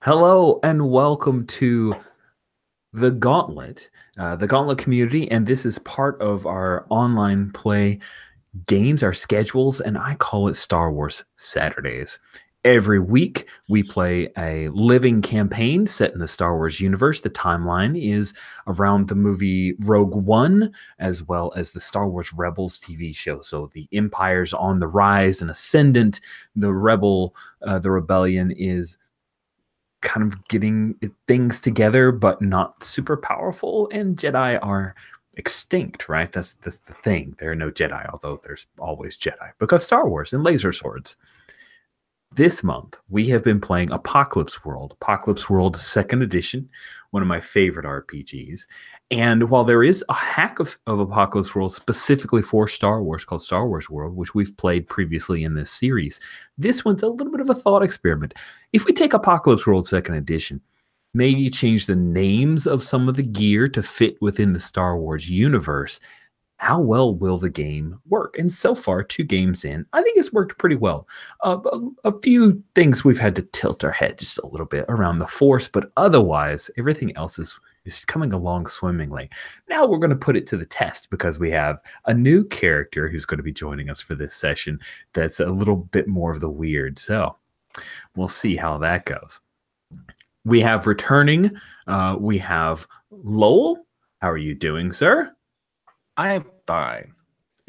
Hello and welcome to the Gauntlet community, and this is part of our online play games, our schedules, and I call it Star Wars Saturdays. Every week, we play a living campaign set in the Star Wars universe. The timeline is around the movie Rogue One, as well as the Star Wars Rebels TV show. So the Empire's on the rise and ascendant. The rebellion is kind of getting things together, but not super powerful. And Jedi are extinct, right? That's the thing. There are no Jedi, although there's always Jedi because Star Wars and laser swords. This month, we have been playing Apocalypse World Second Edition, one of my favorite RPGs. And while there is a hack of Apocalypse World specifically for Star Wars called Star Wars World, which we've played previously in this series, this one's a little bit of a thought experiment. If we take Apocalypse World Second Edition, maybe change the names of some of the gear to fit within the Star Wars universe, how well will the game work? And so far, 2 games in, I think it's worked pretty well. A few things we've had to tilt our head just a little bit around the Force, but otherwise, everything else is coming along swimmingly. Now we're going to put it to the test because we have a new character who's going to be joining us for this session that's a little bit more of the weird. So we'll see how that goes. We have returning, we have Lowell. How are you doing, sir? I'm fine.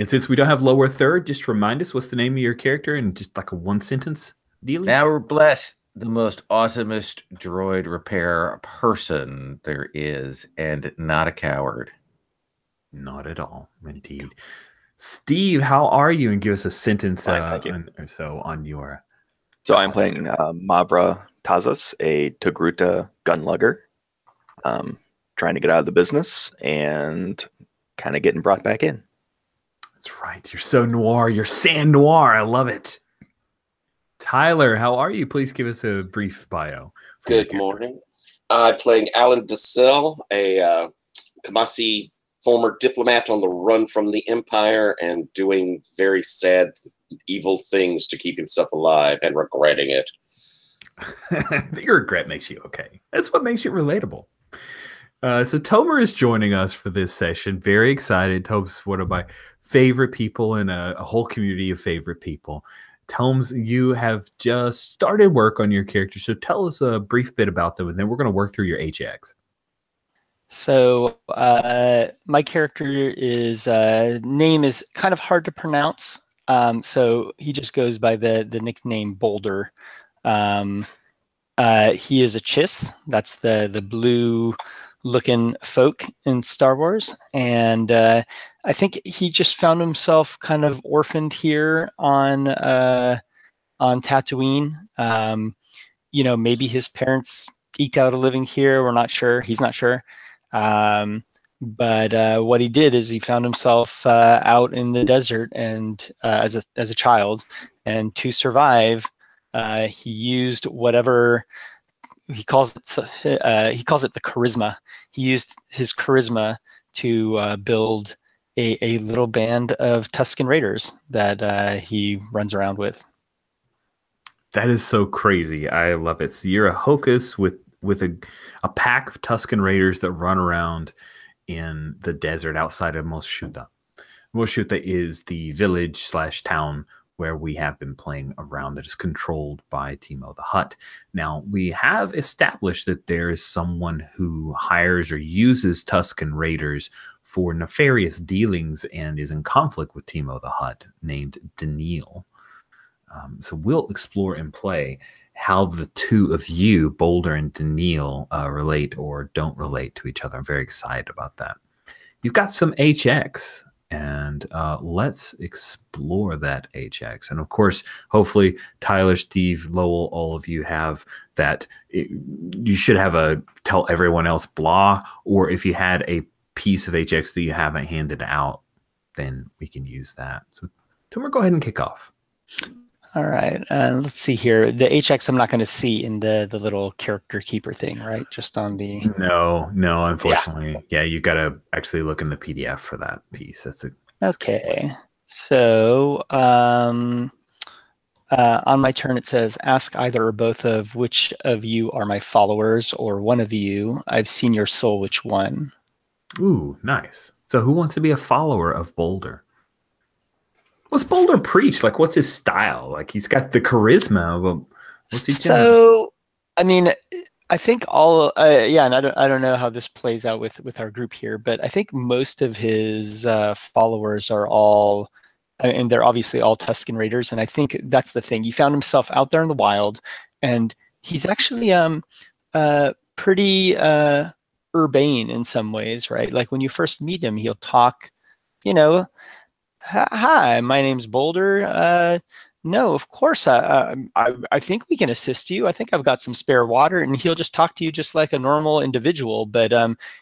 And since we don't have lower third, just remind us what's the name of your character and just like a one sentence deal. Now we're blessed, the most awesomest droid repair person there is, and not a coward. Not at all, indeed. Steve, how are you? And give us a sentence Fine, or so on your. So I'm playing Mabra Tazas, a Togruta gunlugger, trying to get out of the business and kind of getting brought back in. That's right. You're so noir. You're Sand Noir. I love it. Tyler, how are you? Please give us a brief bio. Good morning. I'm playing Alan DeSalle, a Kamasi former diplomat on the run from the Empire and doing very sad, evil things to keep himself alive and regretting it. Your regret makes you okay. That's what makes you relatable. So Tomer is joining us for this session. Very excited. Tomer's one of my favorite people in a whole community of favorite people. Tomes, you have just started work on your character, so tell us a brief bit about them, and then we're going to work through your HX. So my character is name is kind of hard to pronounce. So he just goes by the nickname Boulder. He is a Chiss. That's the blue looking folk in Star Wars, and I think he just found himself kind of orphaned here on Tatooine. Maybe his parents eked out a living here. We're not sure. He's not sure. But what he did is he found himself out in the desert and as a child, and to survive, he used whatever he calls it the charisma. He used his charisma to build a little band of Tusken Raiders that he runs around with. That is so crazy. I love it. So you're a Hocus with a pack of Tusken Raiders that run around in the desert outside of Mos Shuta. Mos Shuta is the village/town where we have been playing around that is controlled by Timo the Hutt. Now, we have established that there is someone who hires or uses Tusken Raiders for nefarious dealings and is in conflict with Timo the Hutt, named Daniil. So we'll explore and play how the two of you, Boulder and Daniil, relate or don't relate to each other. I'm very excited about that. You've got some HX, and let's explore that HX. And of course, hopefully, Tyler, Steve, Lowell, all of you have that. You should have a tell everyone else blah, or if you had a piece of HX that you haven't handed out, then we can use that. So, Tomer, go ahead and kick off. All right, let's see here. The HX I'm not going to see in the little character keeper thing, right? Just on the... No, unfortunately. Yeah, you got to actually look in the PDF for that piece. That's okay. So On my turn, it says, ask either or both of which of you are my followers, or one of you. I've seen your soul, which one? Ooh, nice. So who wants to be a follower of Boulder? What's Boulder preach? Like, what's his style? Like, he's got the charisma, but what's he doing? So, I mean, I think all, yeah, and I don't know how this plays out with our group here, but I think most of his followers are all, and they're obviously all Tusken Raiders, and I think that's the thing. He found himself out there in the wild, and he's actually pretty urbane in some ways, right? Like when you first meet him, he'll talk, you know, hi, my name's Boulder. No, of course, I think we can assist you. I think I've got some spare water, and he'll just talk to you just like a normal individual. But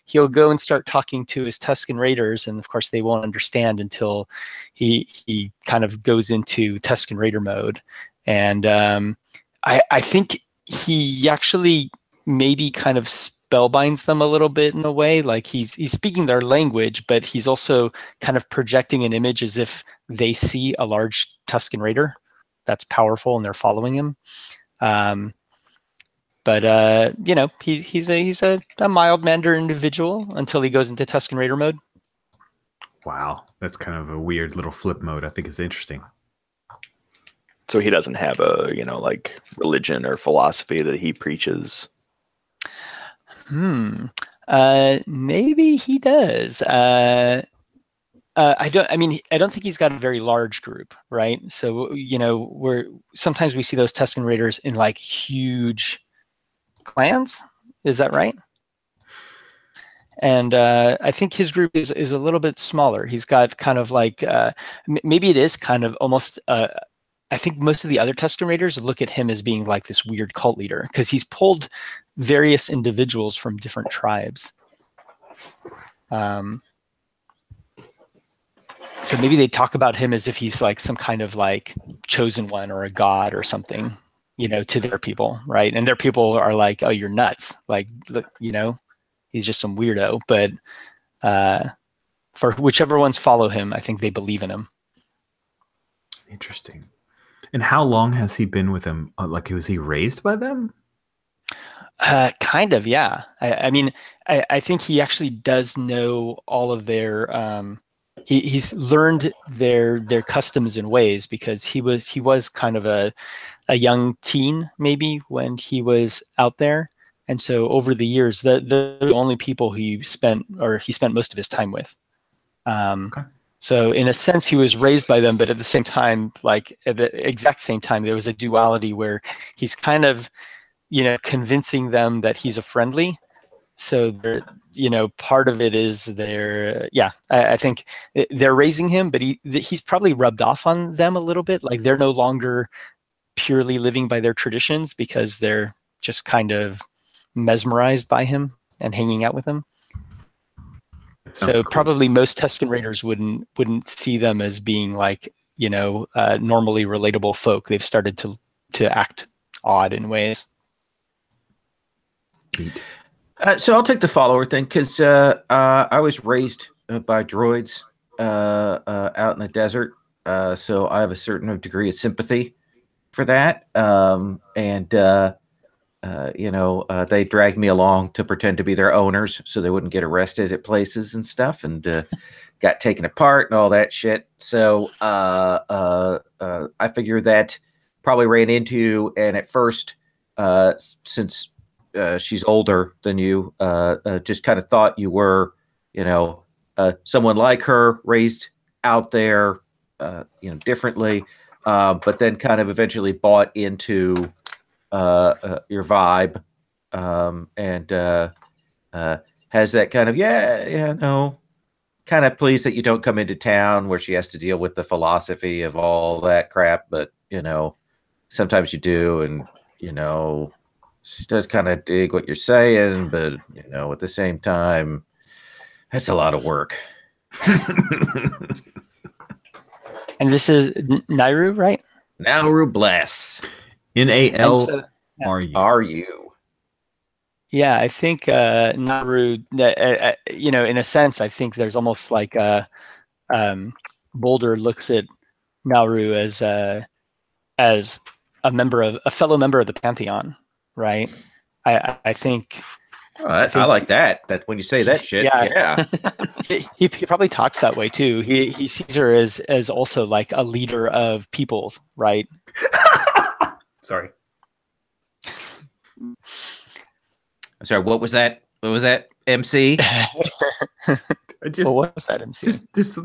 he'll go and start talking to his Tusken Raiders, and of course, they won't understand until he kind of goes into Tusken Raider mode. And I think he actually maybe kind of spellbinds them a little bit in a way. Like he's speaking their language, but he's also kind of projecting an image as if they see a large Tusken Raider that's powerful and they're following him. But you know, he's a mild-mannered individual until he goes into Tusken Raider mode. Wow, that's kind of a weird little flip mode. I think it's interesting. So he doesn't have a, you know, like religion or philosophy that he preaches. Maybe he does. I don't think he's got a very large group, right? So, you know, sometimes we see those Tusken Raiders in like huge clans. Is that right? And I think his group is a little bit smaller. He's got kind of like, maybe it is kind of almost, I think most of the other Tusken Raiders look at him as being like this weird cult leader because he's pulled various individuals from different tribes. So maybe they talk about him as if he's like some kind of like chosen one or a god or something, you know, to their people, right? And their people are like, "Oh, you're nuts!" Like, look, you know, he's just some weirdo. But for whichever ones follow him, I think they believe in him. Interesting. And how long has he been with them? Like, was he raised by them? Kind of, yeah. I mean, I think he actually does know all of their. He's learned their customs and ways because he was kind of a young teen maybe when he was out there, and so over the years, the only people he spent most of his time with. Okay. So in a sense, he was raised by them, but at the same time, like at the exact same time, there was a duality where he's kind of, you know, convincing them that he's a friendly. So they're, you know, part of it is I think they're raising him, but he's probably rubbed off on them a little bit. Like they're no longer purely living by their traditions because they're just kind of mesmerized by him and hanging out with him. So cool. Probably most Tusken Raiders wouldn't see them as being like, you know, normally relatable folk. They've started to act odd in ways. So I'll take the follower thing because I was raised by droids out in the desert, so I have a certain degree of sympathy for that. You know, they dragged me along to pretend to be their owners so they wouldn't get arrested at places and stuff, and got taken apart and all that shit. So I figure that probably ran into, and at first, since she's older than you, just kind of thought you were, you know, someone like her, raised out there, you know, differently, but then kind of eventually bought into your vibe, and has that kind of no, kind of pleased that you don't come into town where she has to deal with the philosophy of all that crap, but you know, sometimes you do, and you know, she does kind of dig what you're saying, but you know, at the same time, that's a lot of work. And this is Nauru, right? Nauru Bless. N-A-L-R-U. Yeah, I think Nauru, you know, in a sense, I think there's almost like Boulder looks at Nauru as as a fellow member of the Pantheon, right? I think. Oh, I like that. That when you say that shit, yeah. He probably talks that way too. He sees her as also like a leader of peoples, right? Sorry. I'm sorry. What was that? What was that? MC? What was that, MC? Just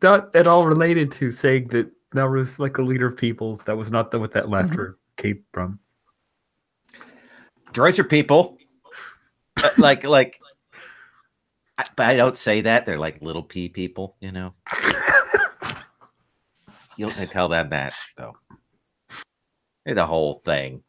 not at all related to saying that that was like a leader of peoples. That was not what that laughter came from. Droids are people. But I don't say that. They're like little p people, you know. You don't tell them that though. They're the whole thing.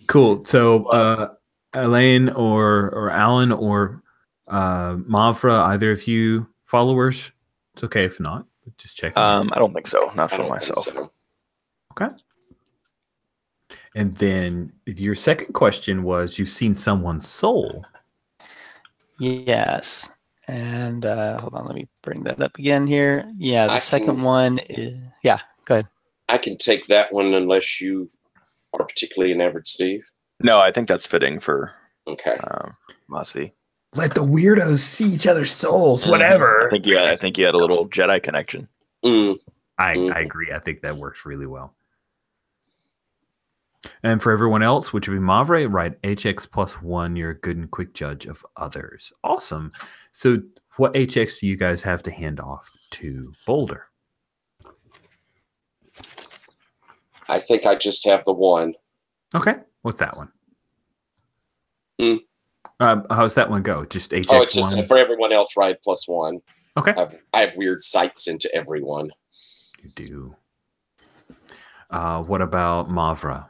Cool. So, Elaine or Alan or Mavra, either of you followers? It's okay if not. But just check. I don't think so. Not I for don't myself. think so. Okay. And then your second question was, you've seen someone's soul. Yes. And hold on, let me bring that up again here. Yeah, the second one is go ahead. I can take that one unless you are particularly enamored, Steve. No, I think that's fitting for Okay. Masi. Let the weirdos see each other's souls, whatever. I think you had a little Jedi connection. I agree. I think that works really well. And for everyone else, which would be Mavre, right? HX +1, you're a good and quick judge of others. Awesome. So what HX do you guys have to hand off to Boulder? I think I just have the one. Okay. What's that one? How's that one go? Just HX1? Oh, it's just for everyone else, right? +1. Okay. I have weird sights into everyone. You do. What about Mavra?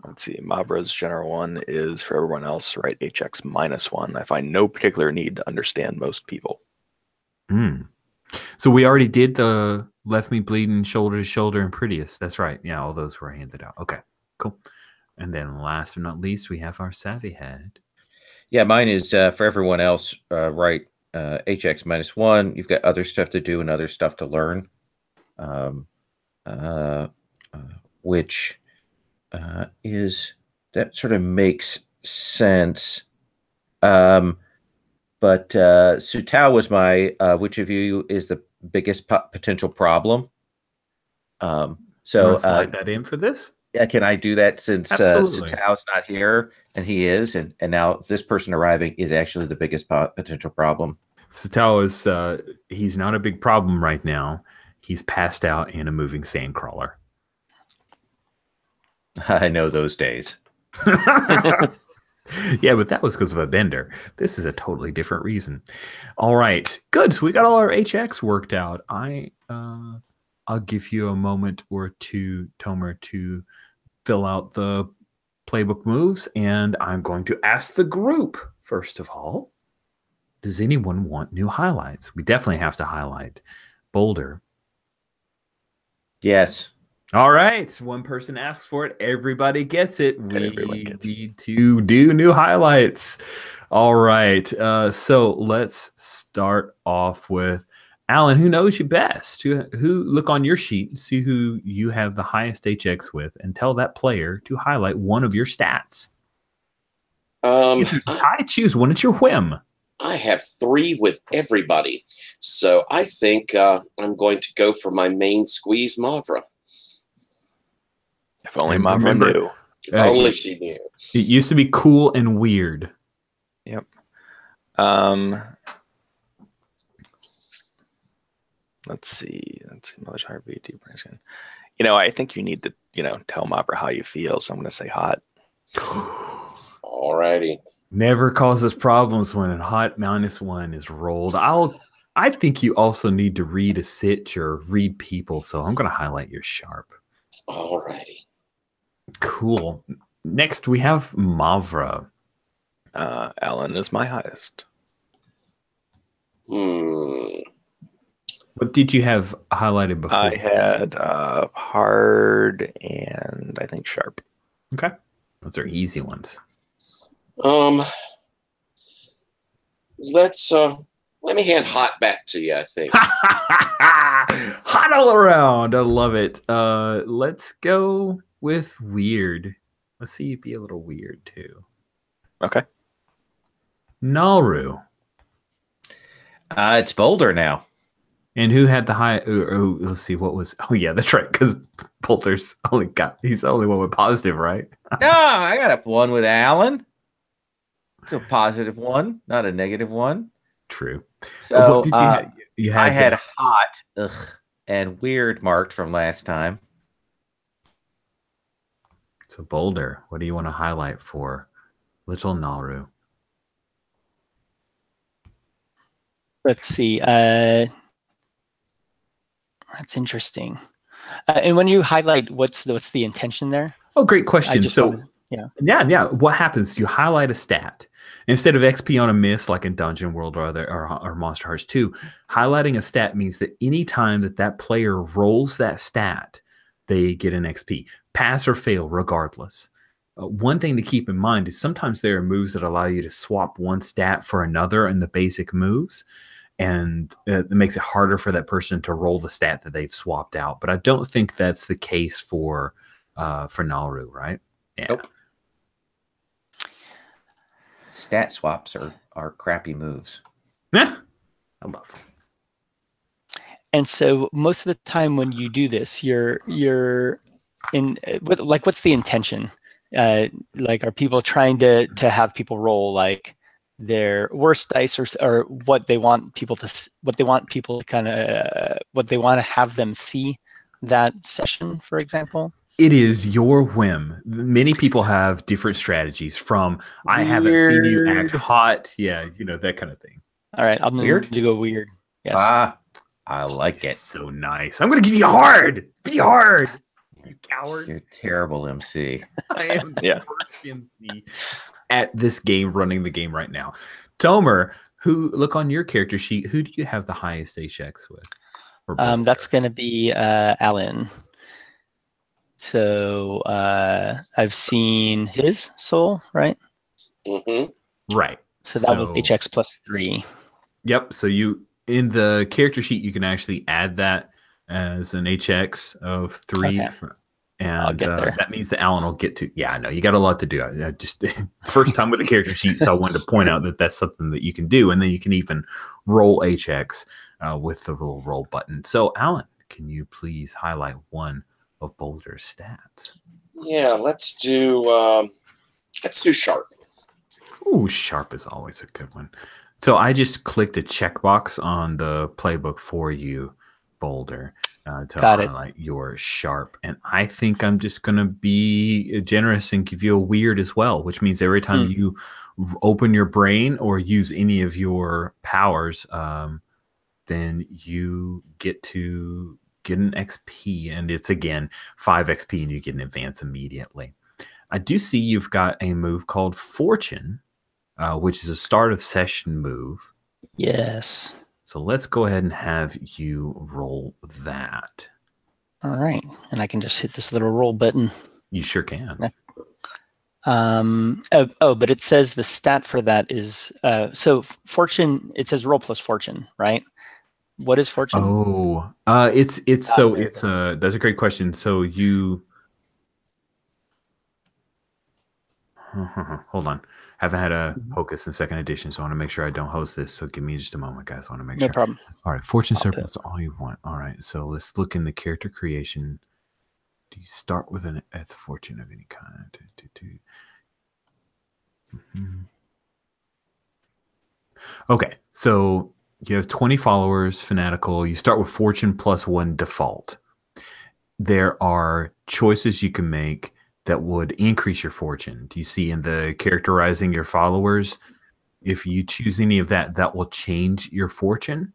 Let's see. Mabra's General 1 is for everyone else, right? HX -1. I find no particular need to understand most people. So we already did the Left Me Bleeding, Shoulder to Shoulder, and Prettiest. That's right. Yeah, all those were handed out. Okay, cool. And then last but not least, we have our Savvy Head. Yeah, mine is for everyone else, right? HX -1. You've got other stuff to do and other stuff to learn, which is that sort of makes sense. But Sutao was my which of you is the biggest potential problem? So slide that in for this. Yeah, can I do that since Sutao's not here and he is, and now this person arriving is actually the biggest potential problem. Sutao is he's not a big problem right now. He's passed out in a moving sandcrawler. I know those days. Yeah, but that was because of a bender. This is a totally different reason. All right, good. So we got all our HX worked out. I'll give you a moment or two, Tomer, to fill out the playbook moves, and I'm going to ask the group, first of all, does anyone want new highlights? We definitely have to highlight Boulder. Yes. All right. One person asks for it. Everybody gets it. Everyone We gets need to do new highlights. All right. So let's start off with Alan. Who knows you best? Who look on your sheet and see who you have the highest HX with, and tell that player to highlight one of your stats. Choose one at your whim. I have 3 with everybody, so I think I'm going to go for my main squeeze, Mavra. If only Mavra knew. Only she knew. It used to be cool and weird. Yep. Let's see. Mother's heartbeat, deep breathing. I think you need to, tell Mavra how you feel. So I'm going to say hot. Alrighty. Never causes problems when a hot -1 is rolled. I think you also need to read a sitch or read people. So I'm going to highlight your sharp. Alrighty. Cool. Next, we have Mavra. Alan is my highest. What did you have highlighted before? I had hard and I think sharp. Okay. Those are easy ones. Let me hand hot back to you, I think. Hot all around. I love it. Let's go with weird. Let's see you be a little weird too. Okay. Nauru. It's Boulder now. And who had the high? Let's see. What was? Oh yeah, that's right. Because Boulder's he's the only one with positive, right? No, I got a one with Alan. It's a positive one, not a negative one. True. So what did you have? You had I had hot and weird marked from last time. So Boulder, what do you want to highlight for little Nauru? Let's see. That's interesting. And when you highlight, what's the intention there? Oh, great question. Yeah. What happens? You highlight a stat instead of XP on a miss, like in Dungeon World or Monster Hearts 2. Highlighting a stat means that any time that player rolls that stat, they get an XP, pass or fail, regardless. One thing to keep in mind is sometimes there are moves that allow you to swap one stat for another in the basic moves, and it makes it harder for that person to roll the stat that they've swapped out. But I don't think that's the case for Nauru, right? Yeah. Nope. Stat swaps are crappy moves. Yeah, I love them. And so most of the time when you do this, you're in like, what's the intention? Like, are people trying to have people roll like their worst dice, or what they want people to kind of what they want to have them see that session, for example? It is your whim. Many people have different strategies from I haven't seen you act hot. Yeah, that kind of thing. All right, I'm going to go weird. Yes. I like it. So nice. I'm going to give you hard. Be hard. You coward. You're a terrible MC. I am the worst MC at this game, running the game right now. Tomer, look on your character sheet. Who do you have the highest HX with? That's going to be Alan. So I've seen his soul, right? Mm-hmm. Right. So that was HX +3. Yep. So in the character sheet, you can actually add that as an HX of 3. Okay. And that means that Alan will get to. Yeah, I know you got a lot to do. I just first time with a character sheet, so I wanted to point out that that's something that you can do, and then you can even roll HX with the little roll button. So, Alan, can you please highlight one of Boulder's stats? Yeah, let's do sharp. Ooh, sharp is always a good one. So I just clicked a checkbox on the playbook for you, Boulder, to highlight your sharp. And I think I'm just going to be generous and give you a weird as well, which means every time you open your brain or use any of your powers, then you get to get an XP. And it's, again, 5 XP, and you get an advance immediately. I do see you've got a move called Fortune, which is a start of session move. Yes. So let's go ahead and have you roll that. All right. And I can just hit this little roll button. You sure can. But it says the stat for that is, so Fortune, it says roll plus Fortune, right? What is Fortune? Oh, that's a great question. So you, hold on. Haven't had a Hocus in second edition, so I want to make sure I don't host this. So give me just a moment, guys. I want to make sure. No problem. All right, Fortune Serpent, that's all you want. All right, so let's look in the character creation. Do you start with an fortune of any kind? Okay, so you have 20 followers, fanatical. You start with Fortune +1 default. There are choices you can make that would increase your fortune. Do you see in the characterizing your followers? If you choose any of that, that will change your fortune,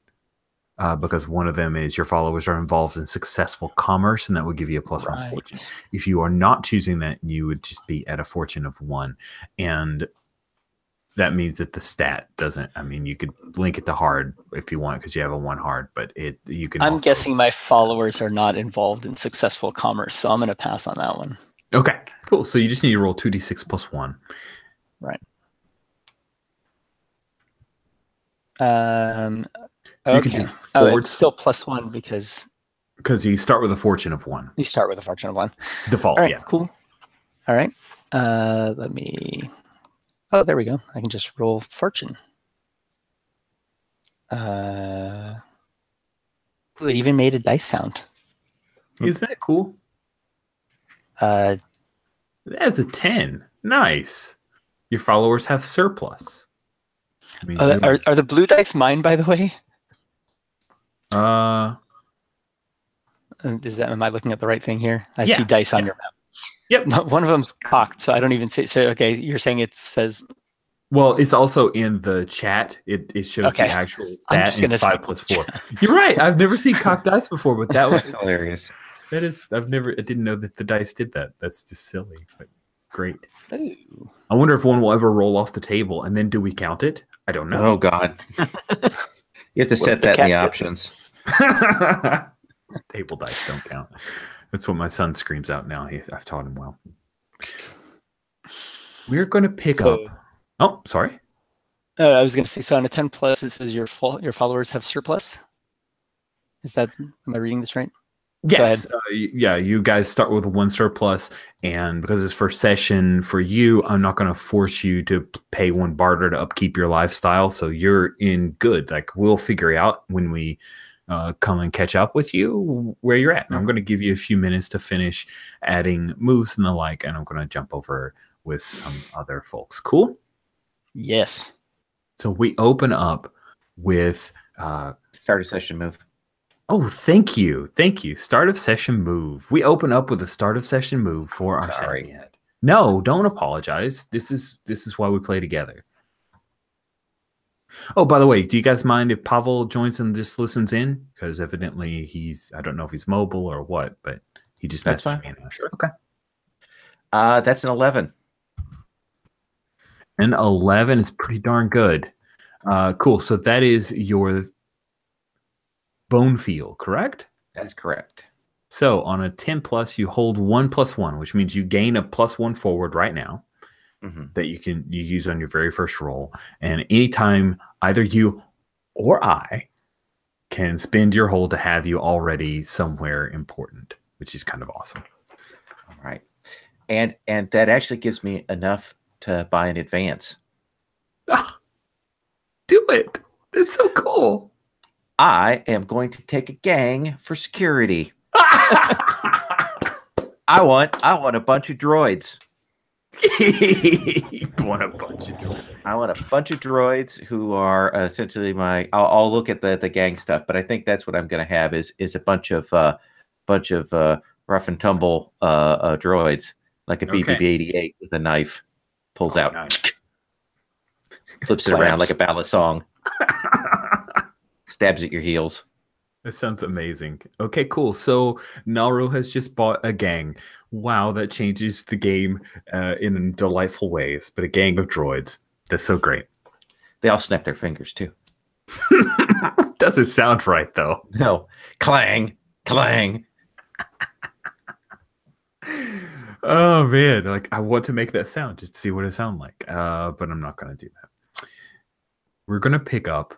because one of them is your followers are involved in successful commerce, and that would give you a +1 fortune. If you are not choosing that, you would just be at a fortune of 1. And that means that the stat doesn't, I mean, you could link it to hard if you want, because you have a 1 hard, but you can. I'm guessing my followers are not involved in successful commerce, so I'm going to pass on that one. Okay, cool. So you just need to roll 2d6 +1. Right. You can do it's still +1 because Because you start with a fortune of 1. You start with a fortune of 1. Default, All right, yeah. cool. All right. Let me. Oh, there we go. I can just roll fortune. Ooh, it even made a dice sound. Is that cool? That's a 10. Nice. Your followers have surplus. I mean, Are the blue dice mine, by the way? Am I looking at the right thing here? I see dice on your map. Yep. One of them's cocked, so I don't even see. So okay, you're saying it says. Well, it's also in the chat. It shows the actual stat, and it's 5 plus 4. You're right. I've never seen cocked dice before, but that was hilarious. That is, I didn't know that the dice did that. That's just silly, but great. Ooh. I wonder if one will ever roll off the table, and then do we count it? I don't know. Oh God, you have to set that in the options. Table dice don't count. That's what my son screams out now. I've taught him well. We're going to pick up. Oh, sorry. I was going to say, so on a 10 plus, it says your followers have surplus. Am I reading this right? Yes. Yeah, you guys start with 1 surplus, and because it's first session for you, I'm not going to force you to pay 1 barter to upkeep your lifestyle, so you're in good. Like, we'll figure out when we come and catch up with you where you're at. And I'm going to give you a few minutes to finish adding moves and the like, and I'm going to jump over with some other folks. Cool? Yes. So we open up with start a session move. Oh, thank you. Thank you. Start of session move. We open up with a start of session move for our savvy head. No, don't apologize. This is why we play together. Oh, by the way, do you guys mind if Pavel joins and just listens in? Because evidently I don't know if he's mobile or what, but he just messaged me and asked. Sure. Okay. That's an 11. An 11 is pretty darn good. Cool. So that is your bone feel, correct? That's correct. So on a 10 plus, you hold 1 plus 1, which means you gain a +1 forward right now that you use on your very first roll. And anytime either you or I can spend your hold to have you already somewhere important, which is kind of awesome. All right. And that actually gives me enough to buy in advance. Do it. That's so cool. I am going to take a gang for security. I want a bunch of droids. You want a bunch of droids. I want a bunch of droids who are essentially I'll look at the gang stuff, but I think that's what I'm going to have is a bunch of rough and tumble droids, like a BB-88 with a knife, pulls out, nice. Flips it around like a ballad song. Stabs at your heels. That sounds amazing. Okay, cool. So Naru has just bought a gang. Wow, that changes the game in delightful ways. But a gang of droids. That's so great. They all snap their fingers too. Doesn't sound right though. No. Clang. Clang. Oh man, like I want to make that sound just to see what it sounds like. But I'm not gonna do that. We're gonna pick up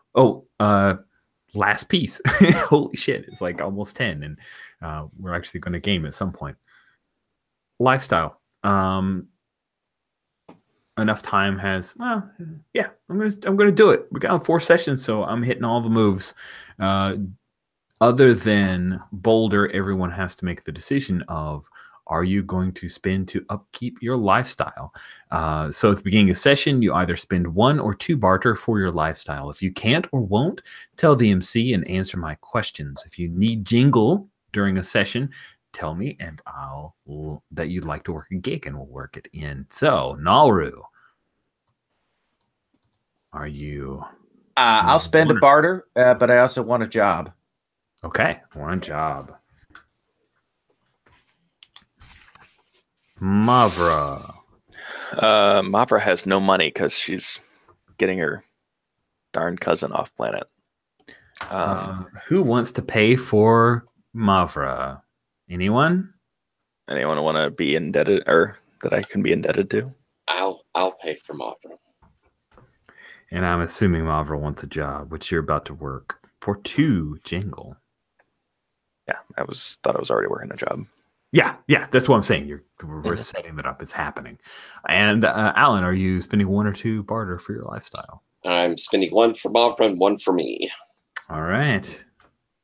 last piece. Holy shit, it's like almost 10, and we're actually going to game at some point. Lifestyle. Enough time has, I'm gonna do it. We got 4 sessions, so I'm hitting all the moves. Other than Boulder, everyone has to make the decision of, are you going to spend to upkeep your lifestyle? So at the beginning of the session, you either spend 1 or 2 barter for your lifestyle. If you can't or won't, tell the MC and answer my questions. If you need jingle during a session, tell me and that you'd like to work a gig and we'll work it in. So, Nauru, are you? I'll spend a barter, but I also want a job. Okay, one job. Mavra. Mavra has no money because she's getting her darn cousin off planet. Who wants to pay for Mavra? Anyone? Anyone want to be indebted, or that I can be indebted to? I'll pay for Mavra. And I'm assuming Mavra wants a job, which you're about to work for 2 jingle. Yeah, thought I was already working a job. Yeah, that's what I'm saying. We're setting that up. It's happening. And Alan, are you spending 1 or 2 barter for your lifestyle? I'm spending 1 for Mavra and 1 for me. All right.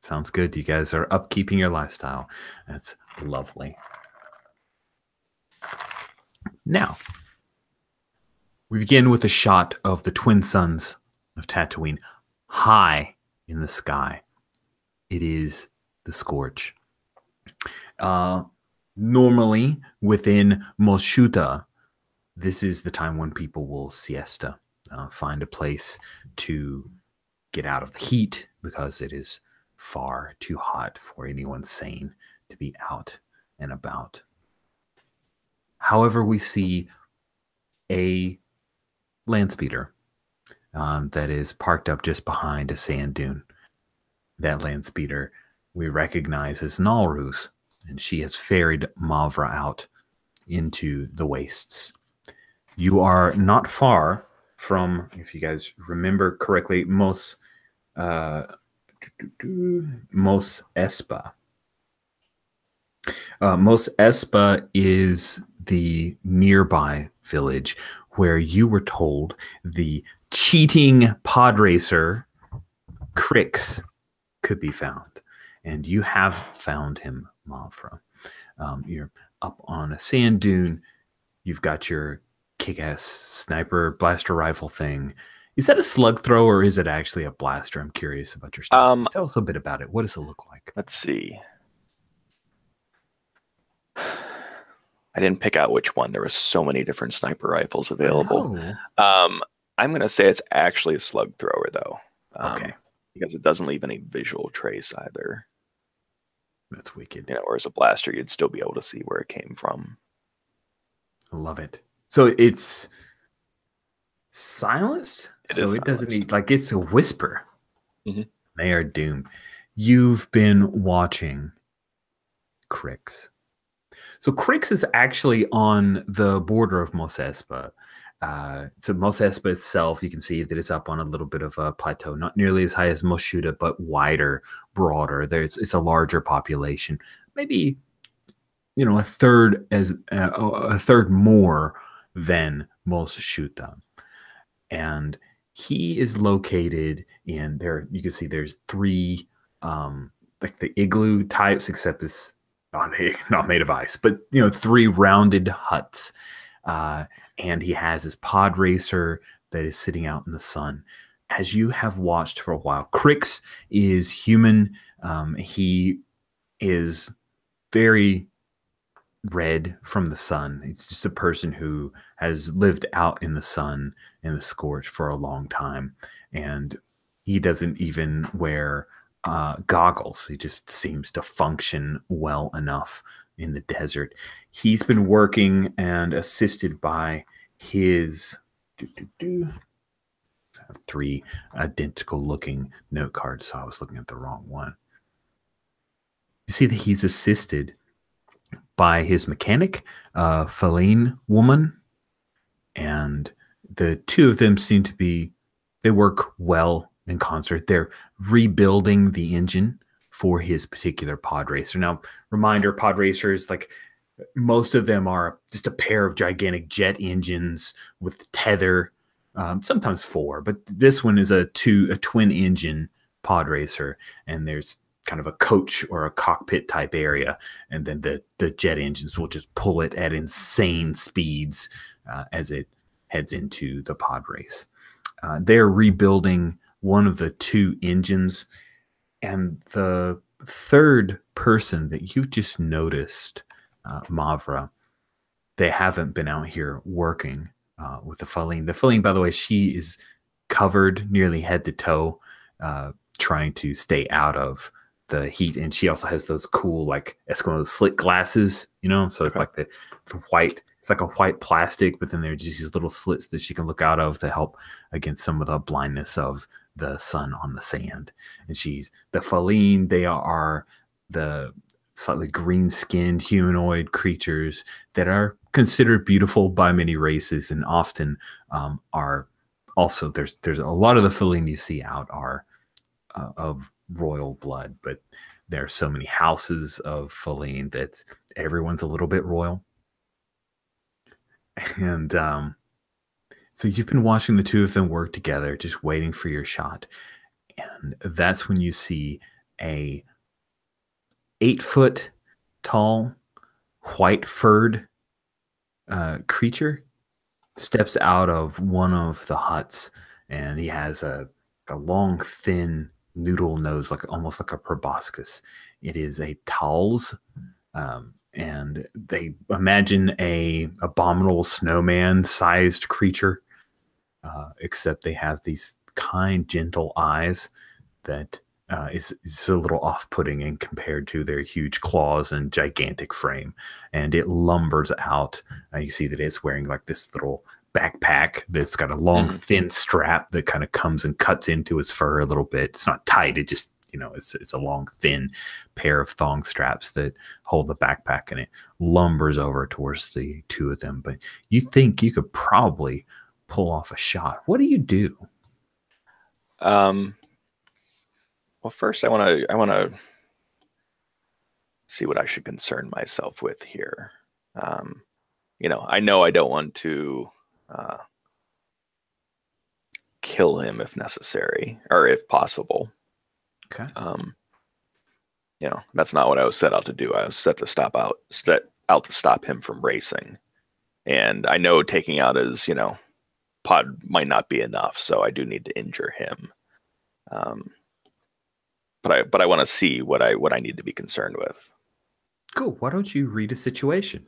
Sounds good. You guys are upkeeping your lifestyle. That's lovely. Now, we begin with a shot of the twin suns of Tatooine high in the sky. It is the Scorch. Normally, within Moshuta, this is the time when people will siesta, find a place to get out of the heat because it is far too hot for anyone sane to be out and about. However, we see a land speeder that is parked up just behind a sand dune. That land speeder we recognize as Nalru's, and she has ferried Mavra out into the wastes. You are not far from, if you guys remember correctly, Mos Espa. Mos Espa is the nearby village where you were told the cheating pod racer Crix could be found. And you have found him, Mavra. You're up on a sand dune. You've got your kick-ass sniper blaster rifle thing. Is that a slug throw or is it actually a blaster? I'm curious about your stuff. Tell us a bit about it. What does it look like? Let's see. I didn't pick out which one. There were so many different sniper rifles available. I'm going to say it's actually a slug thrower, though. Okay. Because it doesn't leave any visual trace either. That's wicked. Whereas a blaster, you'd still be able to see where it came from. I love it. So it's silenced? It doesn't need, like, it's a whisper. Mm-hmm. They are doomed. You've been watching Crix. So Crix is actually on the border of Mos Espa. So Mos Espa itself, you can see that it's up on a little bit of a plateau, not nearly as high as Moshuta, but wider, broader. It's a larger population, maybe a third more than Moshuta, and he is located in there. You can see there's 3 like the igloo types, except it's not made of ice, but 3 rounded huts. And he has his pod racer that is sitting out in the sun. As you have watched for a while, Crix is human. He is very red from the sun. It's just a person who has lived out in the sun and the scorch for a long time. And he doesn't even wear goggles. He just seems to function well enough in the desert. He's been working and assisted by his I have 3 identical looking note cards, so I was looking at the wrong one. You see that he's assisted by his mechanic, Feline woman, and the 2 of them seem to be, they work well in concert. They're rebuilding the engine for his particular pod racer. Now, reminder, pod racers, like most of them are just a pair of gigantic jet engines with tether, sometimes 4, but this one is a twin engine pod racer, and there's kind of a coach or a cockpit type area, and then the jet engines will just pull it at insane speeds as it heads into the pod race. They're rebuilding one of the 2 engines, and the third person that you've just noticed, Mavra, they haven't been out here working with the Feline. The Feline, by the way, she is covered nearly head to toe, trying to stay out of the heat, and she also has those cool like Eskimo slit glasses, so it's like the white, it's like a white plastic, but then there's just these little slits that she can look out of to help against some of the blindness of the sun on the sand. And she's the Feline. They are the slightly green-skinned humanoid creatures that are considered beautiful by many races, and often are also, there's a lot of the Feline you see out are of royal blood, but There are so many houses of Feline that everyone's a little bit royal. And so you've been watching the two of them work together, just waiting for your shot. And that's when you see a 8-foot tall, white furred creature steps out of one of the huts, and he has a long, thin noodle nose, almost like a proboscis. It is a Talz, and they imagine a abominable snowman-sized creature, except they have these kind, gentle eyes that is a little off-putting in compared to their huge claws and gigantic frame. And it lumbers out. You see that it's wearing like this little backpack that's got a long, thin strap that kind of comes and cuts into its fur a little bit. It's not tight. It just, it's a long, thin pair of thong straps that hold the backpack, and it lumbers over towards the two of them. But you think you could probably pull off a shot. What do you do? Well, first I want to see what I should concern myself with here. I know I don't want to kill him if necessary, or if possible. Okay. That's not what I was set out to do. I was set out to stop him from racing. And I know taking out his, pod might not be enough, so I do need to injure him. But I want to see what I need to be concerned with. Cool. Why don't you read a situation?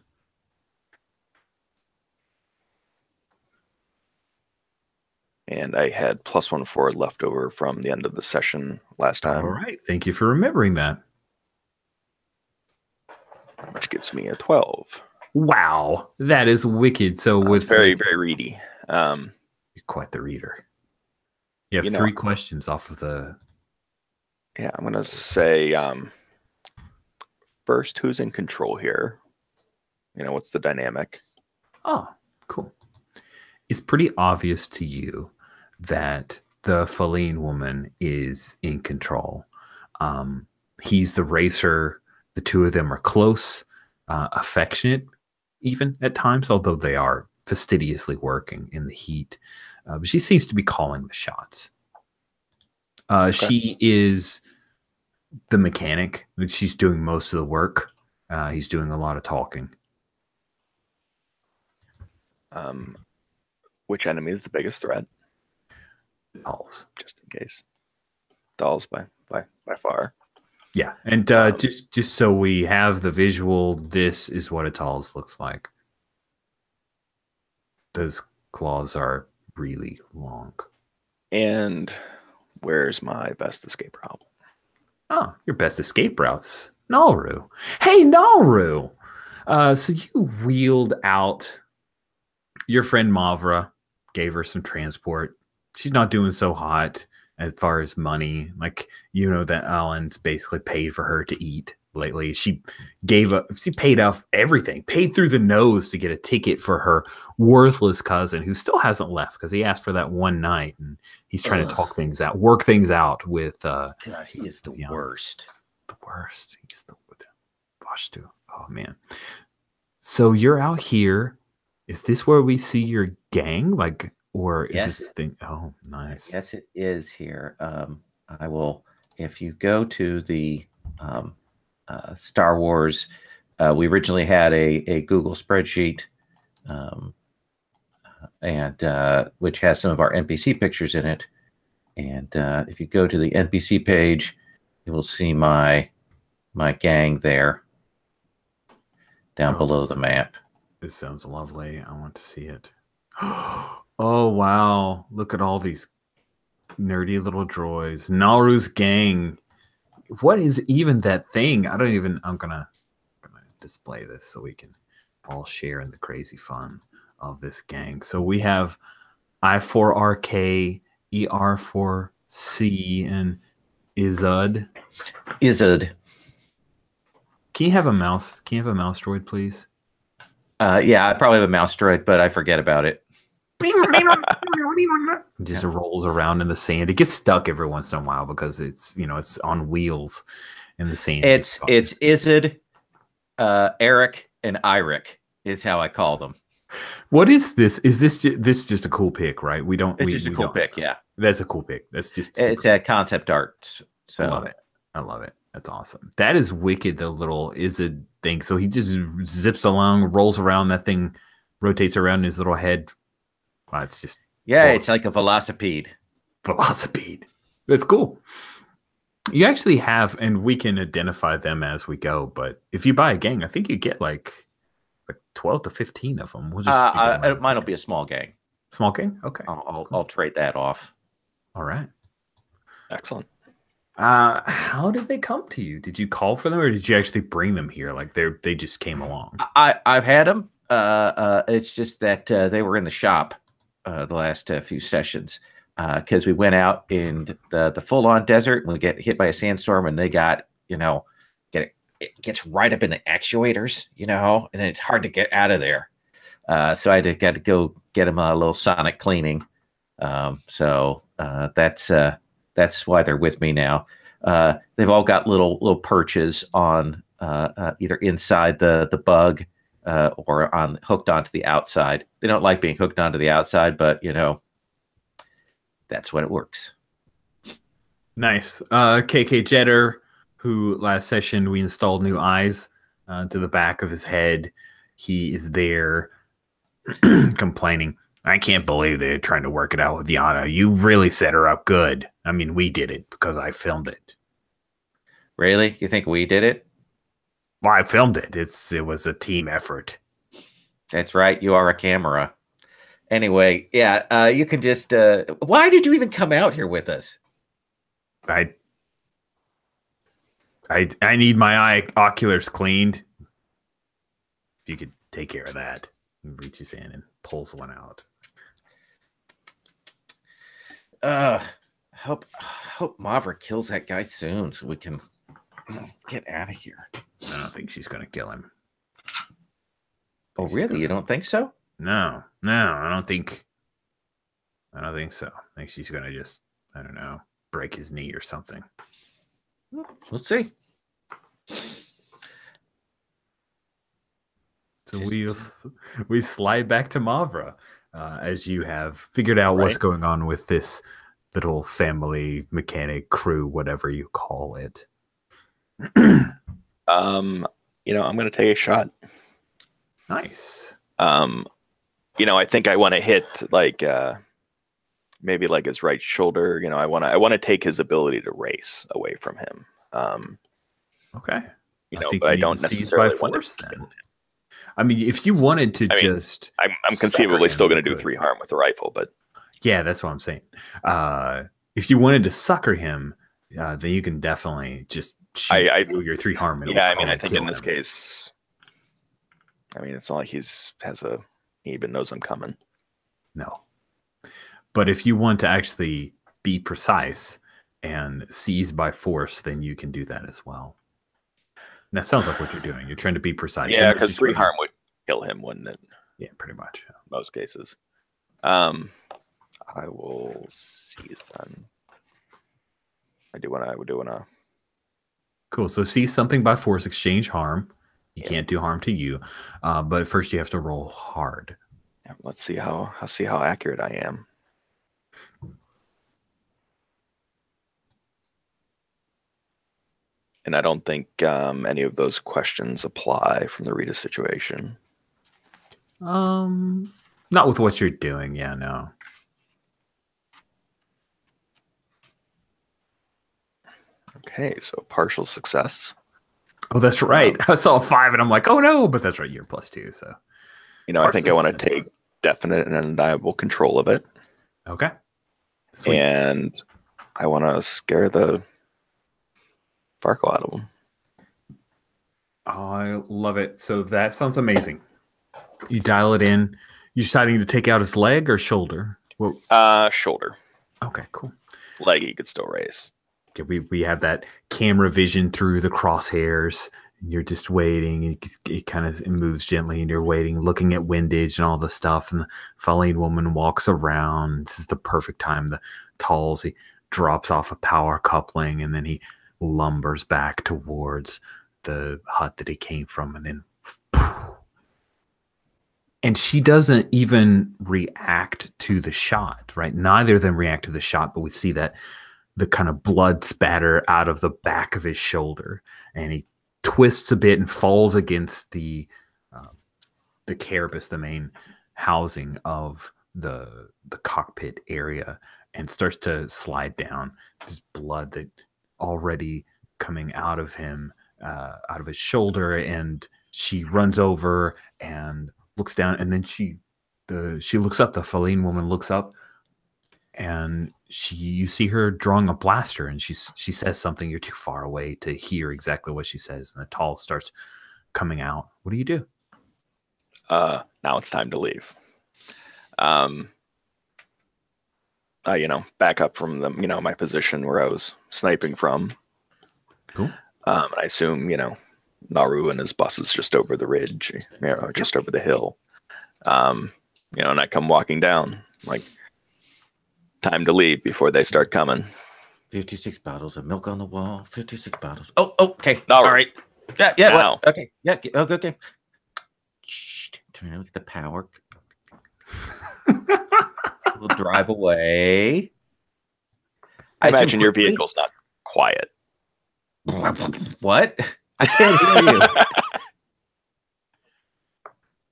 And I had +1 forward left over from the end of the session last time. All right. Thank you for remembering that. Which gives me a 12. Wow. That is wicked. So with very, very ready. You're quite the reader. You have 3 questions off of the... Yeah, I'm going to say, first, who's in control here? What's the dynamic? Oh, cool. It's pretty obvious to you that the Feline woman is in control. He's the racer. The two of them are close, affectionate, even at times, although they are fastidiously working in the heat. But she seems to be calling the shots. Okay. She is the mechanic. She's doing most of the work. He's doing a lot of talking. Which enemy is the biggest threat? Dolls. Just in case. Dolls by far. Yeah, and just so we have the visual, this is what a Talz looks like. Those claws are really long. And where's my best escape route? Oh, your best escape route's Nauru. Hey, Nauru! So you wheeled out your friend Mavra, gave her some transport. She's not doing so hot as far as money. That Alan's basically paid for her to eat lately. She paid off everything, paid through the nose to get a ticket for her worthless cousin who still hasn't left because he asked for that one night, and he's trying to work things out with God, he is the worst. The worst. He's the boss too. Oh man. So you're out here. Is this where we see your gang? Or is this a thing? Oh, nice. Yes, it is here. I will, if you go to the Star Wars, we originally had a Google spreadsheet, and which has some of our NPC pictures in it. And if you go to the NPC page, you will see my gang there down below the map. This sounds lovely. I want to see it. Oh, wow. Look at all these nerdy little droids. Nauru's gang. What is even that thing? I'm going to display this so we can all share in the crazy fun of this gang. So we have I4RK, ER4C, and Izud. Can you have a mouse? Can you have a mouse droid, please? Yeah, I probably have a mouse droid, but I forget about it. Just rolls around in the sand. It gets stuck every once in a while because it's on wheels, and the sand. It's Izid, Eric, and Iric is how I call them. What is this? Is this just a cool pick, right? We don't. It's just a cool pick, yeah. That's a cool pick. That's just. It's a concept art. So I love it. I love it. That's awesome. That is wicked. The little Izid thing. So he just zips along, rolls around. That thing rotates around his little head. Wow, it's just. It's like a velocipede. Velocipede. That's cool. You actually have, and we can identify them as we go. But if you buy a gang, I think you get like 12 to 15 of them. We'll just mine will be a small gang. Small gang? Okay. I'll trade that off. All right. Excellent. How did they come to you? Did you call for them, or did you actually bring them here? Like they just came along. I've had them. It's just that they were in the shop the last few sessions because we went out in the full on desert and we get hit by a sandstorm, and they got it gets right up in the actuators, and it's hard to get out of there. So I got to go get them a little sonic cleaning. So that's why they're with me now. They've all got little perches on either inside the bug or hooked onto the outside. They don't like being hooked onto the outside, but that's when it works. Nice. KK Jetter, who last session we installed new eyes to the back of his head. He is there complaining. I can't believe they're trying to work it out with Yana. You really set her up good. I mean, we did it because I filmed it. Really? You think we did it? Well, I filmed it. It was a team effort. That's right. You are a camera. Anyway, yeah, you can just... why did you even come out here with us? I need my oculars cleaned. If you could take care of that. He reaches in and pulls one out. Hope Mavra kills that guy soon so we can get out of here. I don't think she's going to kill him. Oh, really? You don't think so? No, I don't think so. I think she's going to just, I don't know, break his knee or something. We'll see. So we slide back to Mavra as you have figured out what's going on with this little family mechanic crew, whatever you call it. I'm going to take a shot. Nice. I think I want to hit maybe like his right shoulder. I want to take his ability to race away from him. Okay. But I don't necessarily want to then. I mean, if you wanted to I'm conceivably still going to do 3 harm with the rifle, but yeah, that's what I'm saying. If you wanted to sucker him, then you can definitely just shoot your 3 harm. Yeah, I think in this case, it's not like he even knows I'm coming. No, but if you want to actually be precise and seize by force, then you can do that as well. And that sounds like what you're doing. You're trying to be precise. Yeah, because 3 harm would kill him, wouldn't it? Yeah, pretty much. Most cases. I will seize then. I do want to. Cool. So seize something by force, exchange harm. You can't do harm to you, but first you have to roll hard. Yeah, let's see how accurate I am. And I don't think any of those questions apply from the Rita situation. Not with what you're doing. Yeah, no. Okay, so partial success. Oh, that's right. I saw a 5 and I'm like, oh no, but that's right. You're +2. So, I think I want to take definite and undeniable control of it. Okay. Sweet. And I want to scare the Farkle out of him. Oh, I love it. So that sounds amazing. You dial it in. You deciding to take out his leg or shoulder? Well, shoulder. Okay, cool. Leg he could still raise. Okay, we have that camera vision through the crosshairs. And you're just waiting. It kind of moves gently, and you're waiting, looking at windage and all the stuff. And the Faline woman walks around. This is the perfect time. The Talls, he drops off a power coupling, and then he lumbers back towards the hut that he came from, and then and she doesn't even react to the shot, right? Neither of them react to the shot, but we see that the kind of blood spatter out of the back of his shoulder, and he twists a bit and falls against the carapace, the main housing of the cockpit area, and starts to slide down. This blood that already coming out of him, out of his shoulder, and she runs over and looks down, and then she looks up. The Feline woman looks up, and you see her drawing a blaster, and she says something. You're too far away to hear exactly what she says, and the tall starts coming out. What do you do? Now it's time to leave. Back up from my position where I was sniping from. Cool. I assume, Naru and his bus is just over the ridge, just over the hill. And I come walking down, like, time to leave before they start coming. 56 bottles of milk on the wall. 56 bottles. Oh, okay. Naru. All right. Yeah. Now. What? Okay. Yeah. Okay. Shh. Turn on the power. We'll drive away. I imagine your vehicle's not quiet. What? I can't hear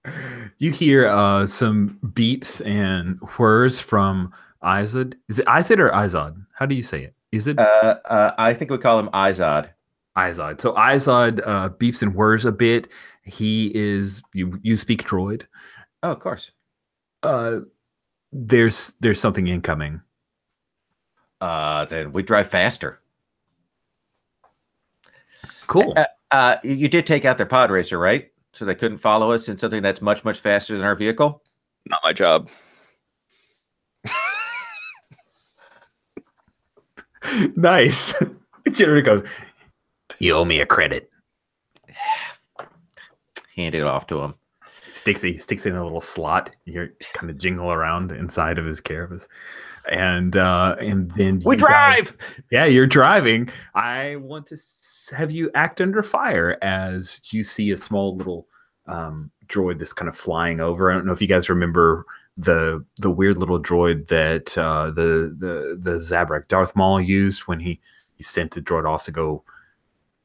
you. You hear some beeps and whirs from Izod. Is it Izod or Izod? How do you say it? Is it? I think we call him Izod. Izod. So Izod beeps and whirs a bit. He is you speak droid. Oh, of course. There's something incoming. Then we drive faster. Cool. You did take out their pod racer, right? So they couldn't follow us in something that's much, much faster than our vehicle? Not my job. Nice. Jerry goes, you owe me a credit. Hand it off to him. He sticks it in a little slot. You kind of jingle around inside of his carapace. And then we drive. You're driving. I want to have you act under fire as you see a small little droid that's kind of flying over. I don't know if you guys remember the weird little droid that the Zabrak Darth Maul used when he sent the droid off to go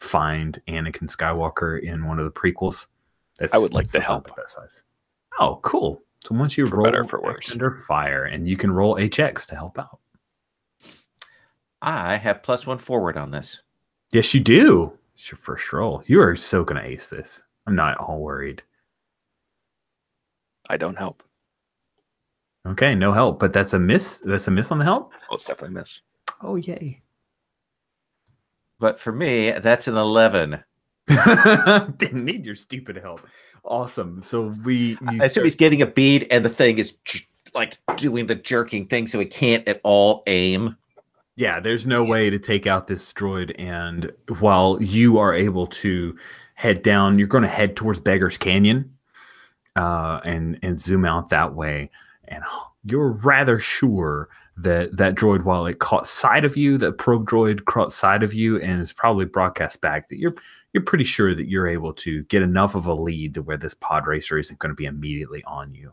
find Anakin Skywalker in one of the prequels. I would like to help. Like that size. Oh, cool. So once you roll better, for worse, under fire, and you can roll HX to help out. I have +1 forward on this. Yes, you do. It's your first roll. You are so going to ace this. I'm not all worried. I don't help. Okay, no help, but that's a miss. That's a miss on the help? Oh, it's definitely a miss. Oh, yay. But for me, that's an 11. Didn't need your stupid help. Awesome. So I assume he's getting a bead, and the thing is like doing the jerking thing, so he can't at all aim. Yeah, there's no way to take out this droid, and while you are able to head down, you're going to head towards Beggar's Canyon, and zoom out that way. And you're rather sure that droid, while it caught sight of you, the probe droid caught sight of you, and is probably broadcast back, that you're pretty sure that you're able to get enough of a lead to where this pod racer isn't going to be immediately on you.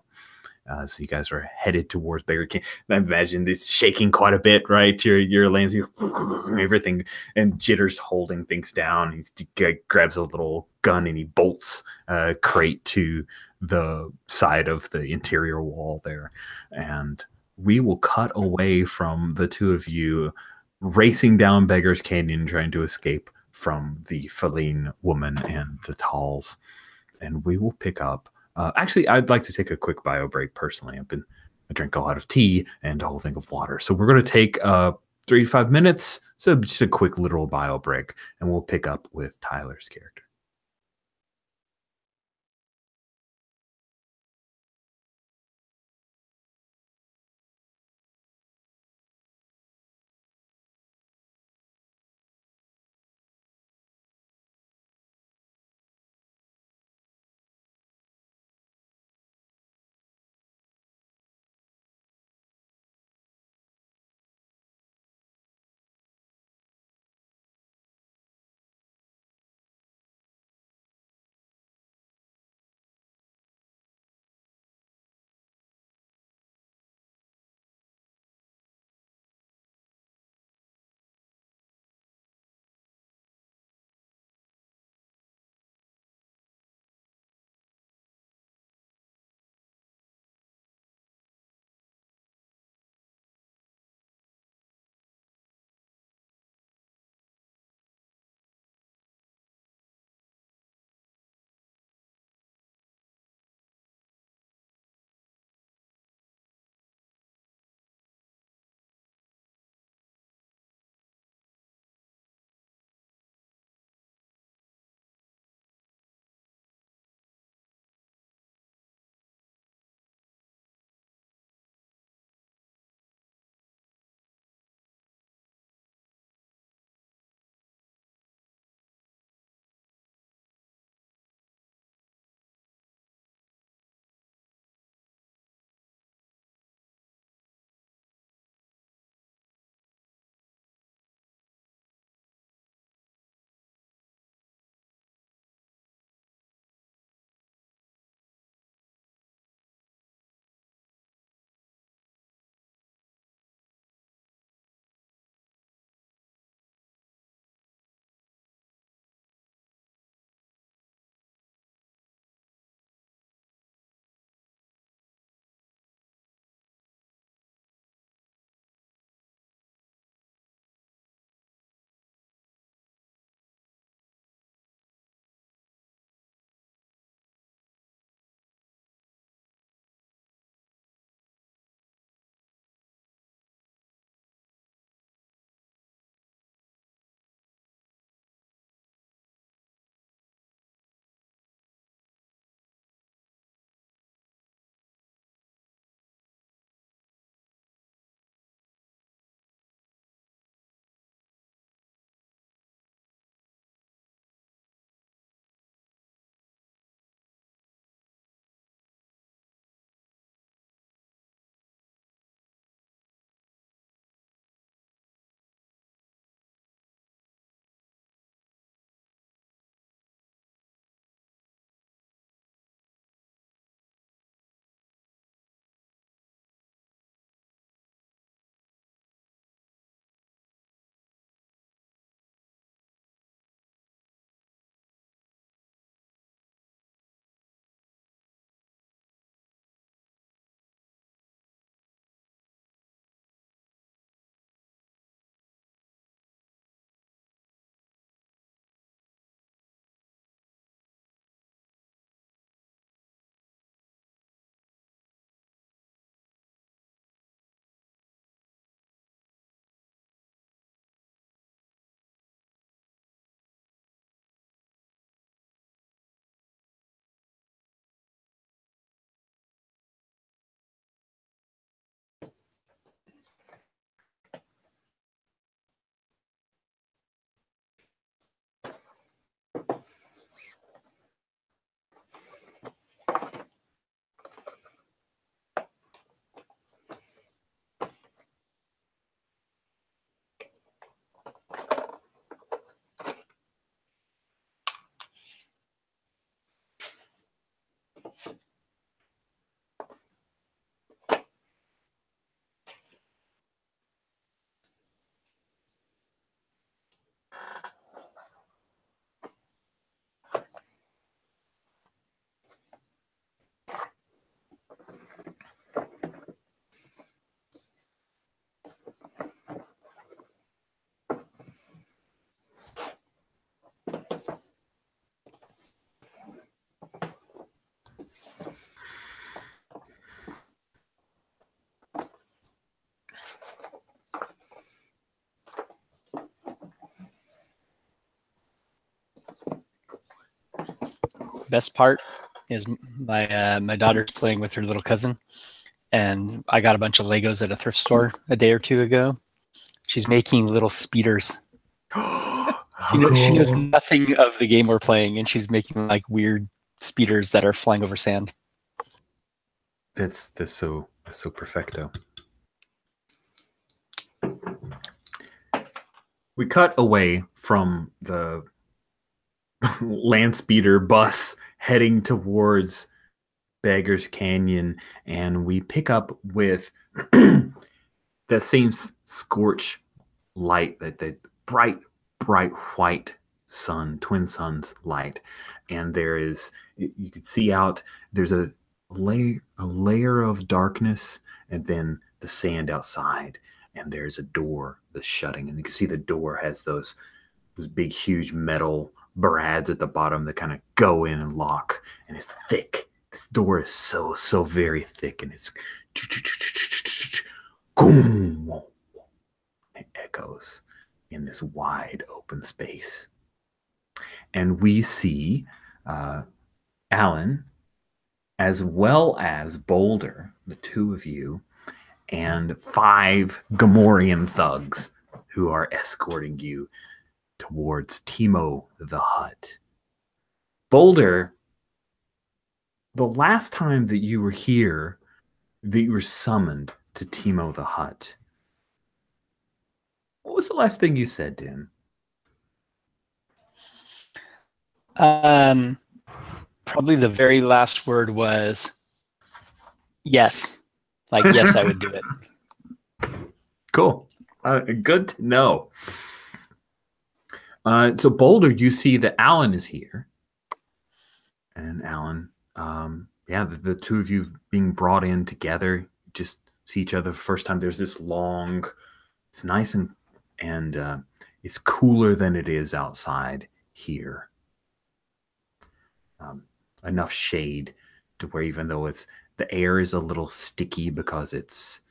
So you guys are headed towards Beggar King. I imagine it's shaking quite a bit, right? Your lands, everything, and Jitter's holding things down. He grabs a little gun and he bolts a crate to the side of the interior wall there. And we will cut away from the two of you racing down Beggar's Canyon, trying to escape from the Feline woman and the Talls. And we will pick up. Actually, I'd like to take a quick bio break personally. I drink a lot of tea and a whole thing of water. So we're going to take 3 to 5 minutes. So just a quick literal bio break, and we'll pick up with Tyler's character. best part is my daughter's playing with her little cousin, and I got a bunch of Legos at a thrift store a day or two ago. She's making little speeders. She knows nothing of the game we're playing, and she's making like weird speeders that are flying over sand. That's so perfecto. We cut away from the land speeder bus heading towards Beggar's Canyon, and we pick up with that same scorch light, that bright white sun, twin suns light, and there is, you can see out, there's a layer of darkness, and then the sand outside, and there's a door that's shutting, and you can see the door has those big huge metal brads at the bottom that kind of go in and lock, and it's thick. This door is so very thick, and it's boom, it echoes in this wide open space. And we see Alan, as well as Boulder, the two of you, and 5 Gamorrean thugs who are escorting you towards Timo the Hutt. Boulder, the last time that you were here, that you were summoned to Timo the Hutt, what was the last thing you said to him? Probably the very last word was yes. Like, yes, I would do it. Cool. Good to know. So Boulder, you see that Alan is here. And Alan, the two of you being brought in together, just see each other the first time. There's this long, it's nice and it's cooler than it is outside here. Enough shade to where even though the air is a little sticky because it's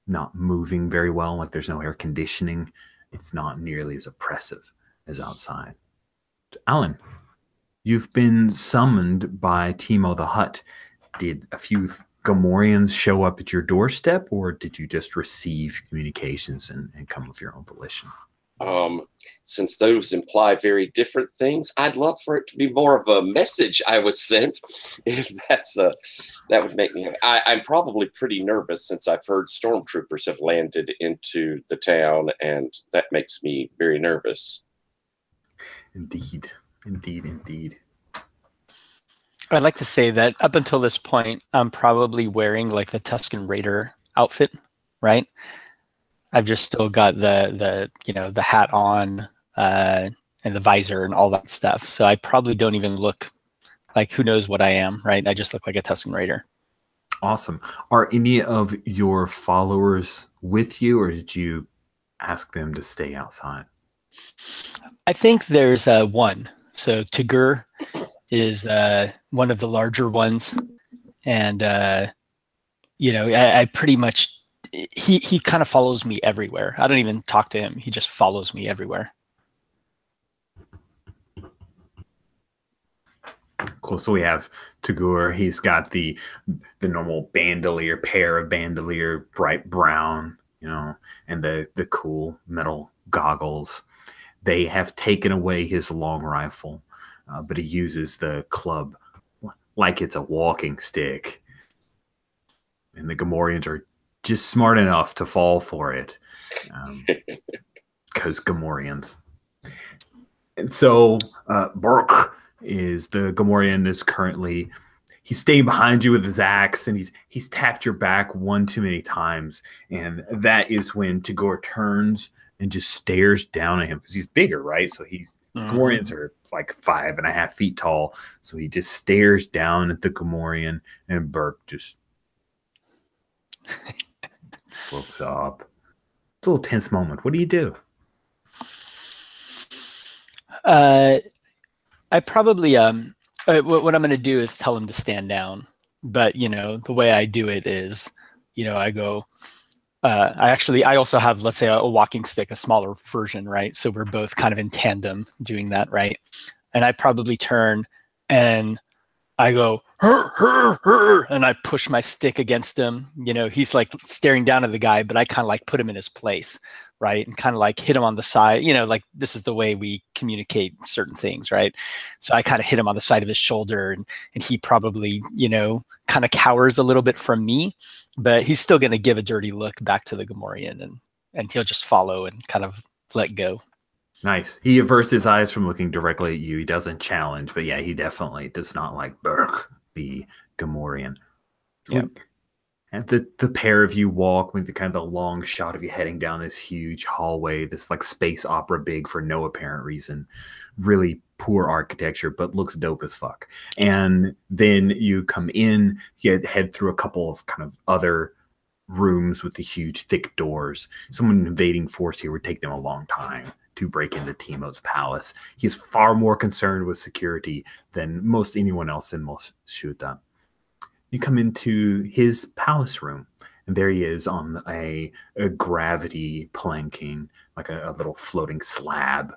not moving very well, like there's no air conditioning, it's not nearly as oppressive as outside. Alan, you've been summoned by Timo the Hutt. Did a few Gamorreans show up at your doorstep, or did you just receive communications and come of your own volition? Since those imply very different things, I'd love for it to be more of a message I was sent. If that would make me happy. I'm probably pretty nervous since I've heard stormtroopers have landed into the town, and that makes me very nervous. Indeed. I'd like to say that up until this point, I'm probably wearing like the Tusken Raider outfit, right? I've just still got the hat on and the visor and all that stuff. So I probably don't even look like who knows what I am, right? I just look like a Tusken Raider. Awesome. Are any of your followers with you, or did you ask them to stay outside? I think there's one. So Tigur is one of the larger ones, and I pretty much he kind of follows me everywhere. I don't even talk to him; he just follows me everywhere. Cool. So we have Tigur. He's got the normal pair of bandolier, bright brown, and the cool metal goggles. They have taken away his long rifle, but he uses the club like it's a walking stick. And the Gamorreans are just smart enough to fall for it, because Gamorreans. And so Burke is the Gamorrean is currently, he's staying behind you with his axe, and he's tapped your back one too many times, and that is when Tigur turns and just stares down at him, because he's bigger, right? So Gamorreans are like 5.5 feet tall, so he just stares down at the Gamorrean, and Burke just looks up. It's a little tense moment. What do you do? I probably what I'm going to do is tell him to stand down. But the way I do it is, I go. I also have, let's say, a walking stick, a smaller version, right? So we're both kind of in tandem doing that, right? And I probably turn and I go, "Hur, hur, hur," and I push my stick against him. You know, he's like staring down at the guy, but I kind of like put him in his place, right? And kind of like hit him on the side. You know, like this is the way we communicate certain things, right? So I kind of hit him on the side of his shoulder, and he probably, you know, kind of cowers a little bit from me, but he's still going to give a dirty look back to the Gamorrean, and he'll just follow and kind of let go. Nice. He averts his eyes from looking directly at you. He doesn't challenge, but yeah, he definitely does not like Burke, the Gamorrean. So Yep. and the pair of you walk with the kind of the long shot of you heading down this huge hallway, this like space opera big for no apparent reason. Really poor architecture, but looks dope as fuck. And then you come in, you head through a couple of kind of other rooms with the huge thick doors. Someone invading force here would take them a long time to break into Teemo's palace. He is far more concerned with security than most anyone else in Mos Shuta. You come into his palace room, and there he is on a gravity planking, like a little floating slab,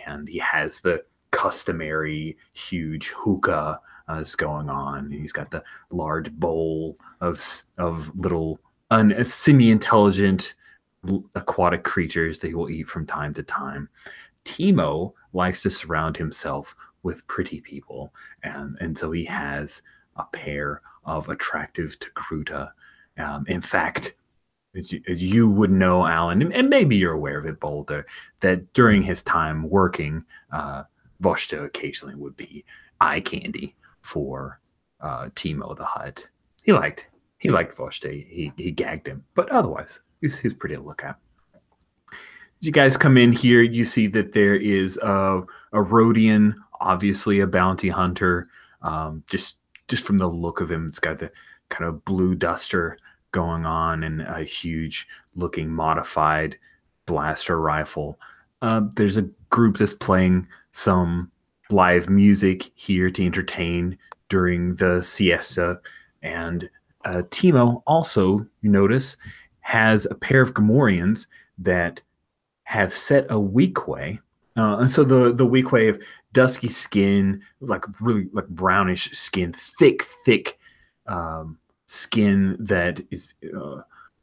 and he has the customary huge hookah is going on. He's got the large bowl of little semi-intelligent aquatic creatures that he will eat from time to time. Teemo likes to surround himself with pretty people, and so he has a pair of attractive Togruta. In fact, as you would know, Alan, and maybe you're aware of it, Boulder, that during his time working, Voshta occasionally would be eye candy for Teemo the Hutt. He liked Voshta. He gagged him, but otherwise, he was pretty to look at. As you guys come in here, you see that there is a Rhodian, obviously a bounty hunter. Just from the look of him, it's got the kind of blue duster going on and a huge looking modified blaster rifle. There's a group that's playing some live music here to entertain during the siesta. And Teemo also, you notice, has a pair of Gamorreans that have set a weequay. And so the weequay of dusky skin, like really like brownish skin, thick skin that is,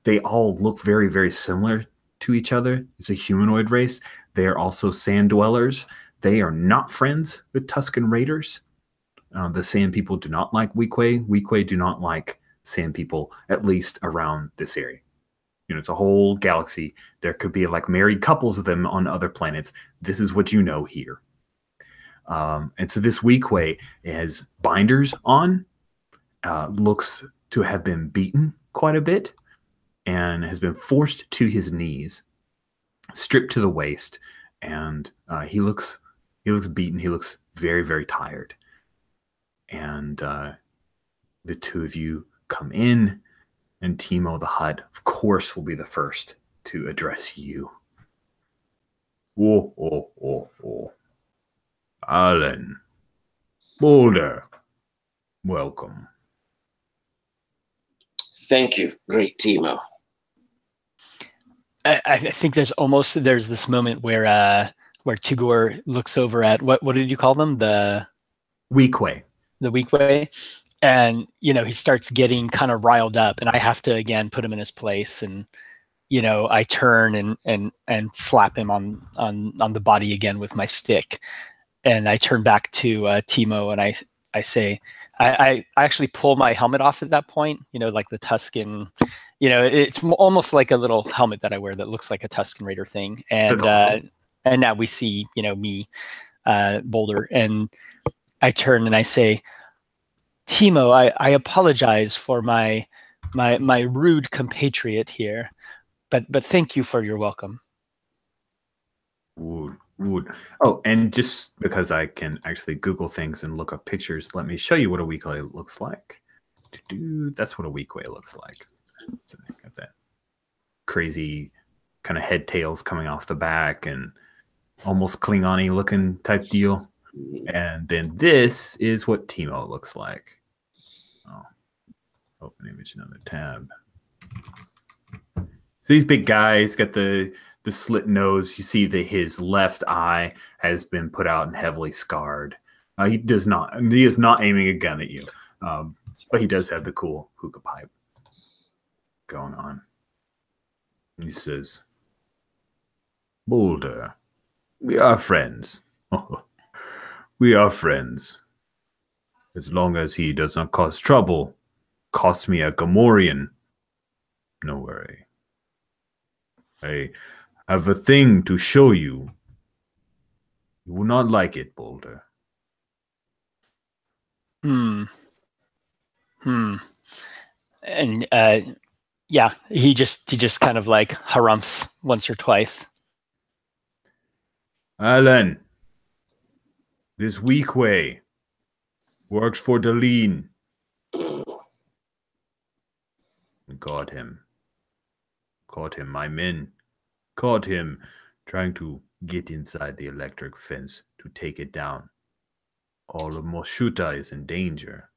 they all look very, very similar to each other. It's a humanoid race. They are also sand dwellers. They are not friends with Tusken Raiders. The sand people do not like weequay. Weequay do not like sand people, at least around this area. You know, it's a whole galaxy. There could be like married couples of them on other planets. This is what you know here. And so this weequay has binders on, looks to have been beaten quite a bit, and has been forced to his knees, stripped to the waist, and he looks beaten. He looks very, very tired. And the two of you come in, and Teemo the Hutt, of course, will be the first to address you. Oh. Alan. Boulder. Welcome. Thank you, great Teemo. I think there's this moment where Tugor looks over at what did you call them? The Weequay. And you know, he starts getting kind of riled up, and I have to again put him in his place, and you know, I turn and slap him on the body again with my stick, and I turn back to Teemo, and I say, I actually pull my helmet off at that point, you know, like the Tusken, you know, it's almost like a little helmet that I wear that looks like a Tusken Raider thing, and awesome. And now we see, you know, me, Boulder, and I turn and I say, Teemo, I apologize for my rude compatriot here, but thank you for your welcome. Wood. Oh, and just because I can actually Google things and look up pictures, let me show you what a weequay looks like. That's what a weequay looks like. So got that crazy kind of head tails coming off the back and almost Klingon-y looking type deal. And then this is what Teemo looks like. Oh, open image, another tab. So these big guys got the slit nose. You see that his left eye has been put out and heavily scarred. He does not. And he is not aiming a gun at you. But he does have the cool hookah pipe going on. He says, Boulder, we are friends. We are friends. As long as he does not cause trouble, cost me a Gamorrean, no worry. I have a thing to show you. You will not like it, Boulder. And yeah, he just kind of like harumphs once or twice. Alan, this weak way works for Deline. We caught him. Caught him, my men. Caught him trying to get inside the electric fence to take it down. All of Moshuta is in danger.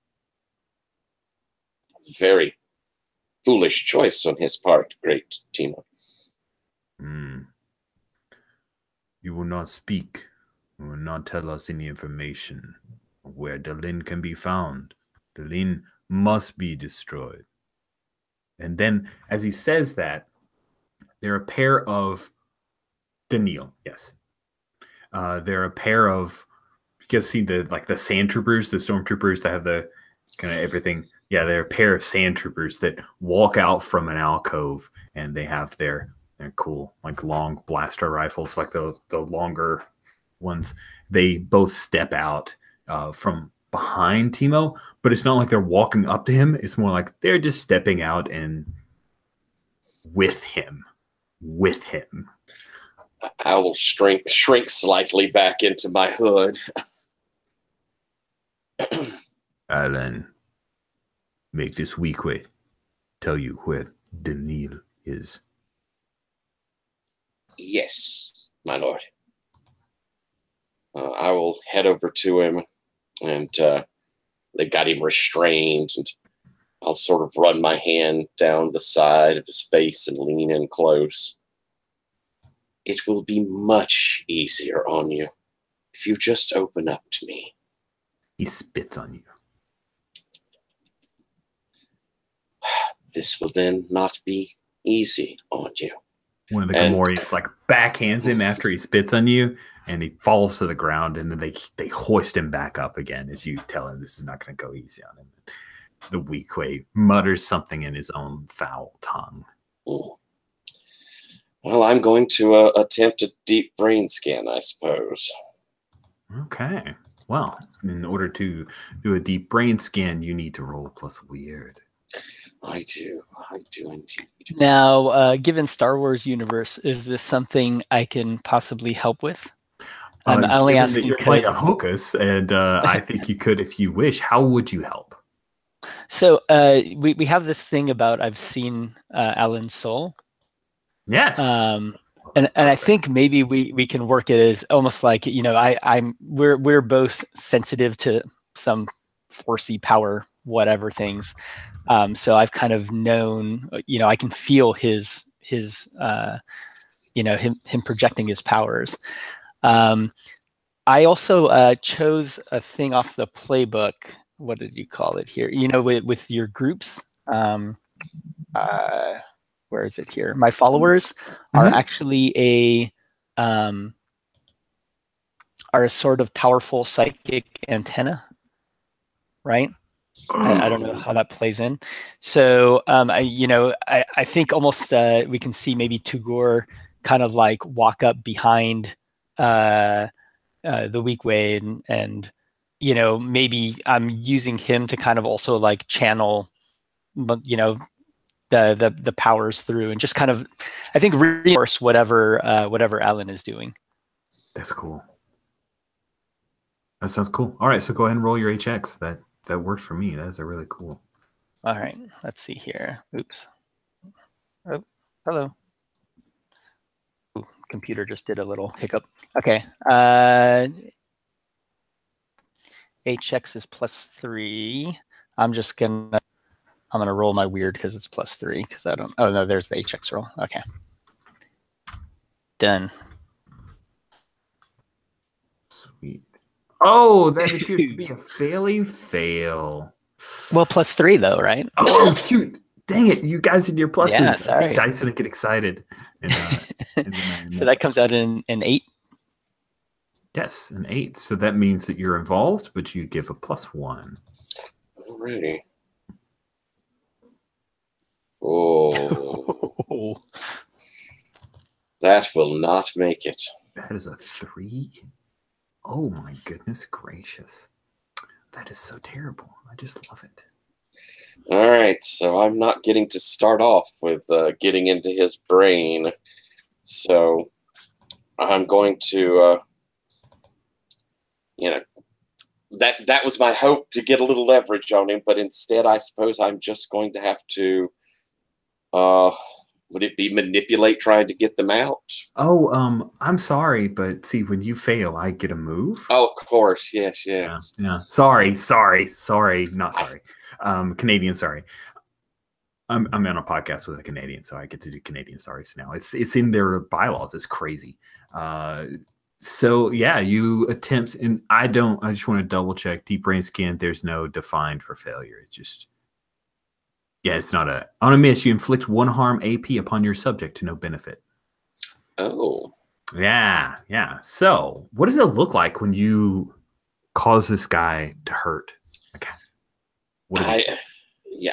Very foolish choice on his part, great Timo. You will not speak. You will not tell us any information of where Deline can be found. Deline must be destroyed. And then, as he says that, there are a pair of Daniil, yes. There are a pair of, you can see the sand troopers, the stormtroopers that have the kind of everything. Yeah, they're a pair of sand troopers that walk out from an alcove, and they have their cool long blaster rifles, like the longer ones. They both step out from behind Timo, but it's not like they're walking up to him. It's more like they're just stepping out and with him. I will shrink slightly back into my hood. Alan, make this weak way tell you where Daniil is. Yes, my lord. I will head over to him, and they got him restrained, and I'll sort of run my hand down the side of his face and lean in close. It will be much easier on you if you just open up to me. He spits on you. This will then not be easy on you. One of the Gamorreans backhands him after he spits on you, and he falls to the ground, and then they hoist him back up again as you tell him this is not going to go easy on him. The weak way mutters something in his own foul tongue. Well, I'm going to attempt a deep brain scan, I suppose. Okay. Well, in order to do a deep brain scan, you need to roll plus weird. I do indeed. Now, given Star Wars universe, is this something I can possibly help with? I'm only asking you're playing a Hocus, and I think you could if you wish. How would you help? So we have this thing about I've seen Alan's soul. Yes. And I think maybe we can work it as almost like, we're both sensitive to some forcey power, whatever things. So I've kind of known, I can feel his him projecting his powers. I also chose a thing off the playbook. What did you call it here? With your groups. Where is it here? My followers are actually are a sort of powerful psychic antenna, right? I don't know how that plays in. So, I think almost we can see maybe Tugor kind of like walk up behind the weak way and maybe I'm using him to kind of also like channel, the powers through and just kind of, I think, reinforce whatever Alan is doing. That's cool. That sounds cool. All right, so go ahead and roll your HX. That works for me. That's a really cool. All right, let's see here. Oops. Oh, hello. Ooh, computer just did a little hiccup. Okay. HX is +3. I'm gonna roll my weird because it's +3 because I don't. Oh no, there's the HX roll. Okay. Done. Sweet. Oh, that appears to be a failing fail. Well, +3 though, right? Oh shoot! Dang it! You guys and your pluses. Yeah, I see sorry. Dyson get excited. And, So that comes out in an 8. yes, an 8. So that means that you're involved, but you give a +1. Alrighty. Oh, that will not make it. That is a 3. Oh my goodness gracious! That is so terrible. I just love it. All right, so I'm not getting to start off with getting into his brain. So I'm going to, that was my hope to get a little leverage on him, but instead I suppose I'm just going to have to, would it be manipulate trying to get them out? Oh, I'm sorry, but see, when you fail, I get a move. Oh, of course, yes. Yeah. Sorry, not sorry. Canadian sorry. I'm on a podcast with a Canadian, so I get to do Canadian sorries now. It's in their bylaws. It's crazy. So yeah, you attempt, and I just want to double check. Deep brain scan. There's no defined for failure. It's just, yeah, it's not on a miss. You inflict 1 harm AP upon your subject to no benefit. Oh. Yeah. So what does it look like when you cause this guy to hurt? Okay.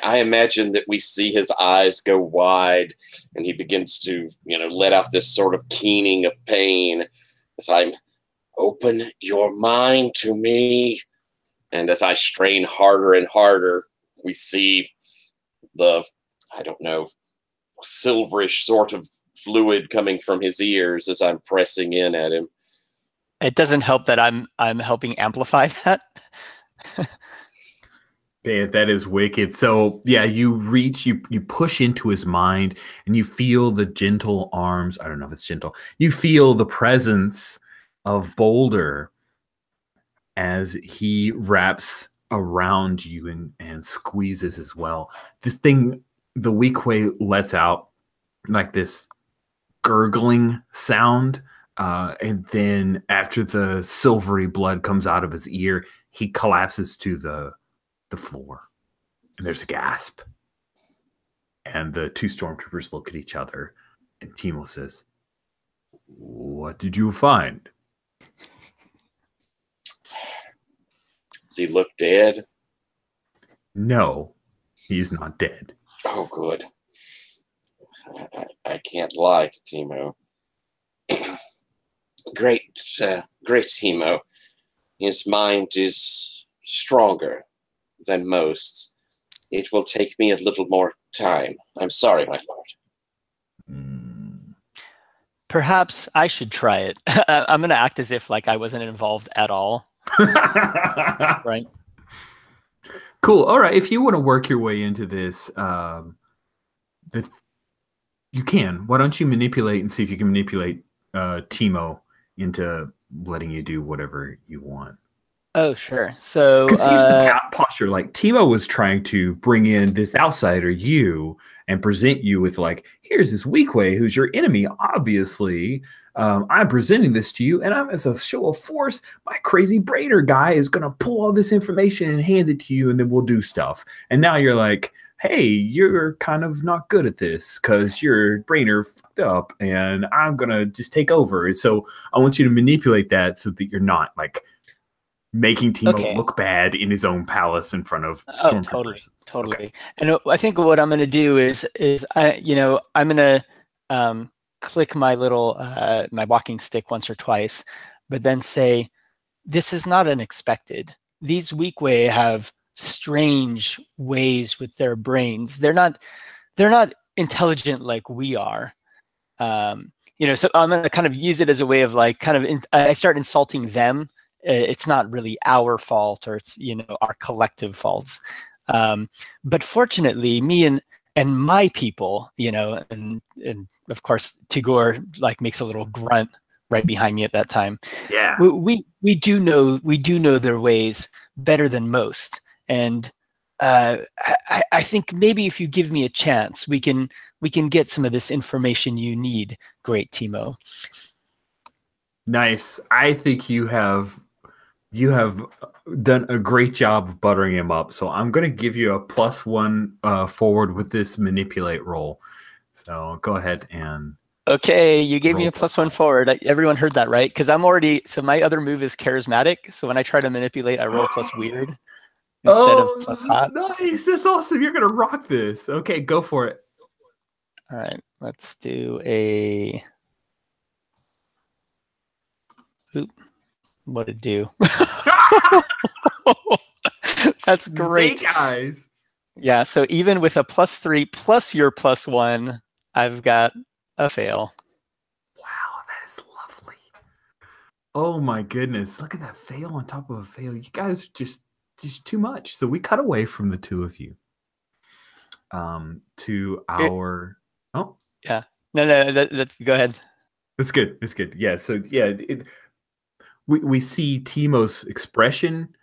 I imagine that we see his eyes go wide and he begins to, let out this sort of keening of pain as I'm open your mind to me. And as I strain harder and harder, we see the, silverish sort of fluid coming from his ears as I'm pressing in at him. It doesn't help that I'm helping amplify that. That is wicked. So yeah, you reach, you push into his mind, and you feel the gentle arms. I don't know if it's gentle. You feel the presence of Boulder as he wraps around you and squeezes as well. This thing, the weak way, lets out like this gurgling sound. And then after the silvery blood comes out of his ear, he collapses to the floor, and there's a gasp, and the 2 stormtroopers look at each other, and Timo says, "What did you find?" Does he look dead? No, he's not dead. Oh, good. I can't lie to Timo. Great Timo. His mind is stronger than most. It will take me a little more time. I'm sorry, my lord. Perhaps I should try it. I'm going to act as if like I wasn't involved at all. Right. Cool. All right. If you want to work your way into this, you can. Why don't you manipulate and see if you can manipulate Timo into letting you do whatever you want? Oh, sure. So, because here's the posture. Like, Timo was trying to bring in this outsider, you, and present you with, like, here's this Weequay who's your enemy. Obviously, I'm presenting this to you, and I'm, as a show of force, my crazy brainer guy is going to pull all this information and hand it to you, and then we'll do stuff. And now you're like, hey, you're kind of not good at this because your brainer fucked up, and I'm going to just take over. And so I want you to manipulate that so that you're not, like, making Timo look bad in his own palace in front of stormtroopers. Totally. Okay. And I think what I'm going to do is I'm going to click my little my walking stick once or twice, but then say, this is not unexpected. These Weequay have strange ways with their brains. They're not intelligent like we are. So I'm going to kind of use it as a way of like I start insulting them. It's not really our fault, or it's our collective faults. But fortunately, me and my people, and of course Tigor like makes a little grunt right behind me at that time. Yeah, we do know their ways better than most, and I think maybe if you give me a chance, we can get some of this information you need. Great, Timo. Nice. I think you have You have done a great job of buttering him up. So I'm going to give you a +1 forward with this manipulate roll. So go ahead and. Okay, you gave me Roll a +1 forward. Everyone heard that, right? Because I'm already. So my other move is charismatic. So when I try to manipulate, I roll plus weird instead of plus hot. Nice! That's awesome. You're going to rock this. Okay, go for it. All right, let's do a. Oop. What'd it do? That's great. Hey, guys. Yeah, so even with a +3 plus your +1, I've got a fail. Wow, that is lovely. Oh my goodness. Look at that fail on top of a fail. You guys are just too much. So we cut away from the two of you. To our Yeah. No, that's go ahead. It's good. It's good. Yeah. So yeah, we see Timo's expression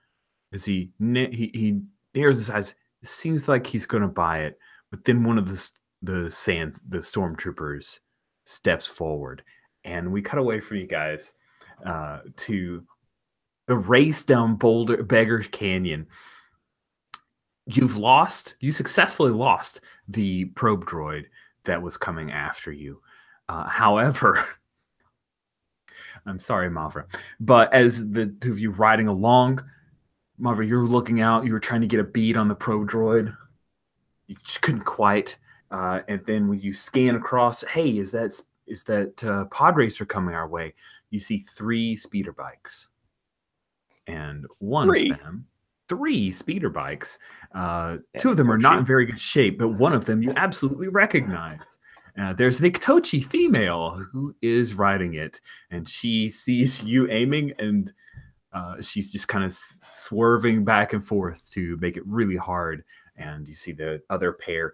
as he narrows his eyes. It seems like he's going to buy it, but then one of the stormtroopers steps forward, and we cut away from you guys to the race down Beggar's Canyon. You successfully lost the probe droid that was coming after you. However, I'm sorry, Mavra, but as the two of you riding along, Mavra, you're looking out, you were trying to get a bead on the probe droid. You just couldn't quite. And then when you scan across, hey, is that pod racer coming our way? You see 3 speeder bikes. And one of them, 3 speeder bikes. 2 of them are not in very good shape, but one of them you absolutely recognize. There's the Ktochi female who is riding it, and she sees you aiming, and she's just kind of swerving back and forth to make it really hard. And you see the other pair,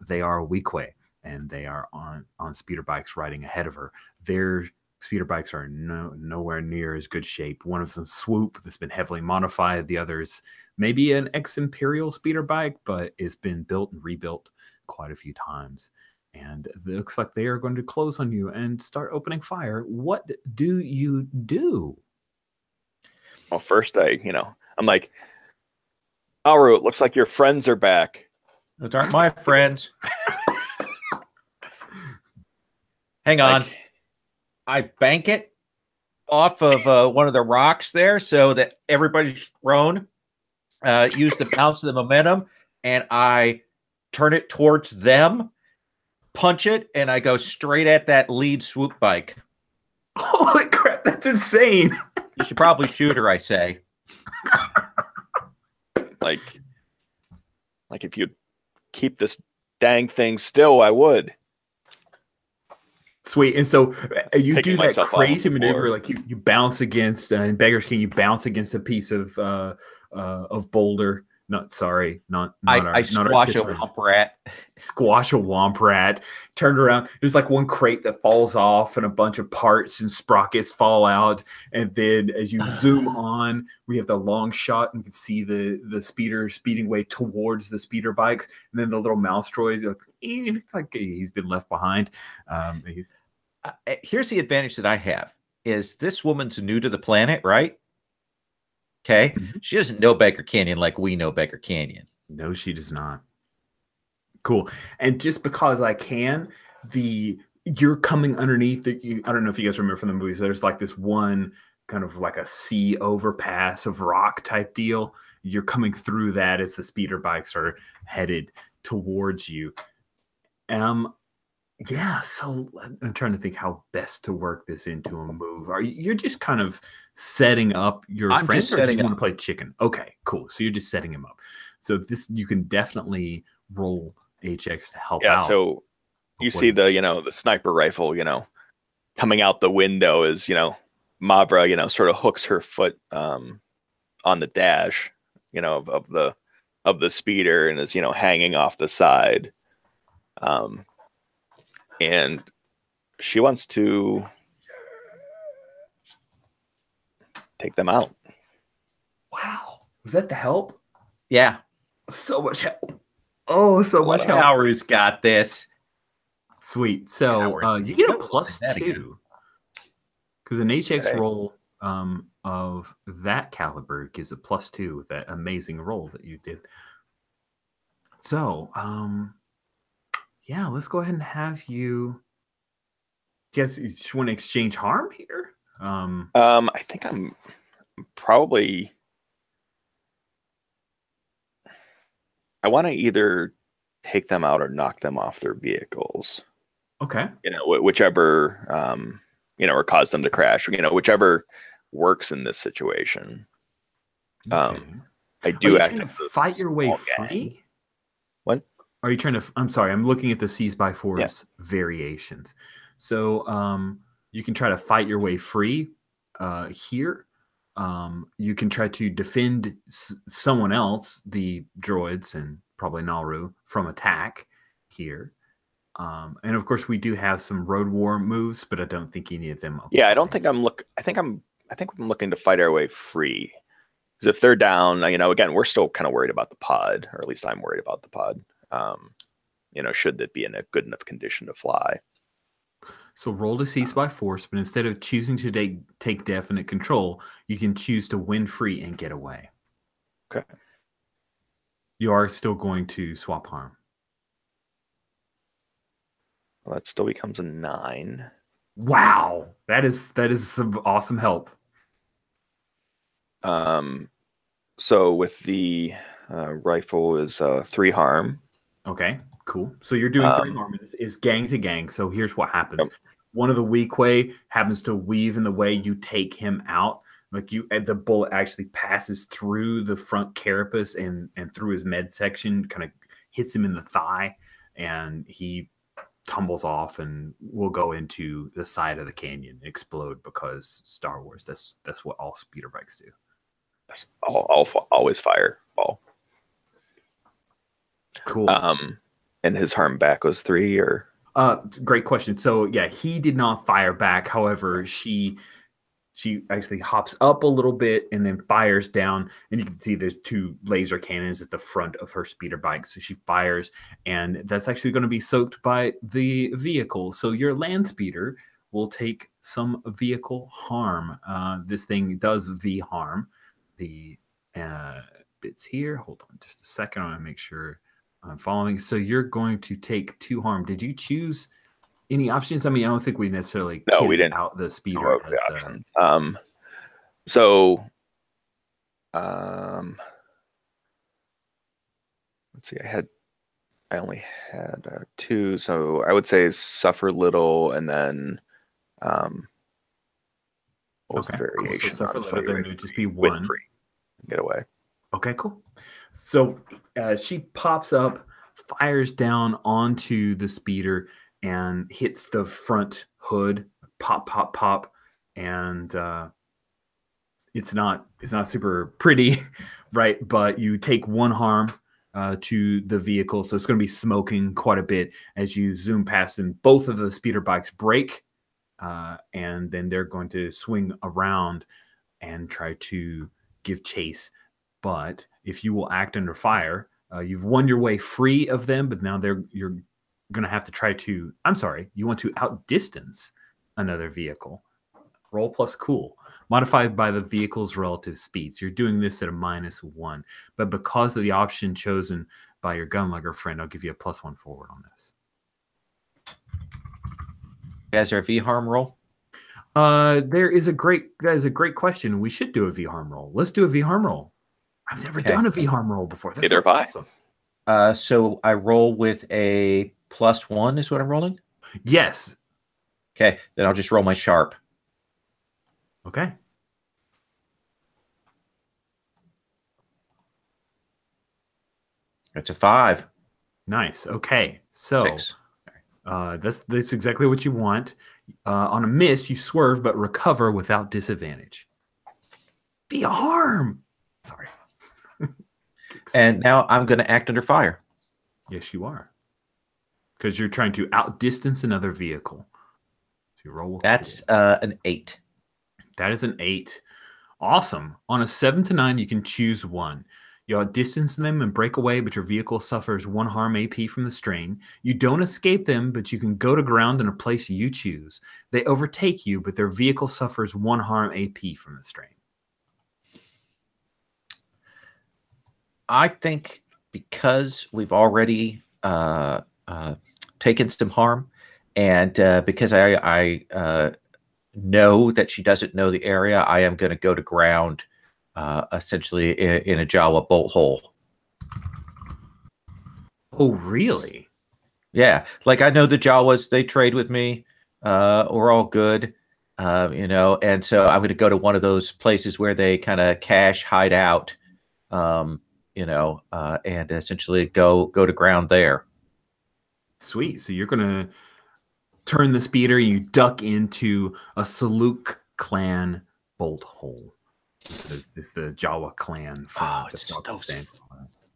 they are Weequay, and they are on speeder bikes riding ahead of her. Their speeder bikes are nowhere near as good shape. One of them Swoop that's been heavily modified. The other's maybe an ex-Imperial speeder bike, but it's been built and rebuilt quite a few times. And it looks like they are going to close on you and start opening fire. What do you do? Well, first I'm like, Aru, it looks like your friends are back. Those aren't my friends. Hang on. I bank it off of one of the rocks there so that everybody's thrown. Use the bounce of the momentum, and I turn it towards them, punch it, and I go straight at that lead swoop bike. Holy crap, that's insane. You should probably shoot her, I say. Like if you'd keep this dang thing still, I would. Sweet. And so you Picking do that myself up crazy on the floor. maneuver, like you bounce against in Beggar's King, you bounce against a piece of boulder. Not I squash a womp rat. Squash a womp rat. Turn around. There's like one crate that falls off, and a bunch of parts and sprockets fall out. And then as you zoom on, we have the long shot, and you can see the speeder speeding way towards the speeder bikes. And then the little mouse droid, it's like he's been left behind. Here's the advantage that I have: is this woman's new to the planet, right? Okay. Mm-hmm. She doesn't know Beggar Canyon like we know Beggar Canyon. No, she does not. Cool. And just because I can, you're coming underneath I don't know if you guys remember from the movies, there's like this one kind of like a sea overpass of rock type deal. You're coming through that as the speeder bikes are headed towards you. Yeah, so I'm trying to think how best to work this into a move. You're just kind of setting up your friend, or do you want to play chicken? Okay, cool. So you're just setting him up. So you can definitely roll HX to help out. Yeah, so you see the sniper rifle, coming out the window as, Mavra, sort of hooks her foot on the dash, of the speeder, and is, hanging off the side. And she wants to take them out. Wow. Was that the help? Yeah. So much help. Oh, so much help. Howard's got this. Sweet. So you get a +2. Because an HX roll of that caliber gives a +2 with that amazing roll that you did. So, yeah, let's go ahead and have you. Guess you just want to exchange harm here. I think I'm probably. I want to either take them out or knock them off their vehicles. Okay. Whichever, or cause them to crash. Whichever works in this situation. Okay. I do Are you act trying as to a fight your way small free? gang. What? Are you trying to? I'm sorry. I'm looking at the C's by fours variations. So you can try to fight your way free here. You can try to defend someone else, the droids and probably Nauru, from attack here. And of course, we do have some road war moves, but I don't think any of them apply. Yeah, I don't think I'm I think I'm looking to fight our way free. Because if they're down, again, we're still kind of worried about the pod, or at least I'm worried about the pod. Should that be in a good enough condition to fly? So roll to cease by force, but instead of choosing to take definite control, you can choose to win free and get away. Okay. You are still going to swap harm. Well, that still becomes a 9. Wow, that is some awesome help. So with the rifle is 3 harm. Okay, cool. So you're doing 3 harm. Is gang to gang. So here's what happens. Yep. One of the weak way happens to weave in the way you take him out. Like the bullet actually passes through the front carapace and through his midsection, kind of hits him in the thigh, and he tumbles off and will go into the side of the canyon and explode because Star Wars. That's what all speeder bikes do. I'll always fire ball. Cool. And his harm back was 3, or great question. So yeah, he did not fire back. However, she actually hops up a little bit and then fires down, and you can see there's 2 laser cannons at the front of her speeder bike. So she fires, and that's actually going to be soaked by the vehicle. So your land speeder will take some vehicle harm. This thing does V harm. The bits here. Hold on just a second. I want to make sure I'm following. So you're going to take 2 harm. Did you choose any options? I mean, I don't think we necessarily we didn't out the speeder as options. Let's see. I only had 2, so I would say suffer little, and then what was the variation? Cool. So suffer little, then it would just be 1. Win free. Get away. Okay, cool. So she pops up, fires down onto the speeder, and hits the front hood. Pop, pop, pop, and it's not super pretty, right? But you take 1 harm to the vehicle, so it's going to be smoking quite a bit as you zoom past them. Both of the speeder bikes break, and then they're going to swing around and try to give chase. But if you will act under fire, you've won your way free of them, but now you're going to have to try to, I'm sorry, you want to outdistance another vehicle. Roll plus cool, modified by the vehicle's relative speeds. You're doing this at a -1, but because of the option chosen by your gunlugger friend, I'll give you a +1 forward on this. Is there a V harm roll? That is a great question. We should do a V harm roll. Let's do a V harm roll. I've never done a V harm roll before. That's Neither have I. awesome. So I roll with a +1 is what I'm rolling? Yes. Okay, then I'll just roll my sharp. Okay. It's a 5. Nice. Okay. So 6. that's exactly what you want. On a miss, you swerve but recover without disadvantage. The harm. Sorry. And now I'm going to act under fire. Yes, you are. Because you're trying to outdistance another vehicle. So you roll with That's cool. an 8. That is an 8. Awesome. On a 7 to 9, you can choose 1. You outdistance them and break away, but your vehicle suffers 1 harm AP from the strain. You don't escape them, but you can go to ground in a place you choose. They overtake you, but their vehicle suffers 1 harm AP from the strain. I think because we've already taken some harm, and because I know that she doesn't know the area, I am going to go to ground, essentially in a Jawa bolt hole. Oh, really? Yeah, like I know the Jawas, they trade with me. We're all good, and so I'm going to go to one of those places where they kind of cache, hide out, and essentially go to ground there. Sweet. So you're gonna turn the speeder. You duck into a Saluk clan bolt hole. This is the Jawa clan from the It's South those Stand.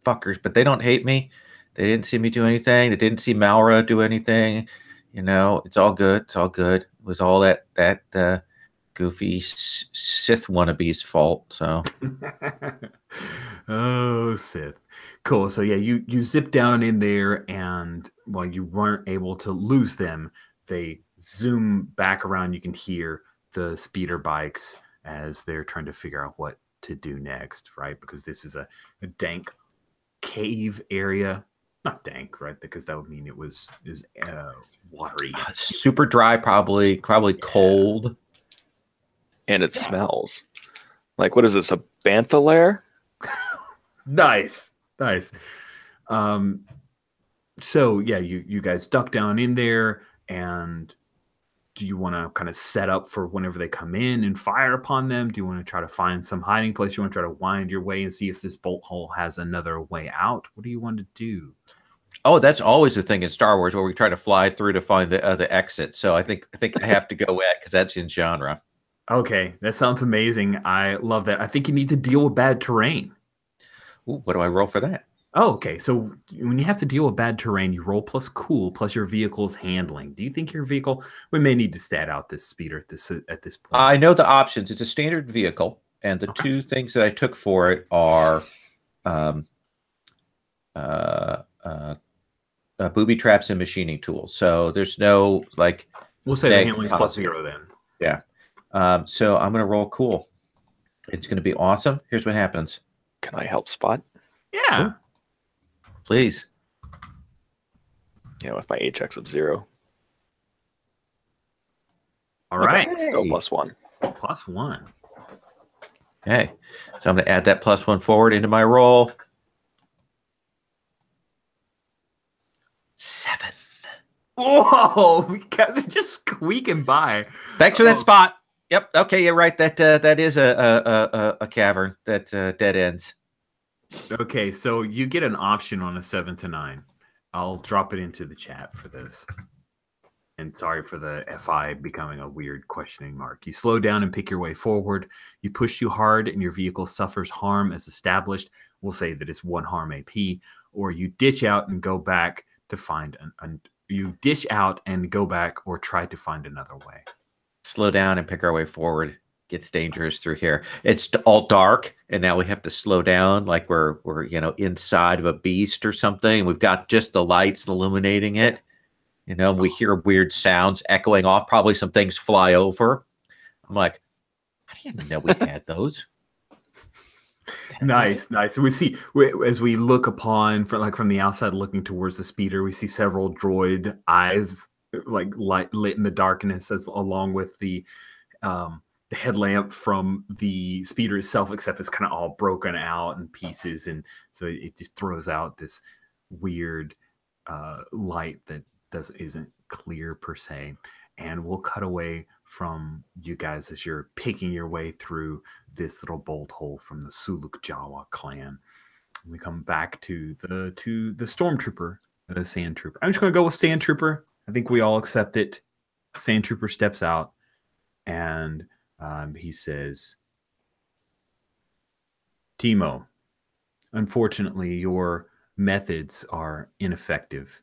fuckers, but they don't hate me. They didn't see me do anything. They didn't see Malra do anything. It's all good. It's all good. It was all that goofy Sith wannabe's fault. So Oh, Sith. Cool. So yeah, you zip down in there, and while you weren't able to lose them, they zoom back around. You can hear the speeder bikes as they're trying to figure out what to do next, right? Because this is a dank cave area. Not dank, right? Because that would mean it was watery. super dry, probably cold. And it smells. Like, what is this, a bantha lair? Nice. So yeah, you guys duck down in there, and do you want to kind of set up for whenever they come in and fire upon them? Do you want to try to find some hiding place? You want to try to wind your way and see if this bolt hole has another way out? What do you want to do? Oh, that's always the thing in Star Wars where we try to fly through to find the exit. So I think I have to go at because that's in genre. Okay, that sounds amazing. I love that. I think you need to deal with bad terrain. Ooh, what do I roll for that? Oh, okay. So when you have to deal with bad terrain, you roll plus cool plus your vehicle's handling. Do you think your vehicle? We may need to stat out this speeder at this point. I know the options. It's a standard vehicle, and the two things that I took for it are booby traps and machining tools. So there's no like. We'll say the handling's plus 0 then. Yeah. So I'm gonna roll cool. It's gonna be awesome. Here's what happens. Can I help spot? Yeah. Ooh. Please. Yeah, with my HX of 0. All right. Okay. Still +1. +1. Okay. So I'm gonna add that +1 forward into my roll. 7. Whoa! You guys are just squeaking by. Thanks for that spot. Yep. Okay, you're right. That is a cavern that dead ends. Okay, so you get an option on a 7 to 9. I'll drop it into the chat for this. And sorry for the FI becoming a weird questioning mark. You slow down and pick your way forward. You push too hard and your vehicle suffers harm as established. We'll say that it's 1 harm AP. Or you ditch out and go back to find you ditch out and go back or try to find another way. Slow down and pick our way forward. Gets dangerous through here. It's all dark, and now we have to slow down like we're inside of a beast or something. We've got just the lights illuminating it. We hear weird sounds echoing off. Probably some things fly over. I'm like, how do you know we had those? Nice. So we see as we look upon from the outside looking towards the speeder, we see several droid eyes like lit in the darkness along with the headlamp from the speeder itself, except it's kind of all broken out in pieces, and so it just throws out this weird light that isn't clear per se. And we'll cut away from you guys as you're picking your way through this little bolt hole from the Suluk Jawa clan. And we come back to the stormtrooper, the sand trooper. I'm just going to go with sand trooper. I think we all accept it. Sand trooper steps out, and he says, Timo, unfortunately, your methods are ineffective.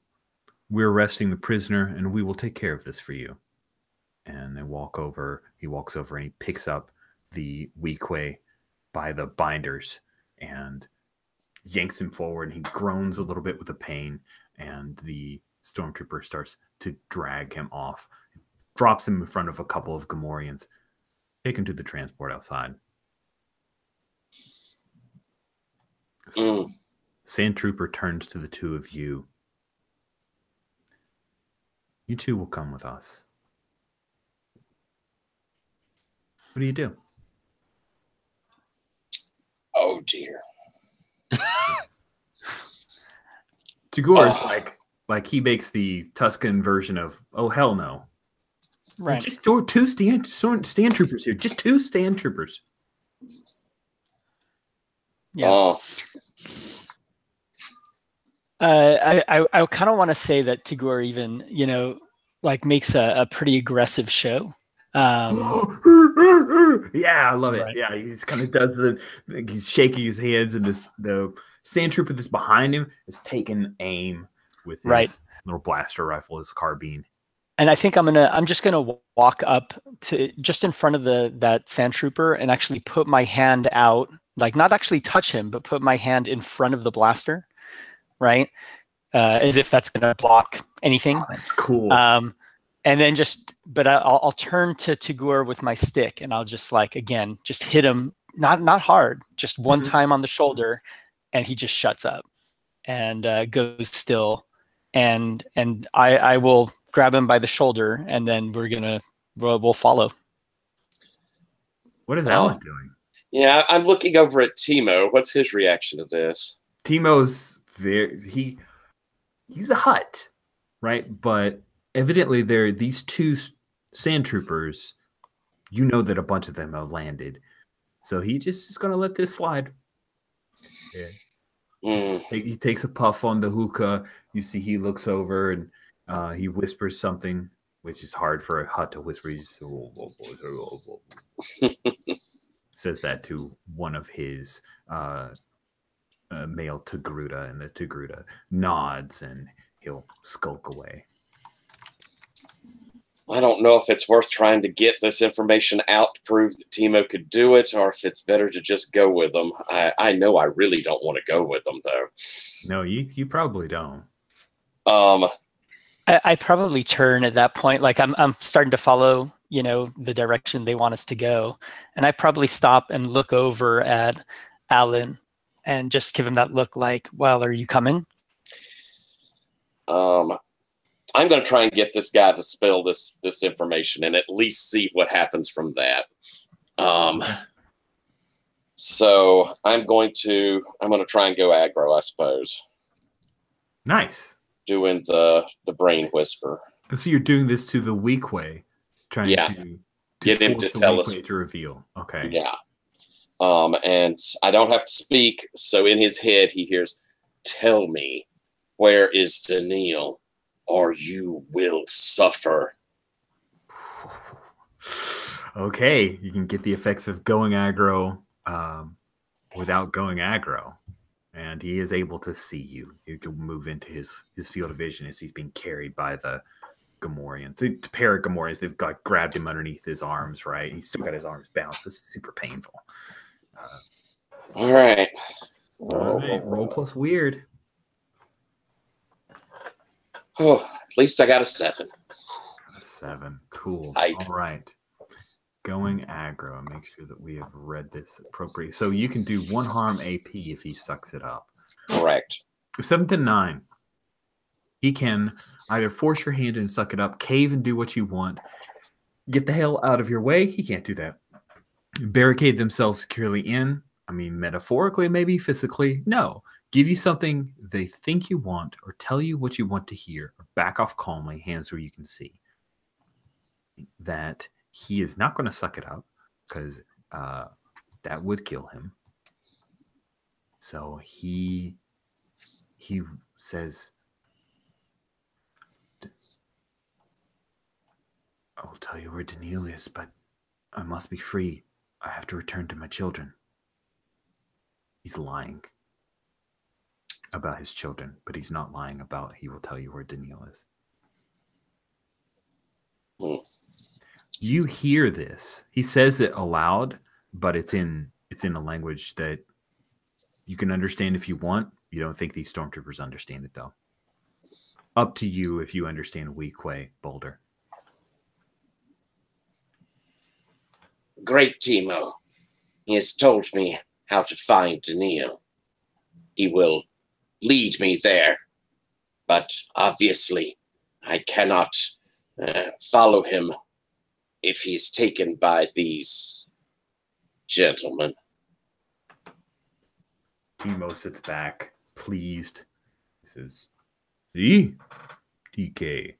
We're arresting the prisoner, and we will take care of this for you. And they walks over, and he picks up the Weequay by the binders and yanks him forward, and he groans a little bit with the pain, and the stormtrooper starts to drag him off, drops him in front of a couple of Gamorreans, take him to the transport outside. Sand Trooper turns to the two of you. You two will come with us. What do you do? Oh dear. Tagor's like he makes the Tuscan version of "Oh hell no." Right. Just two stand troopers here. Just two stand troopers. Yeah. Oh, I kind of want to say that Tagore even, like makes a pretty aggressive show. Yeah, I love it. Right. Yeah, he just kind of does he's shaking his hands, and the sand trooper that's behind him is taking aim with his little blaster rifle, his carbine. And I think I'm just gonna walk up to just in front of that sand trooper and actually put my hand out, like not actually touch him, but put my hand in front of the blaster, right? As if that's gonna block anything. Oh, that's cool. And then but I'll turn to Tagore with my stick, and I'll just again just hit him, not hard, just one time on the shoulder, and he just shuts up and goes still, and I will grab him by the shoulder, and then we'll follow. What is Alan doing? Yeah, I'm looking over at Timo. What's his reaction to this? Timo's he's a Hutt, right? But evidently these two sand troopers, that a bunch of them have landed. So he just is going to let this slide. Yeah. He takes a puff on the hookah. You see he looks over and he whispers something, which is hard for a Hutt to whisper. He just, says that to one of his male Togruta, and the Togruta nods and he'll skulk away. I don't know if it's worth trying to get this information out to prove that Timo could do it, or if it's better to just go with them. I know I really don't want to go with them, though. No, you probably don't. I probably turn at that point. Like I'm starting to follow, the direction they want us to go, and I probably stop and look over at Alan and just give him that look like, "Well, are you coming?" I'm going to try and get this guy to spill this information and at least see what happens from that. So I'm going to try and go aggro, I suppose. Nice. Doing the brain whisper. So you're doing this to the weak way, trying to get him to tell us to reveal. Okay. Yeah. And I don't have to speak, so in his head he hears, "Tell me, where is Daniil, or you will suffer." Okay, you can get the effects of going aggro without going aggro. And he is able to see you. You can move into his field of vision as he's being carried by the Gamorreans. The pair of Gamorreans, they've grabbed him underneath his arms, right? He's still got his arms bound, so it's super painful. All right. Roll plus weird. Oh, at least I got a 7. 7. Cool. Height. All right. Going aggro. Make sure that we have read this appropriately. So you can do 1 harm AP if he sucks it up. Correct. 7 to 9. He can either force your hand and suck it up, cave and do what you want, get the hell out of your way. He can't do that. Barricade themselves securely in. I mean, metaphorically, maybe physically. No. Give you something they think you want, or tell you what you want to hear, or back off calmly, hands where you can see. That he is not going to suck it up, because that would kill him. So he says, "I will tell you where Daniil is, but I must be free. I have to return to my children." He's lying about his children, but he's not lying about he will tell you where Daniil is. You hear this. He says it aloud, but it's in a language that you can understand if you want. You don't think these stormtroopers understand it, though. Up to you if you understand Weequay, Boulder. "Great Timo. He has told me how to find Daniil. He will lead me there. But obviously, I cannot follow him if he's taken by these gentlemen. Timo sits back, pleased. He says, "See, TK,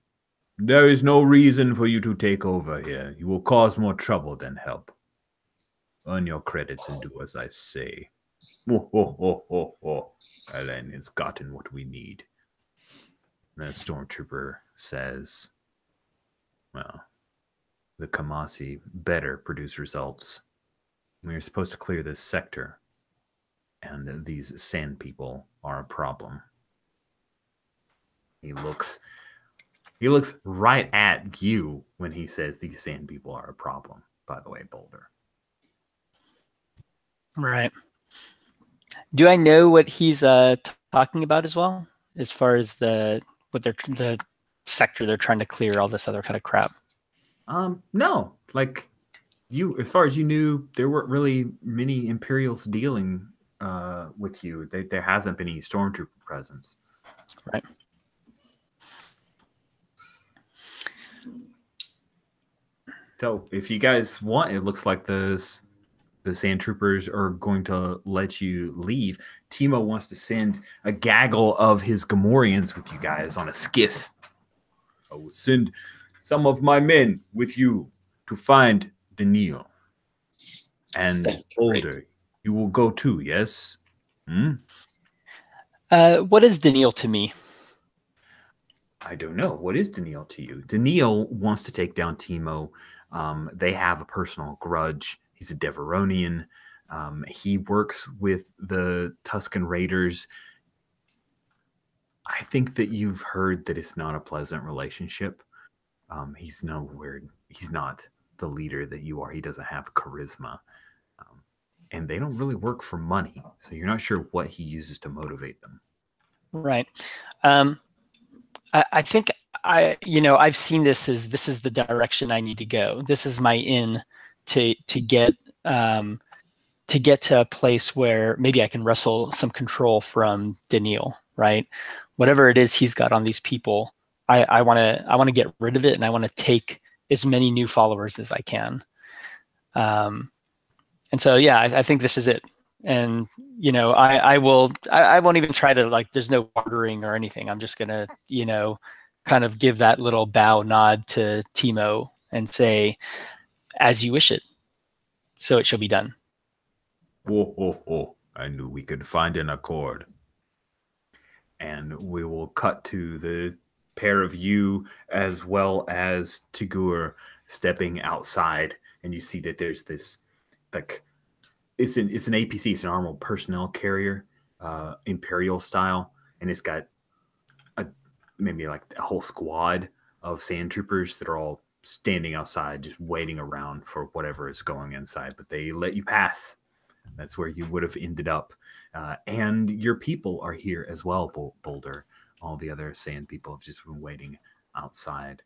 there is no reason for you to take over here. You will cause more trouble than help. Earn your credits and do as I say." Ho, ho, ho, ho, ho. Ellen has gotten what we need. And then a stormtrooper says, well, the Kamasi better produce results. We are supposed to clear this sector, and these sand people are a problem. He looks right at you when he says these sand people are a problem, by the way, Boulder. Right. Do I know what he's talking about as well, as far as the sector they're trying to clear, all this other kind of crap? No. Like, you, as far as you knew, there weren't really many Imperials dealing with you. There hasn't been any stormtrooper presence. Right. So if you guys want, it looks like the sand troopers are going to let you leave. Timo wants to send a gaggle of his Gamorreans with you guys on a skiff. I will send some of my men with you to find Daniil. And Boulder, you will go too, yes? What is Daniil to me? I don't know. What is Daniil to you? Daniil wants to take down Timo. They have a personal grudge. He's a Deveronian. He works with the Tusken Raiders. I think that you've heard that it's not a pleasant relationship. He's not the leader that you are. He doesn't have charisma. And they don't really work for money. So you're not sure what he uses to motivate them. Right. I think I've seen this is the direction I need to go. This is my in to get to a place where maybe I can wrestle some control from Daniil, right? Whatever it is he's got on these people, I want to get rid of it, and I want to take as many new followers as I can. And so, yeah, I think this is it. And, I won't even try to, like, there's no bartering or anything. I'm just going to, kind of give that little bow nod to Timo and say, as you wish it, so it shall be done. Oh, I knew we could find an accord. And we will cut to the pair of you as well as Tigur stepping outside. And you see that there's this, like, it's an APC, it's an armored personnel carrier, Imperial style, and it's got maybe like a whole squad of sand troopers that are all standing outside, just waiting around for whatever is going inside. But they let you pass. That's where you would have ended up. And your people are here as well, Boulder. All the other sand people have just been waiting outside.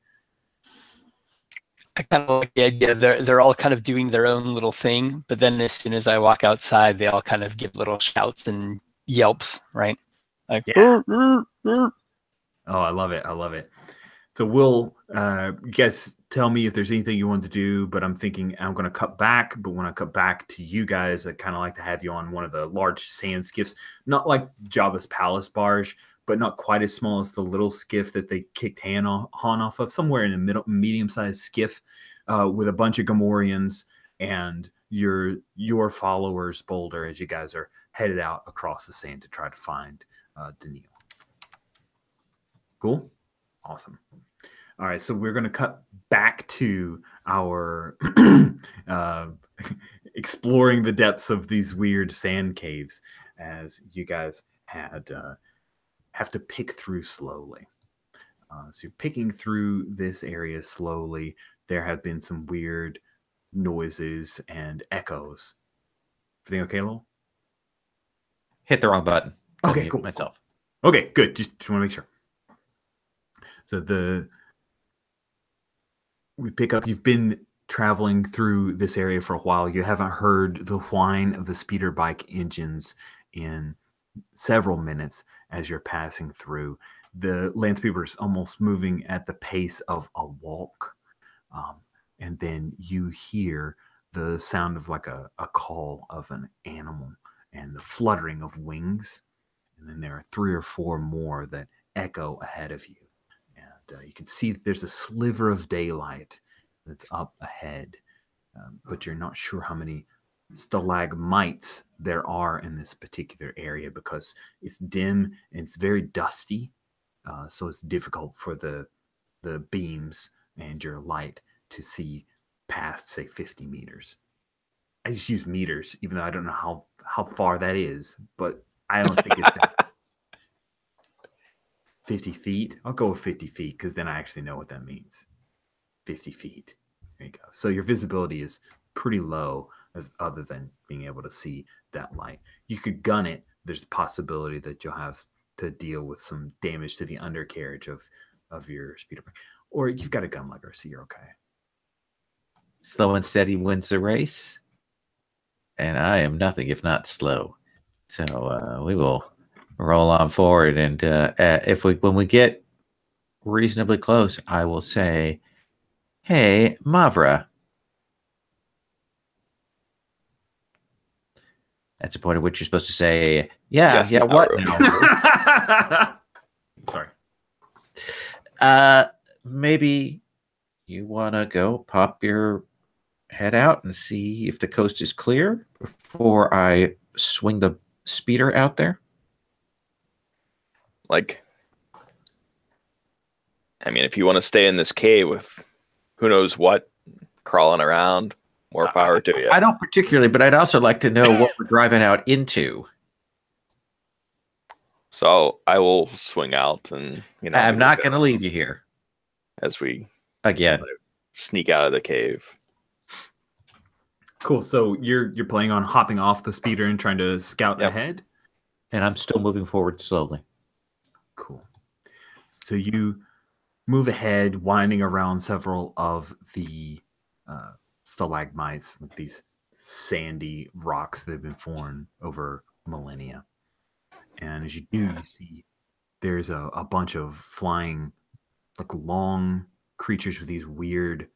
I kind of like the idea they're all kind of doing their own little thing, but then as soon as I walk outside, they all kind of give little shouts and yelps, right? Like, yeah. Oh, I love it. So you guys tell me if there's anything you want to do, but I'm thinking I'm going to cut back. But when I cut back to you guys, I kind of like to have you on one of the large sand skiffs, not like Jabba's palace barge, but not quite as small as the little skiff that they kicked Han off of, somewhere in a medium-sized skiff with a bunch of Gamorreans and your followers, Boulder, as you guys are headed out across the sand to try to find Daniil. Cool? Awesome. All right, so we're going to cut back to our exploring the depths of these weird sand caves as you guys have to pick through slowly. So you're picking through this area slowly. There have been some weird noises and echoes. Everything okay, Lowell? Hit the wrong button. Okay, cool. Myself. Okay, good. Just want to make sure. So we pick up, you've been traveling through this area for a while. You haven't heard the whine of the speeder bike engines in several minutes as you're passing through. The landspeeder is almost moving at the pace of a walk. And then you hear the sound of like a call of an animal and the fluttering of wings. And then there are 3 or 4 more that echo ahead of you. And you can see that there's a sliver of daylight that's up ahead. But you're not sure how many stalagmites there are in this particular area because it's dim and it's very dusty. So it's difficult for the beams and your light to see past, say, 50 meters. I just use meters, even though I don't know how far that is, but I don't think it's that. 50 feet? I'll go with 50 feet because then I actually know what that means. 50 feet. There you go. So your visibility is pretty low other than being able to see that light. You could gun it. There's a possibility that you'll have to deal with some damage to the undercarriage of your speeder bike. Or you've got a gun lugger, so you're okay. Slow and steady wins the race. And I am nothing if not slow. So we will roll on forward. And when we get reasonably close, I will say, "Hey, Mavra." That's the point at which you're supposed to say, Yes, yeah, what Mavra. now? Sorry. Maybe you want to go pop your head out and see if the coast is clear before I swing the speeder out there. Like, I mean, if you want to stay in this cave with who knows what crawling around, more power to you. I don't particularly, but I'd also like to know what we're driving out into. So I will swing out, and I'm not going to leave you here as we again sneak out of the cave. Cool. So you're planning on hopping off the speeder and trying to scout ahead? And I'm still moving forward slowly. Cool. So you move ahead, winding around several of the stalagmites, like these sandy rocks that have been formed over millennia. And as you do, you see there's a bunch of flying, like long creatures with these weird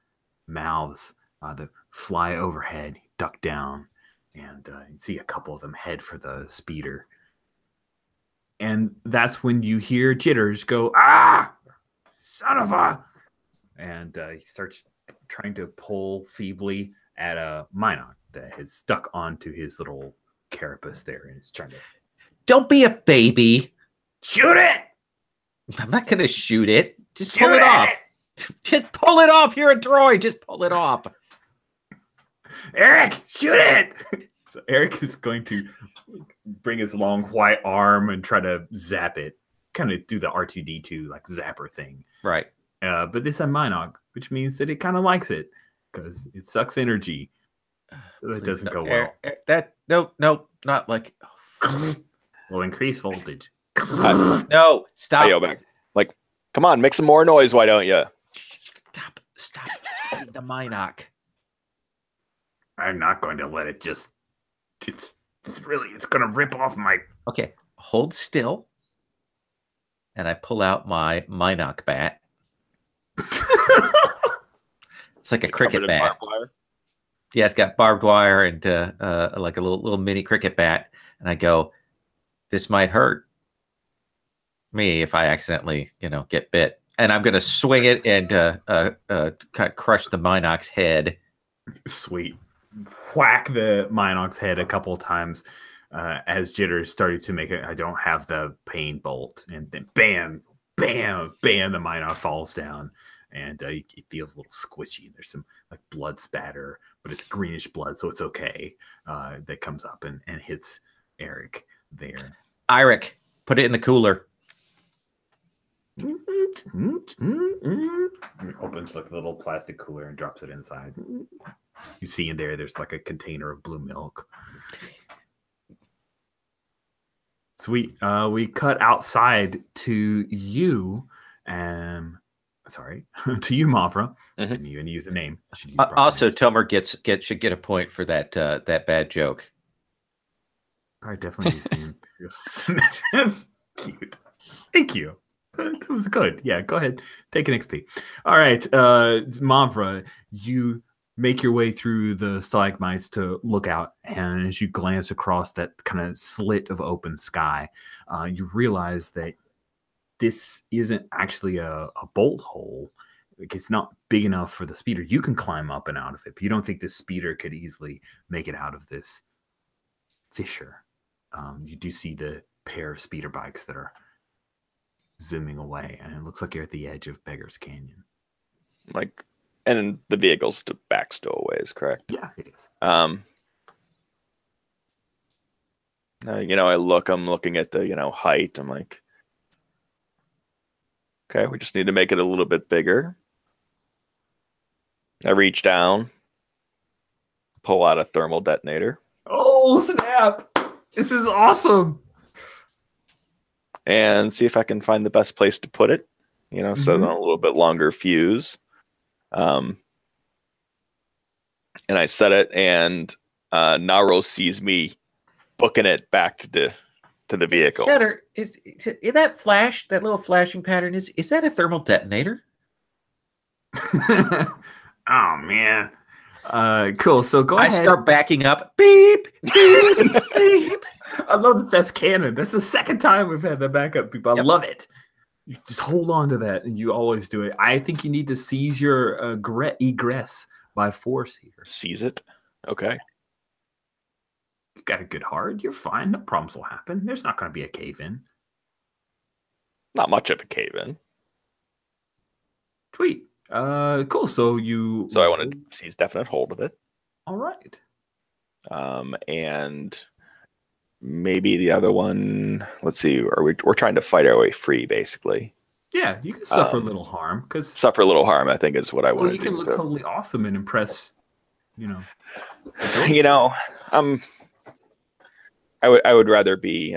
mouths that fly overhead, duck down, and you see a couple of them head for the speeder. And that's when you hear Jitters go, "Ah, son of a!" And he starts trying to pull feebly at a Minoc that has stuck onto his little carapace there, and is trying to. Don't be a baby. Shoot it! I'm not going to shoot it. Just pull it off. Just pull it off. You're a droid. Just pull it off. Eric, shoot it! So Eric is going to bring his long white arm and try to zap it. Kind of do the R2-D2 like zapper thing. Right. But this is a Minoc, which means that it kind of likes it because it sucks energy. So that doesn't go well. No, not like. Will increase voltage. No, stop. Hey, back. Like, come on, make some more noise. Why don't you? Stop shooting the Minoc. I'm not going to let it just. It's going to rip off my. Okay, hold still. And I pull out my Minoc bat. It's like a cricket bat. Yeah, it's got barbed wire and like a little mini cricket bat. And I go, this might hurt me if I accidentally, get bit. And I'm going to swing it and kind of crush the Minoc's head. Sweet. Whack the Minoc's head a couple of times as Jitters started to make it. I don't have the pain bolt. And then bam, bam, bam, the Minoc falls down. And it feels a little squishy. There's some like blood spatter, but it's greenish blood, so it's okay. That comes up and hits Eric there. Eric, put it in the cooler. Opens like a little plastic cooler and drops it inside. You see in there's like a container of blue milk. Sweet. We cut outside to you. Sorry, to you, Mavra. Mm-hmm. Didn't even use the name. Also, Tomer should get a point for that bad joke. I definitely use the Imperial system. That's cute. Thank you. That was good. Yeah, go ahead. Take an XP. All right, Mavra, you make your way through the stalagmites to look out, and as you glance across that kind of slit of open sky, you realize that this isn't actually a bolt hole. Like, it's not big enough for the speeder. You can climb up and out of it, but you don't think this speeder could easily make it out of this fissure. You do see the pair of speeder bikes that are zooming away, and it looks like you're at the edge of Beggar's Canyon. Like, and the vehicle's back still a ways, correct? Yeah, it is. I'm looking at the, height. I'm like, okay, we just need to make it a little bit bigger. I reach down, pull out a thermal detonator. Oh, snap! This is awesome! And see if I can find the best place to put it. Set on a little bit longer fuse. And I set it, and Naro sees me booking it back to the vehicle. Cheddar, is that flash, that little flashing pattern, is that a thermal detonator? Oh, man. Cool. So go ahead. I start backing up. Beep, beep, beep. I love that that's canon. That's the second time we've had that backup, people. I love it. You just hold on to that, and you always do it. I think you need to seize your egress by force here. Seize it? Okay. You got a good heart. You're fine. No problems will happen. There's not going to be a cave-in. Not much of a cave-in. Sweet. Cool. So I wanted to seize definite hold of it. All right. And maybe the other one. Let's see. We're trying to fight our way free, basically. Yeah, you can suffer a little harm because suffer a little harm. I think is what I want to do. You can look totally awesome and impress. I would rather be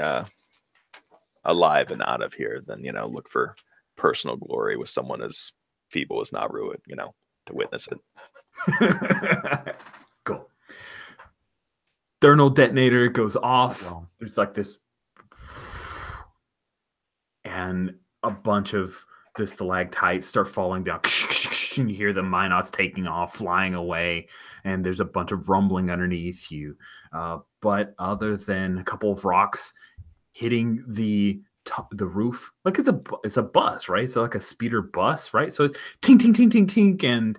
alive and out of here than look for personal glory with someone as feeble as Naru, to witness it. Cool. Thermal detonator goes off. Oh. There's like this, and a bunch of the stalactites start falling down. And you hear the Minots taking off, flying away, and there's a bunch of rumbling underneath you. But other than a couple of rocks hitting the roof, like it's a bus, right? So like a speeder bus, right? So it's tink, tink, tink, tink, tink, and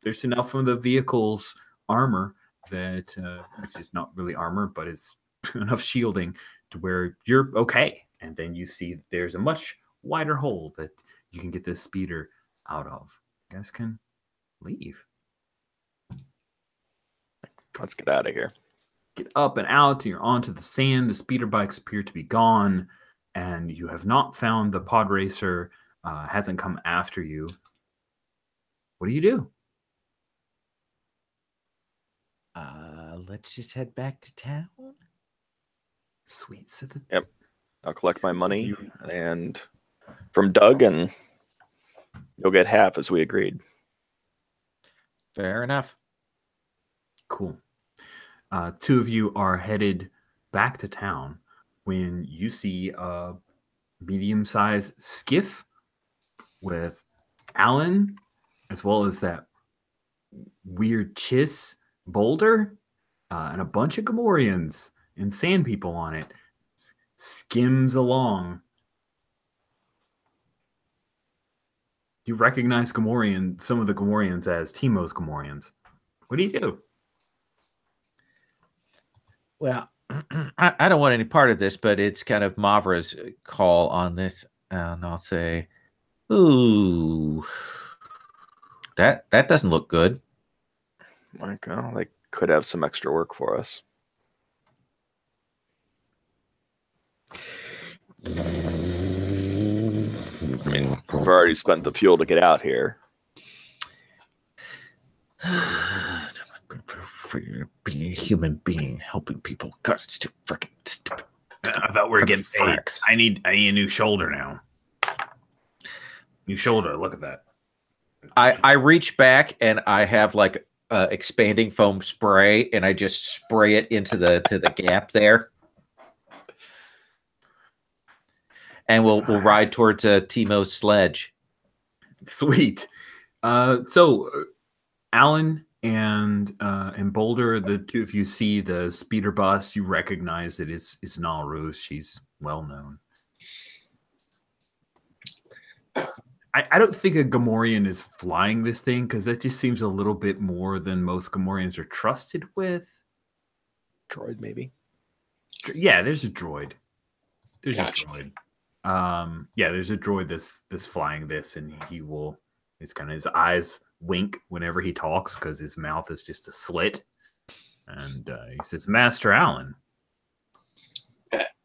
there's enough of the vehicle's armor that, which is not really armor, but it's enough shielding to where you're okay. And then you see there's a much wider hole that you can get this speeder out of. You guys can leave. Let's get out of here. Get up and out. You're onto the sand. The speeder bikes appear to be gone, and you have not found the pod racer. Hasn't come after you. What do you do? Let's just head back to town. Sweet. Yep. I'll collect my money and from Doug, and you'll get half as we agreed. Fair enough. Cool. Two of you are headed back to town when you see a medium-sized skiff with Alan, as well as that weird Chiss boulder, and a bunch of Gamorreans and sand people on it. Skims along. You recognize some of the Gamorreans as Timo's Gamorreans. What do you do? Well, I don't want any part of this, but it's kind of Mavra's call on this, and I'll say, "Ooh, that doesn't look good." Like, oh, they could have some extra work for us. I mean, we've already spent the fuel to get out here. For being a human being, helping people. God, it's too freaking stupid. I thought we were getting paid. I need a new shoulder now. New shoulder. Look at that. I reach back and I have like expanding foam spray, and I just spray it into the gap there. and we'll ride towards Timo's sledge. Sweet. So Alan and Boulder, the two of you see the speeder bus. You recognize it is Nauru. She's well known. I don't think a Gamorrean is flying this thing because that just seems a little bit more than most Gamorreans are trusted with. Droid, maybe. Yeah, there's a droid. There's Gotcha. a droid. Yeah, there's a droid that's flying this, and his eyes wink whenever he talks because his mouth is just a slit, and he says, "Master Allen."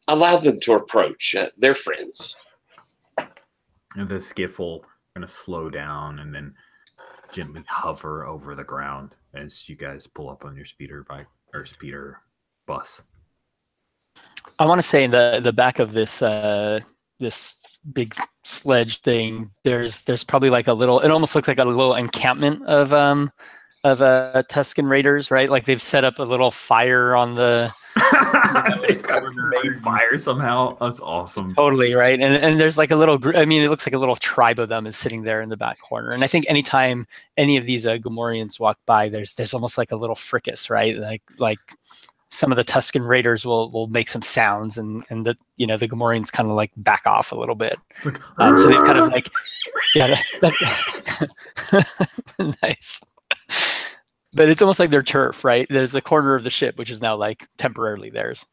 Allow them to approach. They're friends. And the skiff will kind of slow down and then gently hover over the ground as you guys pull up on your speeder bus. I want to say in the back of this this big sledge thing, there's probably like a little. It almost looks like a little encampment of Tusken Raiders, right? Like they've set up a little fire on the. They've got made fire somehow. That's awesome. Totally, right? And there's like a little. I mean, it looks like a little tribe of them is sitting there in the back corner. And I think anytime any of these Gamorreans walk by, there's almost like a little fracas, right? Like some of the Tusken Raiders will make some sounds, and the the Gamorreans kind of like back off a little bit. Like, So they've kind of like, yeah, nice. But it's almost like their turf, right? There's a corner of the ship which is now like temporarily theirs.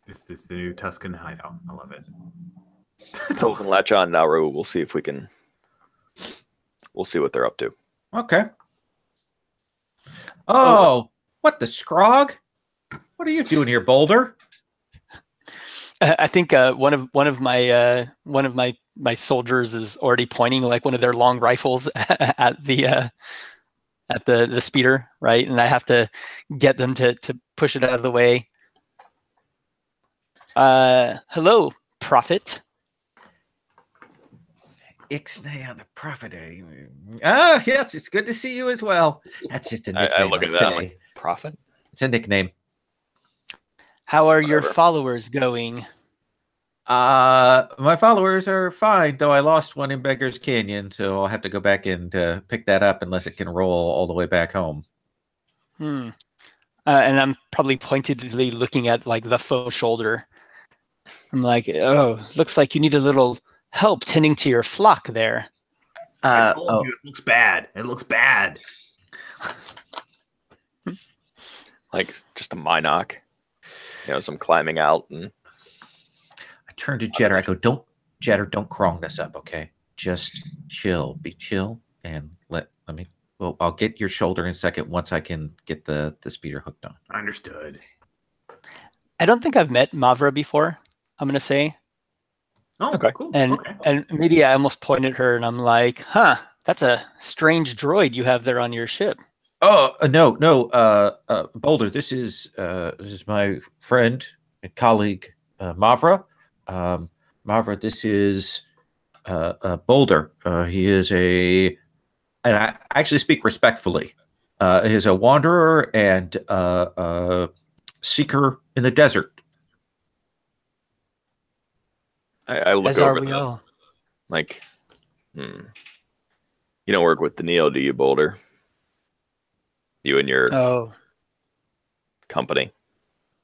This is the new Tusken hideout. I love it. So we can latch on Nauru. We'll see if we can. We'll see what they're up to. Okay. Oh, what the scrog? What are you doing here, Boulder? I think one of my soldiers is already pointing like one of their long rifles at the speeder, right? And I have to get them to push it out of the way. Hello, Prophet. Ixnay on the Prophet. Ah, yes, it's good to see you as well. That's just a nickname. I look at that. I'm like, Prophet. It's a nickname. How are your Whatever. followers going? My followers are fine, though I lost one in Beggar's Canyon, so I'll have to go back and pick that up unless it can roll all the way back home. And I'm probably pointedly looking at like the faux shoulder. I'm like, oh, looks like you need a little help tending to your flock there. I told you, it looks bad. It looks bad. Like just a Minoc. Some climbing out and. I turn to Jetter. I go, don't crong this up, okay? Just chill. Be chill and let me. Well, I'll get your shoulder in a second once I can get the speeder hooked on. Understood. I don't think I've met Mavra before, I'm going to say. Oh, Okay. Cool. And Okay. and maybe I almost pointed at her and I'm like, huh, that's a strange droid you have there on your ship. Oh no, Boulder. This is my friend and colleague Mavra. Mavra, this is Boulder. He is and I actually speak respectfully. He is a wanderer and seeker in the desert. I look As are over we them. all. Like, you don't work with Daniil, do you, Boulder? You and your Oh, company.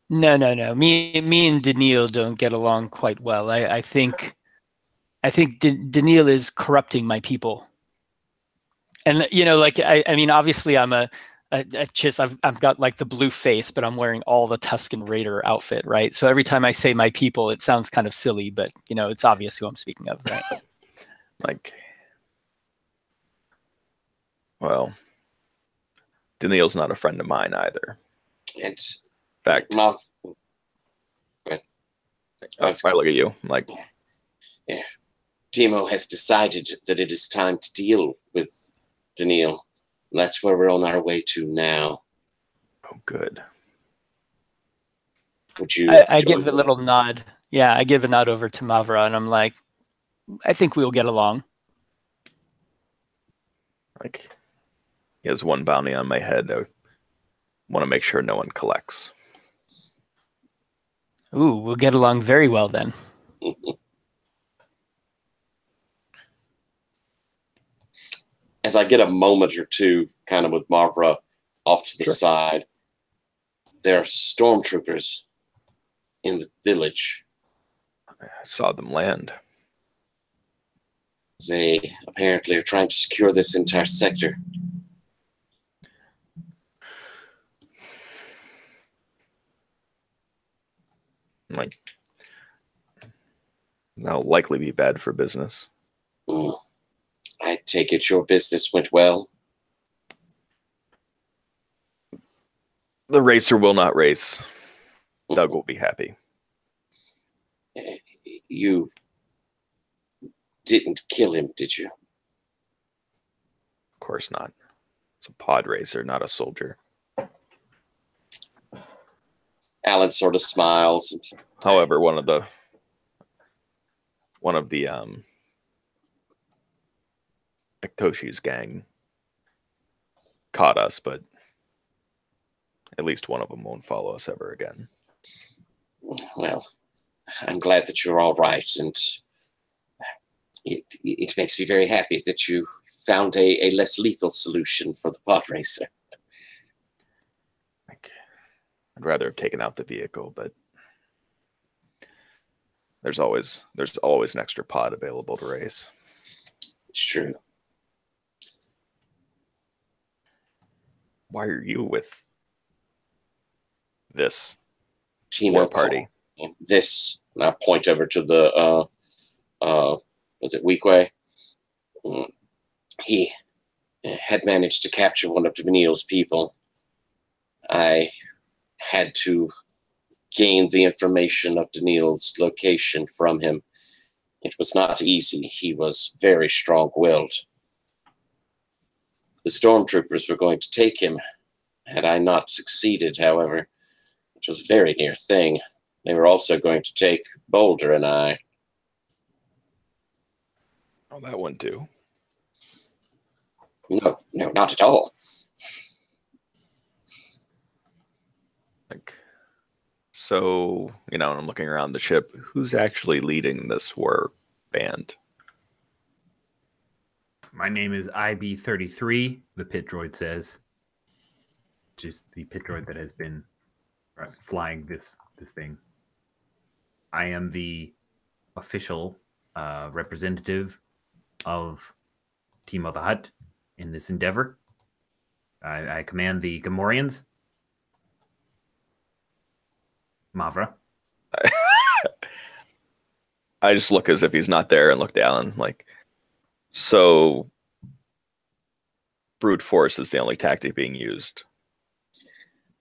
no. Me and Daniil don't get along quite well. I think Daniil is corrupting my people. And like I mean, obviously I'm a Chiss. I've got like the blue face, but I'm wearing all the Tusken Raider outfit, right? So every time I say my people, it sounds kind of silly, but it's obvious who I'm speaking of, right? Like, well, Daniil's not a friend of mine either. It's In fact, I look at you. I'm like, Timo has decided that it is time to deal with Daniil. That's where we're on our way to now. oh, good. Would you? I join give a us? little nod. Yeah, I give a nod over to Mavra, and I'm like, I think we'll get along. Like, he has one bounty on my head. I want to make sure no one collects. Ooh, we'll get along very well then. as I get a moment or two, kind of with Marvra off to the side, there are stormtroopers in the village. I saw them land. They apparently are trying to secure this entire sector. Like, that'll likely be bad for business. I take it your business went well. The racer will not race. Doug will be happy. You didn't kill him, did you? Of course not. It's a pod racer, not a soldier. Alan sort of smiles. However, one of the Ektoshi's gang caught us, but at least one of them won't follow us ever again. Well, I'm glad that you're all right, and it makes me very happy that you found a less lethal solution for the pod racer. I'd rather have taken out the vehicle, but there's always an extra pod available to race. It's true. Why are you with this Timo party? This, and I point over to the was it Weequay? He had managed to capture one of Daniil's people. I had to gain the information of Daniil's location from him. It was not easy. He was very strong-willed. The stormtroopers were going to take him. Had I not succeeded, however, which was a very near thing, they were also going to take Boulder and I. Oh, that one too. No, not at all. So, when I'm looking around the ship, who's actually leading this war band? My name is IB-33, the pit droid says. Just the pit droid that has been flying this thing. I am the official representative of Team of the Hutt in this endeavor. I command the Gamorreans. Mavra. I just look as if he's not there and look to Alan so brute force is the only tactic being used.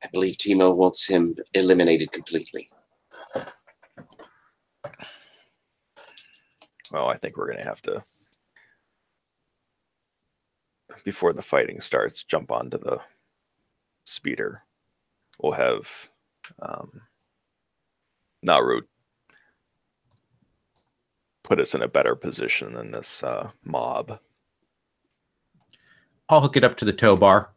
I believe Timo wants him eliminated completely. Well, I think we're going to have to, before the fighting starts, jump onto the speeder. We'll have Naru put us in a better position than this mob. I'll hook it up to the tow bar.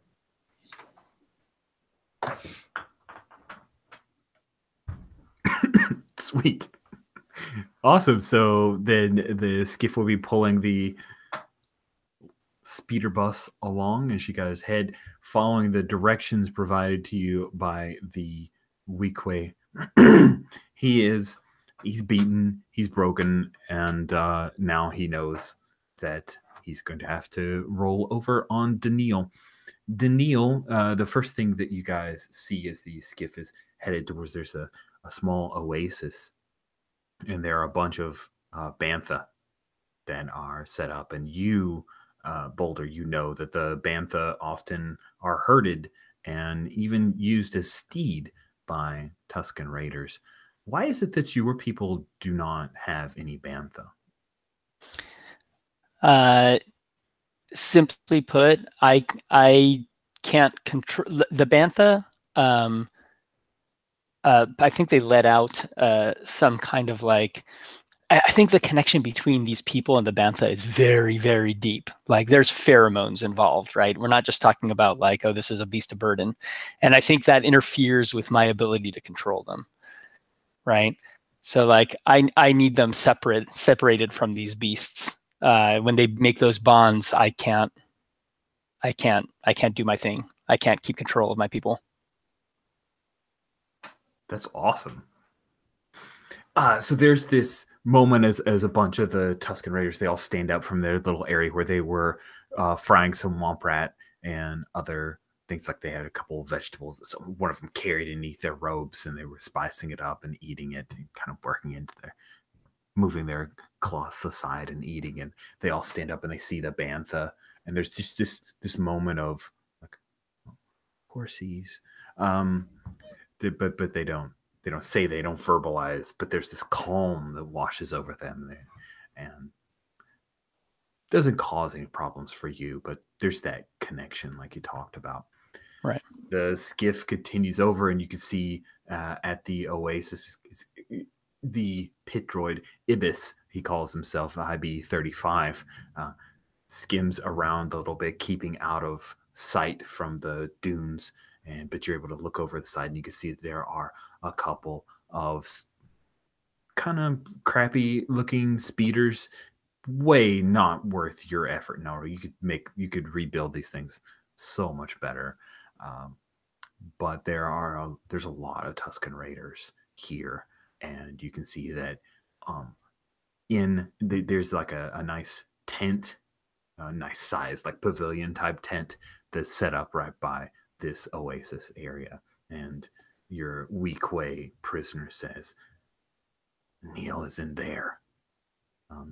Sweet. Awesome. So then the skiff will be pulling the speeder bus along as you guys head, following the directions provided to you by the Weequay. He's beaten, he's broken, and now he knows that he's going to have to roll over on Daniil. Daniil, the first thing that you guys see as the skiff is headed towards, there's a small oasis, and there are a bunch of bantha that are set up, and you, Boulder, you know that the bantha often are herded and even used as steed by Tusken raiders. Why is it that your people do not have any bantha? Simply put, I can't control the bantha. I think they let out some kind of I think the connection between these people and the bantha is very, very deep. There's pheromones involved, right? We're not just talking about oh, this is a beast of burden. And I think that interferes with my ability to control them, right? So I need them separated from these beasts. When they make those bonds, I can't I can't do my thing. I can't keep control of my people. That's awesome. So there's this moment as a bunch of the Tusken Raiders, they all stand up from their little area where they were frying some womp rat and other things. Like they had a couple of vegetables that one of them carried underneath their robes, and they were spicing it up and eating it and kind of working into their, moving their cloths aside and eating. And they all stand up and they see the bantha, and there's just this moment of like, oh, horsies. But they don't say, they don't verbalize, but there's this calm that washes over them there, and doesn't cause any problems for you, but there's that connection like you talked about. Right. The skiff continues over, and you can see at the oasis the pit droid Ibis, he calls himself IB-35, skims around a little bit, keeping out of sight from the dunes. But you're able to look over the side, and you can see that there are a couple of kind of crappy looking speeders. Way not worth your effort. No, you could rebuild these things so much better. But there's a lot of Tusken Raiders here, and you can see that there's like a nice tent, a nice size like pavilion type tent that's set up right by this oasis area. And your Weequay prisoner says, Neil is in there.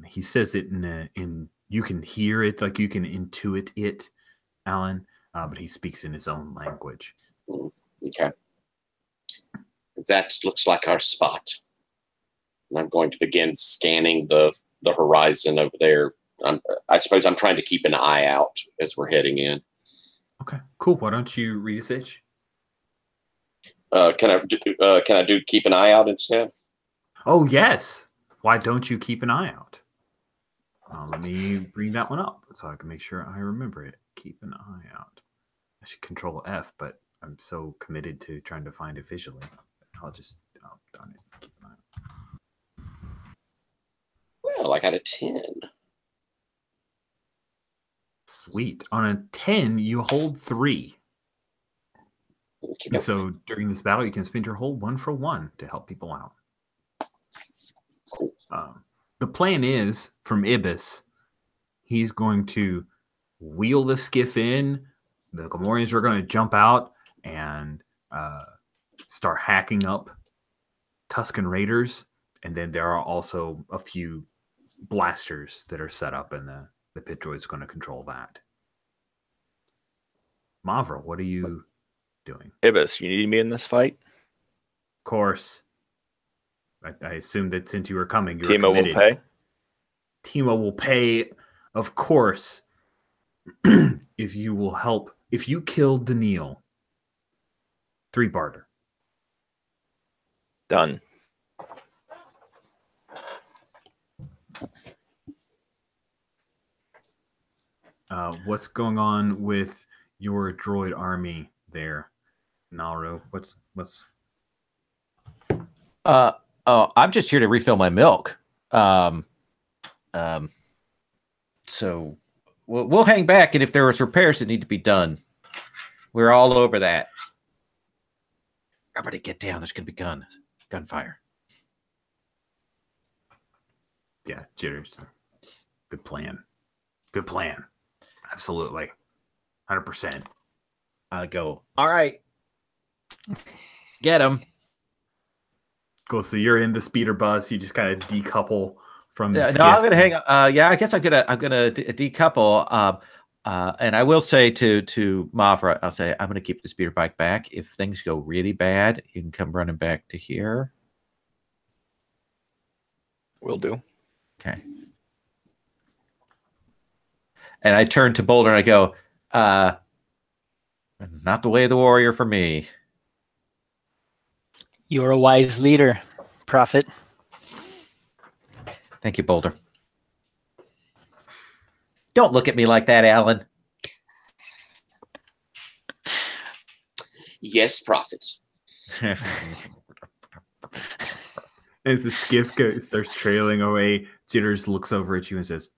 He says it in you can hear it, like you can intuit it, Alan, but he speaks in his own language. Okay. That looks like our spot. And I'm going to begin scanning the horizon over there. I suppose I'm trying to keep an eye out as we're heading in. Okay, cool. Why don't you read a sage? Can I do keep an eye out instead? Oh, yes. Why don't you keep an eye out? Let me bring that one up so I can make sure I remember it. Keep an eye out. I should control F, but I'm so committed to trying to find it visually. I'll just, darn it, keep an eye out. Well, I got a 10. Sweet. On a 10, you hold 3. And so during this battle, you can spend your whole 1 for 1 to help people out. Cool. The plan is, from Ibis, he's going to wheel the skiff in. The Gamorreans are going to jump out and start hacking up Tusken Raiders. And then there are also a few blasters that are set up, and the pit droid is going to control that. Mavra, what are you doing? Ibis, you need me in this fight? Of course. I assumed that since you were coming, you were Timo will committed. pay? Timo will pay, of course, if you will help. If you kill Daniil, 3 barter. Done. What's going on with your droid army there, Naru? What's? I'm just here to refill my milk. So we'll hang back, and if there was repairs that need to be done, we're all over that. Everybody get down. There's going to be gunfire. Yeah, jitters. Good plan. Good plan. Absolutely. 100%. I go, all right. Get him. Cool. So you're in the speeder bus. You just kind of decouple from the skiff. No, I'm gonna hang. I guess I'm gonna decouple. And I will say to Mavra, I'll say I'm gonna keep the speeder bike back. If things go really bad, you can come running back to here. Will do. Okay. And I turn to Boulder and I go, not the way of the warrior for me. You're a wise leader, Prophet. Thank you, Boulder. Don't look at me like that, Alan. Yes, Prophet. As the skiff starts trailing away, Jitters looks over at you and says,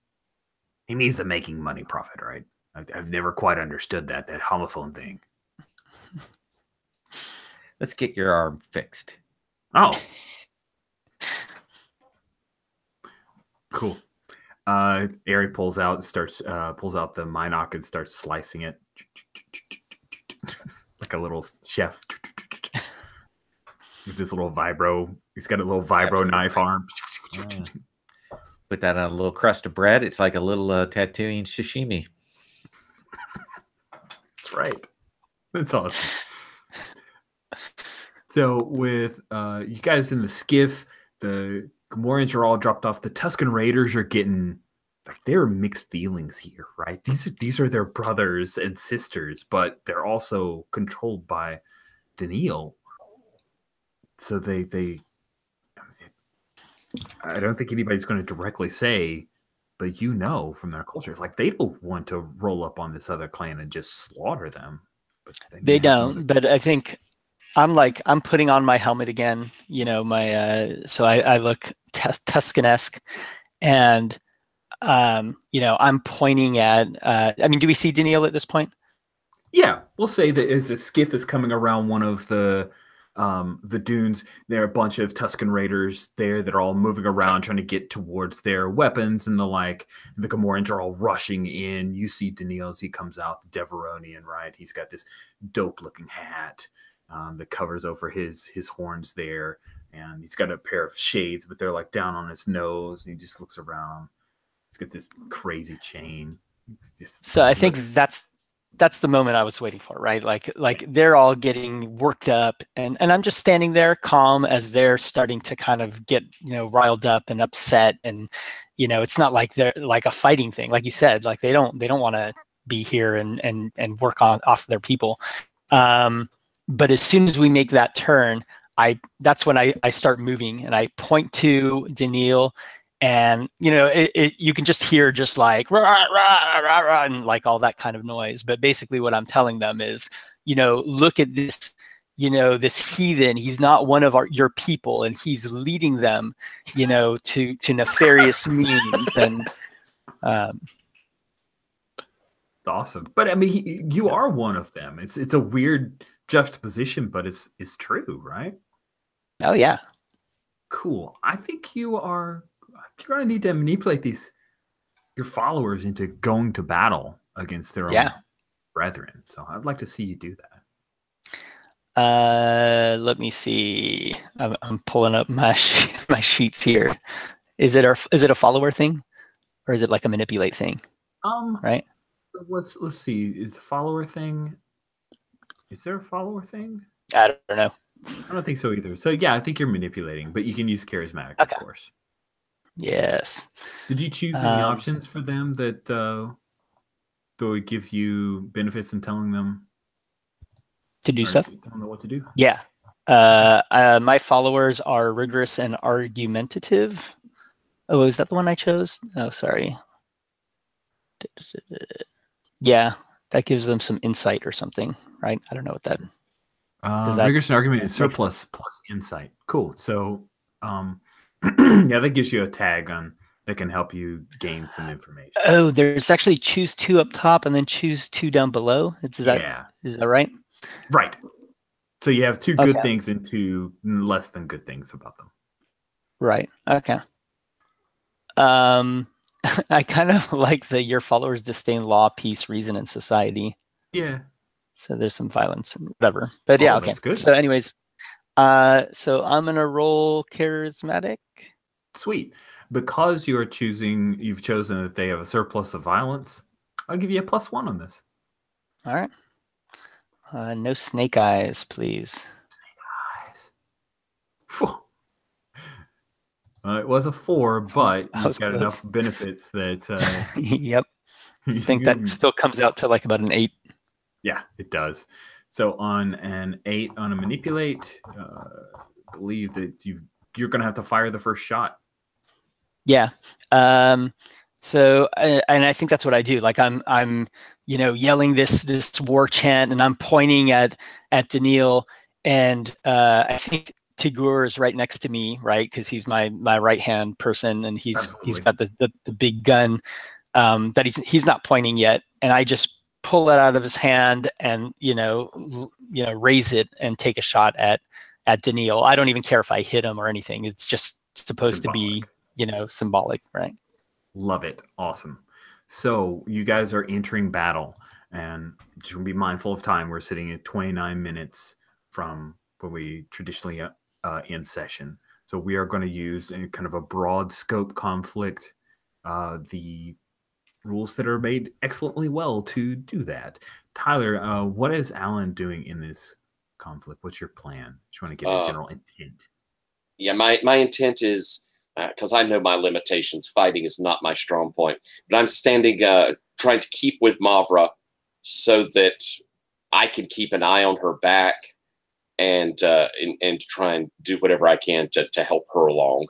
he means the making money Prophet, right? I've never quite understood that homophone thing. Let's get your arm fixed. Oh, cool. Ari pulls out the Minoc and starts slicing it like a little chef with this little vibro. He's got a little vibro knife arm. Put that on a little crust of bread. It's like a little Tatooine sashimi. That's right. That's awesome. So with you guys in the skiff, the Gamorreans are all dropped off. The Tusken Raiders are getting they're mixed feelings here, right? These are their brothers and sisters, but they're also controlled by Daniil. So they I don't think anybody's going to directly say, but from their culture, like they don't want to roll up on this other clan and just slaughter them. But they don't. But I think I'm putting on my helmet again. So I look Tuscanesque, and I'm pointing at. Do we see Daniil at this point? Yeah, we'll say that as the skiff is coming around one of the dunes, there are a bunch of Tusken Raiders there that are all moving around trying to get towards their weapons and the like. The Gamorreans are all rushing in. You see Daniil as he comes out, the Deveronian, right? He's got this dope-looking hat that covers over his horns there, and he's got a pair of shades, but they're like down on his nose, and he just looks around. He's got this crazy chain. So I think that's the moment I was waiting for, right? Like they're all getting worked up, and I'm just standing there calm as they're starting to kind of get riled up and upset, and it's not like they're like a fighting thing, like you said, like they don't want to be here and work off their people. But as soon as we make that turn, that's when I start moving, and I point to Daniil. And you can just hear just like rah, rah, rah, rah, and like all that kind of noise. But basically, what I'm telling them is, look at this, this heathen. He's not one of your people, and he's leading them, to nefarious means. And it's awesome. But I mean, you are one of them. It's a weird juxtaposition, but it's true, right? Oh yeah. Cool. I think you're going to need to manipulate your followers into going to battle against their own brethren. So I'd like to see you do that. Let me see. I'm pulling up my sheets here. Is it a follower thing, or is it like a manipulate thing? Right. Let's see. Is the follower thing? Is there a follower thing? I don't know. I don't think so either. So yeah, I think you're manipulating, but you can use charismatic, of course. Yes. Did you choose any options for them that would give you benefits in telling them to do stuff? I don't know what to do. Yeah. My followers are rigorous and argumentative. Oh, is that the one I chose? Oh, sorry. Yeah, that gives them some insight or something, right? I don't know what that. Rigorous and argumentative surplus plus insight. Cool. So, yeah, that gives you a tag on that can help you gain some information. Oh, there's actually choose 2 up top and then choose 2 down below. Is that right? Right. So you have 2 good things and 2 less than good things about them. Right. Okay. I kind of like your followers disdain law, peace, reason, and society. Yeah. So there's some violence and whatever. But yeah, okay. That's good. So anyways, so I'm gonna roll charismatic. Sweet. Because you've chosen that they have a surplus of violence, I'll give you a +1 on this. All right. No snake eyes, please. Snake eyes. It was a 4, but you've got enough benefits that. Yep. I think that still comes out to like about an 8. Yeah, it does. So on an 8 on a manipulate, believe that you're going to have to fire the first shot. Yeah. So and I think that's what I do. Like I'm yelling this war chant, and I'm pointing at Daniil, and I think Tigur is right next to me, right? Because he's my right hand person, and he's got the big gun. that he's not pointing yet, and I just pull it out of his hand and raise it and take a shot at Daniil. I don't even care if I hit him or anything. It's just supposed to be symbolic, right? Love it. Awesome. So you guys are entering battle, and to be mindful of time, we're sitting at 29 minutes from when we traditionally end session. So we are going to use a kind of a broad scope conflict. The rules that are made excellently well to do that. Tyler, what is Alan doing in this conflict? What's your plan? Just want to give a general intent. Yeah, my intent is, because I know my limitations, fighting is not my strong point. But I'm standing, trying to keep with Mavra so that I can keep an eye on her back and try and do whatever I can to help her along.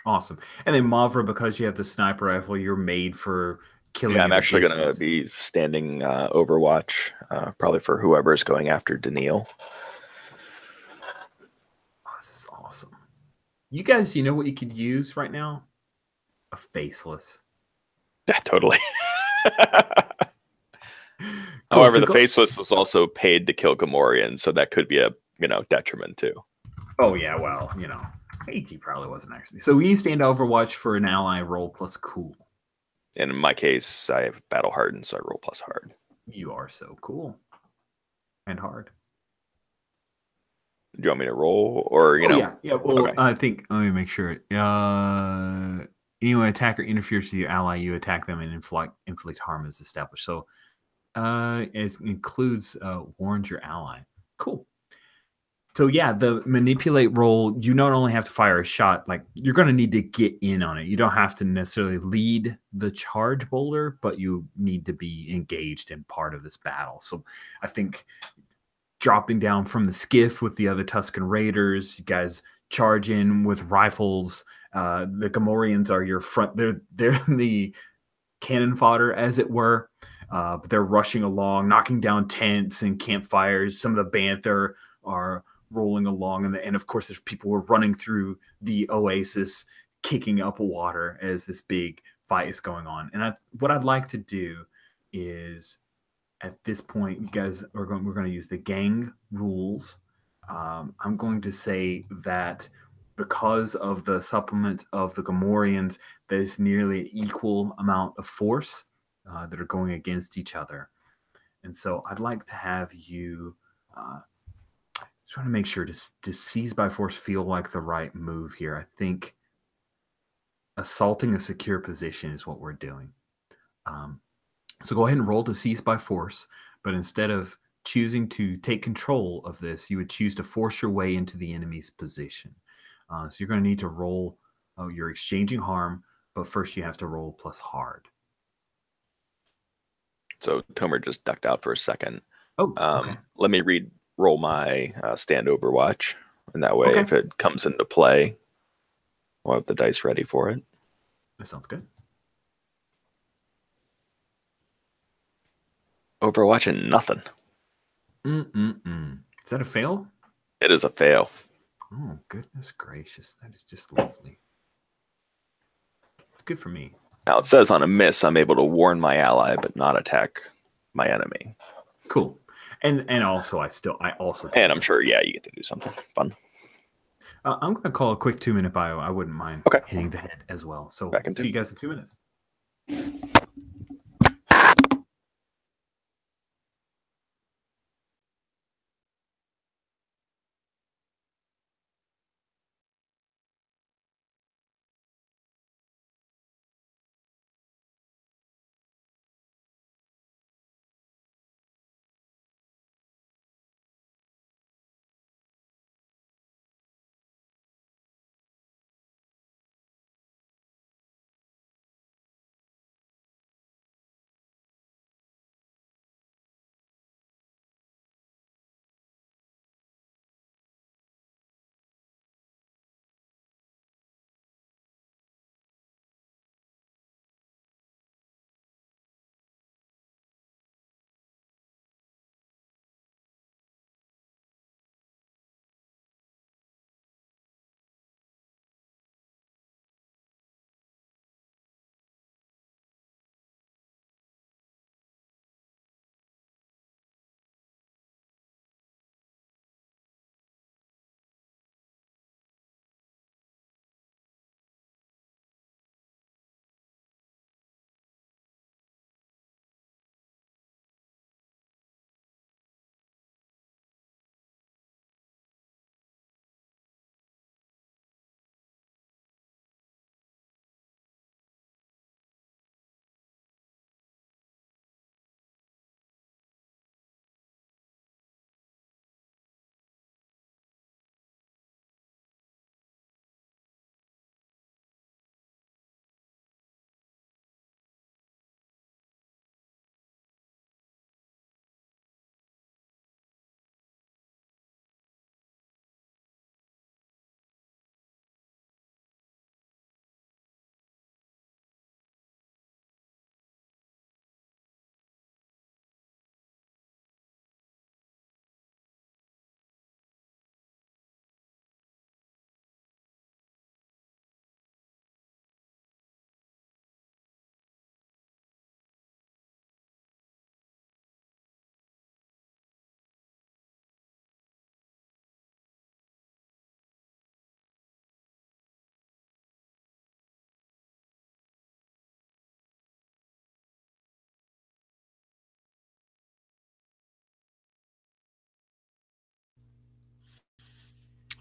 Awesome. And then Mavra, because you have the sniper rifle, you're made for killing. Yeah, I'm actually going to be standing Overwatch, probably for whoever is going after Daniil. Oh, this is awesome. You guys, you know what you could use right now? A faceless. Yeah, totally. However, the faceless was also paid to kill Gamorrean, so that could be a detriment too. Oh yeah, well, AG probably wasn't actually. So when you stand Overwatch for an ally, roll plus cool. And in my case, I have battle hardened, so I roll plus hard. You are so cool and hard. Do you want me to roll, or Yeah. Well, okay. I think let me make sure. Anyone attack or interferes with your ally, you attack them and inflict harm is established. So, it includes warns your ally. Cool. So yeah, the manipulate roll, you not only have to fire a shot, like you're going to need to get in on it. You don't have to necessarily lead the charge boulder, but you need to be engaged in part of this battle. So I think dropping down from the skiff with the other Tusken Raiders, you guys charge in with rifles. The Gamorreans are your front. They're the cannon fodder, as it were. But they're rushing along, knocking down tents and campfires. Some of the Banther are rolling along, and of course, there's people who are running through the oasis, kicking up water as this big fight is going on. And what I'd like to do is, at this point, you guys we're going to use the gang rules. I'm going to say that because of the supplement of the Gamorreans, there's nearly an equal amount of force that are going against each other. And so I'd like to have you trying to make sure to seize by force feel like the right move here. I think assaulting a secure position is what we're doing. So go ahead and roll to seize by force, but instead of choosing to take control of this, you would choose to force your way into the enemy's position. So you're going to need to roll. You're exchanging harm, but first you have to roll plus hard. So Tomer just ducked out for a second. Oh, okay. Let me roll my stand Overwatch, and that way, if it comes into play, we'll have the dice ready for it. That sounds good. Overwatch and nothing. Is that a fail? It is a fail. Oh, goodness gracious. That is just lovely. It's good for me. Now it says on a miss, I'm able to warn my ally, but not attack my enemy. Cool. And also, I also. And I'm sure, you get to do something fun. I'm going to call a quick 2-minute bio. I wouldn't mind hitting the head as well. So see you guys in 2 minutes.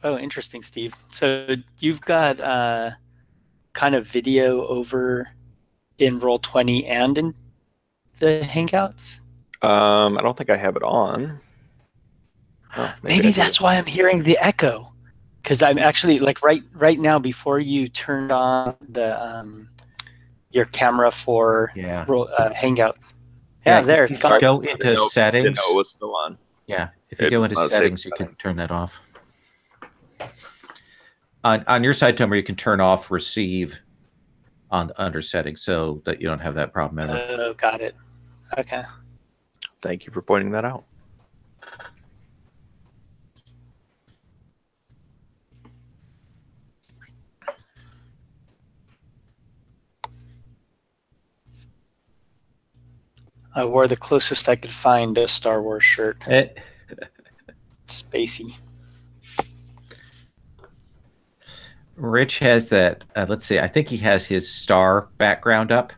Oh, interesting, Steve. So you've got kind of video over in Roll20 and in the Hangouts? I don't think I have it on. Oh, Maybe I do. that's why I'm hearing the echo. Because I'm actually like right now before you turned on the your camera for Yeah. Hangouts. Yeah, there it's gone. Go Didn't into know settings. it was still on. Yeah, if you It go was into not settings, saved you can settings. turn that off. On your side, Tomer, you can turn off receive under settings so that you don't have that problem ever. Oh, got it. Okay. Thank you for pointing that out. I wore the closest I could find a Star Wars shirt. Spacey. Rich has that. Let's see. I think he has his star background up,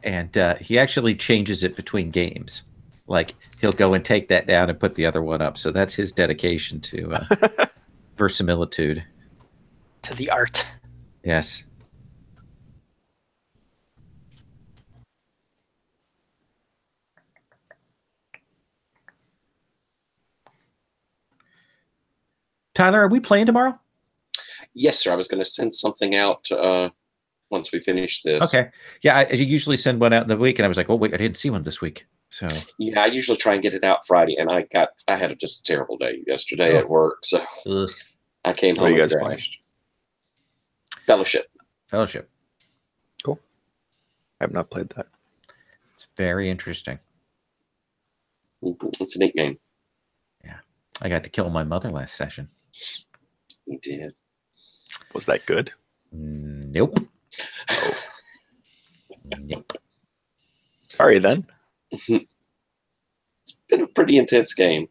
and he actually changes it between games. Like he'll go and take that down and put the other one up. So that's his dedication to verisimilitude. To the art. Yes. Tyler, are we playing tomorrow? Yes, sir. I was going to send something out once we finish this. Okay. Yeah, I usually send one out in the week, and I was like, oh wait, I didn't see one this week. So yeah, I usually try and get it out Friday, and I had just a terrible day yesterday at work, so I came home and crashed. Fellowship. Cool. I have not played that. It's very interesting. It's a neat game. Yeah, I got to kill my mother last session. You did. Was that good? Nope. Oh. Nope. Sorry then. It's been a pretty intense game.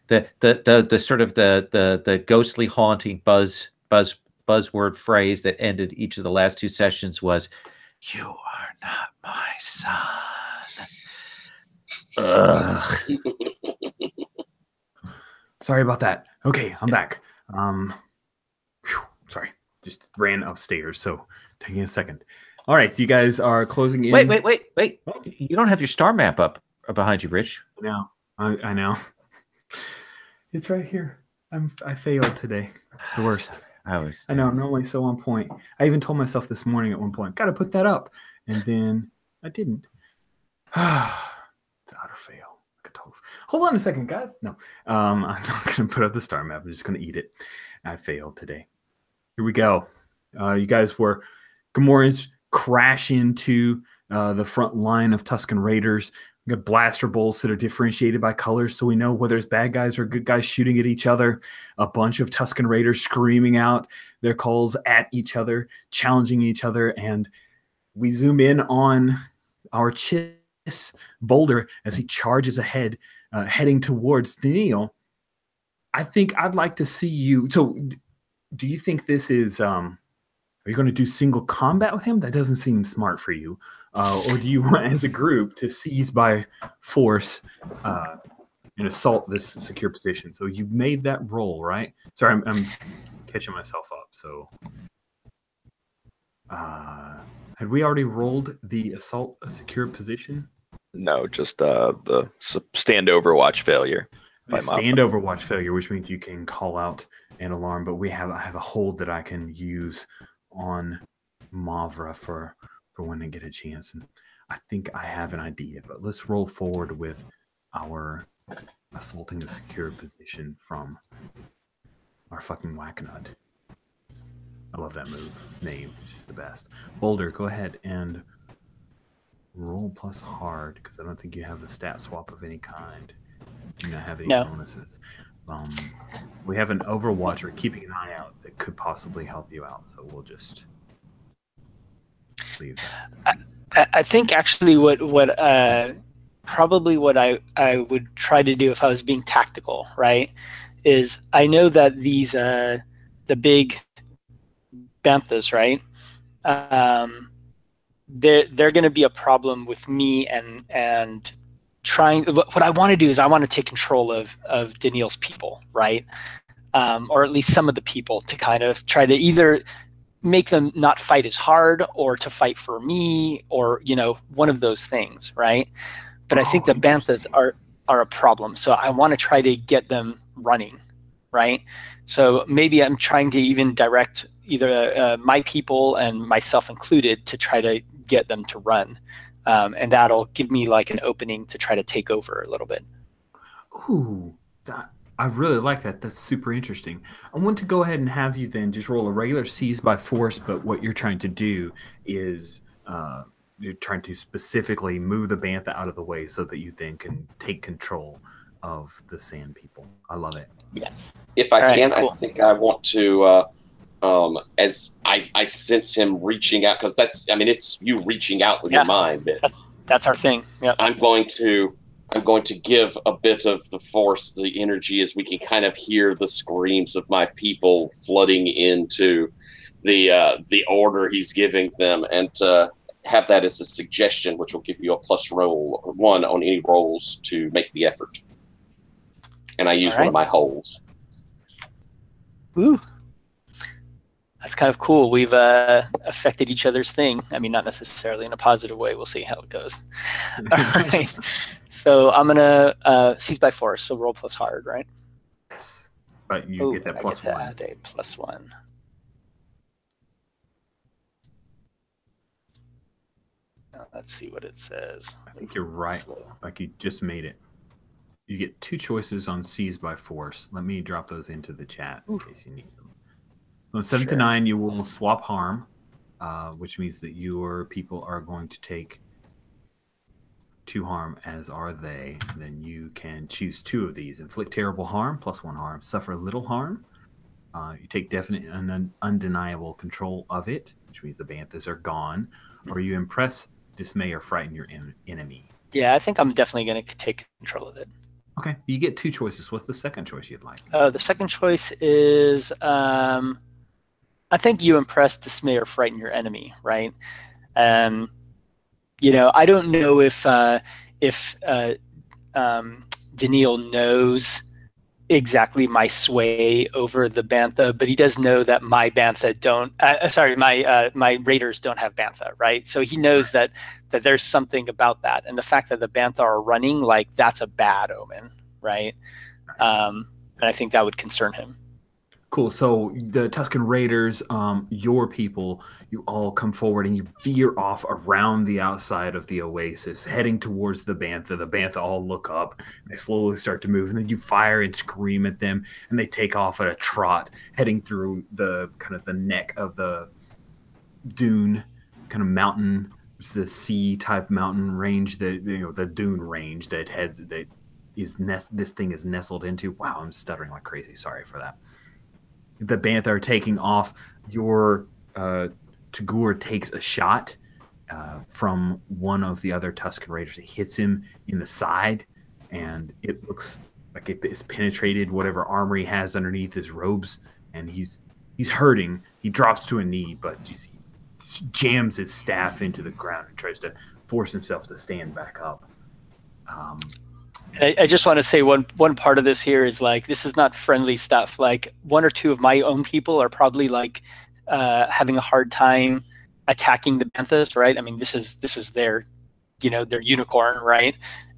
The sort of the ghostly haunting buzzword phrase that ended each of the last two sessions was, "You are not my son." Ugh. Sorry about that. Okay, I'm back. Sorry, just ran upstairs, so taking a second. All right, you guys are closing in. Wait. You don't have your star map up behind you, Rich. No, I know. It's right here. I failed today. It's the worst. I know. I'm normally so on point. I even told myself this morning at one point, got to put that up, and then I didn't. It's utter fail. Hold on a second, guys. No, I'm not going to put up the star map. I'm just going to eat it. I failed today. Here we go. You guys were Gamorreans crash into the front line of Tusken Raiders. We got blaster bolts that are differentiated by colors, so we know whether it's bad guys or good guys shooting at each other. A bunch of Tusken Raiders screaming out their calls at each other, challenging each other, and we zoom in on our Chiss Boulder as he charges ahead, heading towards Daniil. I think I'd like to see you. So, do you think this is? Are you going to do single combat with him? That doesn't seem smart for you. Or do you want, as a group, to seize by force and assault this secure position? So you made that roll, right? Sorry, I'm catching myself up. So, had we already rolled the assault a secure position? No, just the stand overwatch failure. Stand overwatch failure, which means you can call out an alarm. But I have a hold that I can use on Mavra for when I get a chance, and I think I have an idea. But let's roll forward with our assaulting a secure position from our fucking Wackanut. I love that name. It's just the best. Boulder, go ahead and roll plus hard, because I don't think you have a stat swap of any kind. You don't have any bonuses. We have an Overwatcher keeping an eye out that could possibly help you out, so we'll just leave that. I think actually what I would try to do if I was being tactical, right, is I know that these the big banthas, right, they're going to be a problem with me and trying. What I want to do is I want to take control of Daniil's people, right? Or at least some of the people, to kind of try to either make them not fight as hard or to fight for me, or one of those things, right? But I think the banthas are a problem, so I want to try to get them running, right? So maybe I'm trying to even direct either my people and myself included to try to get them to run, and that'll give me like an opening to try to take over a little bit. Ooh, I really like that. That's super interesting. I want to go ahead and have you then just roll a regular seize by force, but what you're trying to do is you're trying to specifically move the bantha out of the way so that you then can take control of the sand people. I love it. Yes. If I can, cool. I think I want to, as I sense him reaching out, because it's you reaching out with your mind. But that's our thing. Yeah. I'm going to give a bit of the force, the energy, as we can kind of hear the screams of my people flooding into the order he's giving them, and have that as a suggestion, which will give you a +1 on any rolls to make the effort. And I use one of my holes. Ooh. That's kind of cool. We've affected each other's thing. I mean, not necessarily in a positive way. We'll see how it goes. All right. So I'm going to seize by force. So roll plus hard, right? Yes. But you get that +1. Add a +1. Let's see what it says. I think you're right. Like you just made it. You get 2 choices on seize by force. Let me drop those into the chat in case you need them. So on 7 to 9, you will swap harm, which means that your people are going to take 2 harm, as are they. And then you can choose 2 of these. Inflict terrible harm, +1 harm. Suffer little harm. You take definite and undeniable control of it, which means the banthas are gone. Or you impress, dismay, or frighten your enemy. Yeah, I think I'm definitely going to take control of it. Okay, you get 2 choices. What's the second choice you'd like? The second choice is, I think you impress, dismay, or frighten your enemy, right? I don't know if Daniil knows exactly my sway over the bantha, but he does know that my bantha don't. My raiders don't have bantha, right? So he knows that there's something about that, and the fact that the bantha are running, like, that's a bad omen, right? Nice. And I think that would concern him. Cool. So the Tusken Raiders, your people, you all come forward and you veer off around the outside of the oasis, heading towards the bantha. The bantha all look up and they slowly start to move, and then you fire and scream at them, and they take off at a trot, heading through the kind of the neck of the dune kind of mountain, the sea type mountain range, the dune range that this thing is nestled into. Wow, I'm stuttering like crazy. Sorry for that. The bantha are taking off. Your Tagur takes a shot from one of the other Tusken Raiders. It hits him in the side, and it looks like it is penetrated whatever armor he has underneath his robes, and he's hurting. He drops to a knee, but he jams his staff into the ground and tries to force himself to stand back up. I just want to say one part of this here is, like, this is not friendly stuff. Like, 1 or 2 of my own people are probably like having a hard time attacking the banthas, right? I mean, this is their unicorn, right?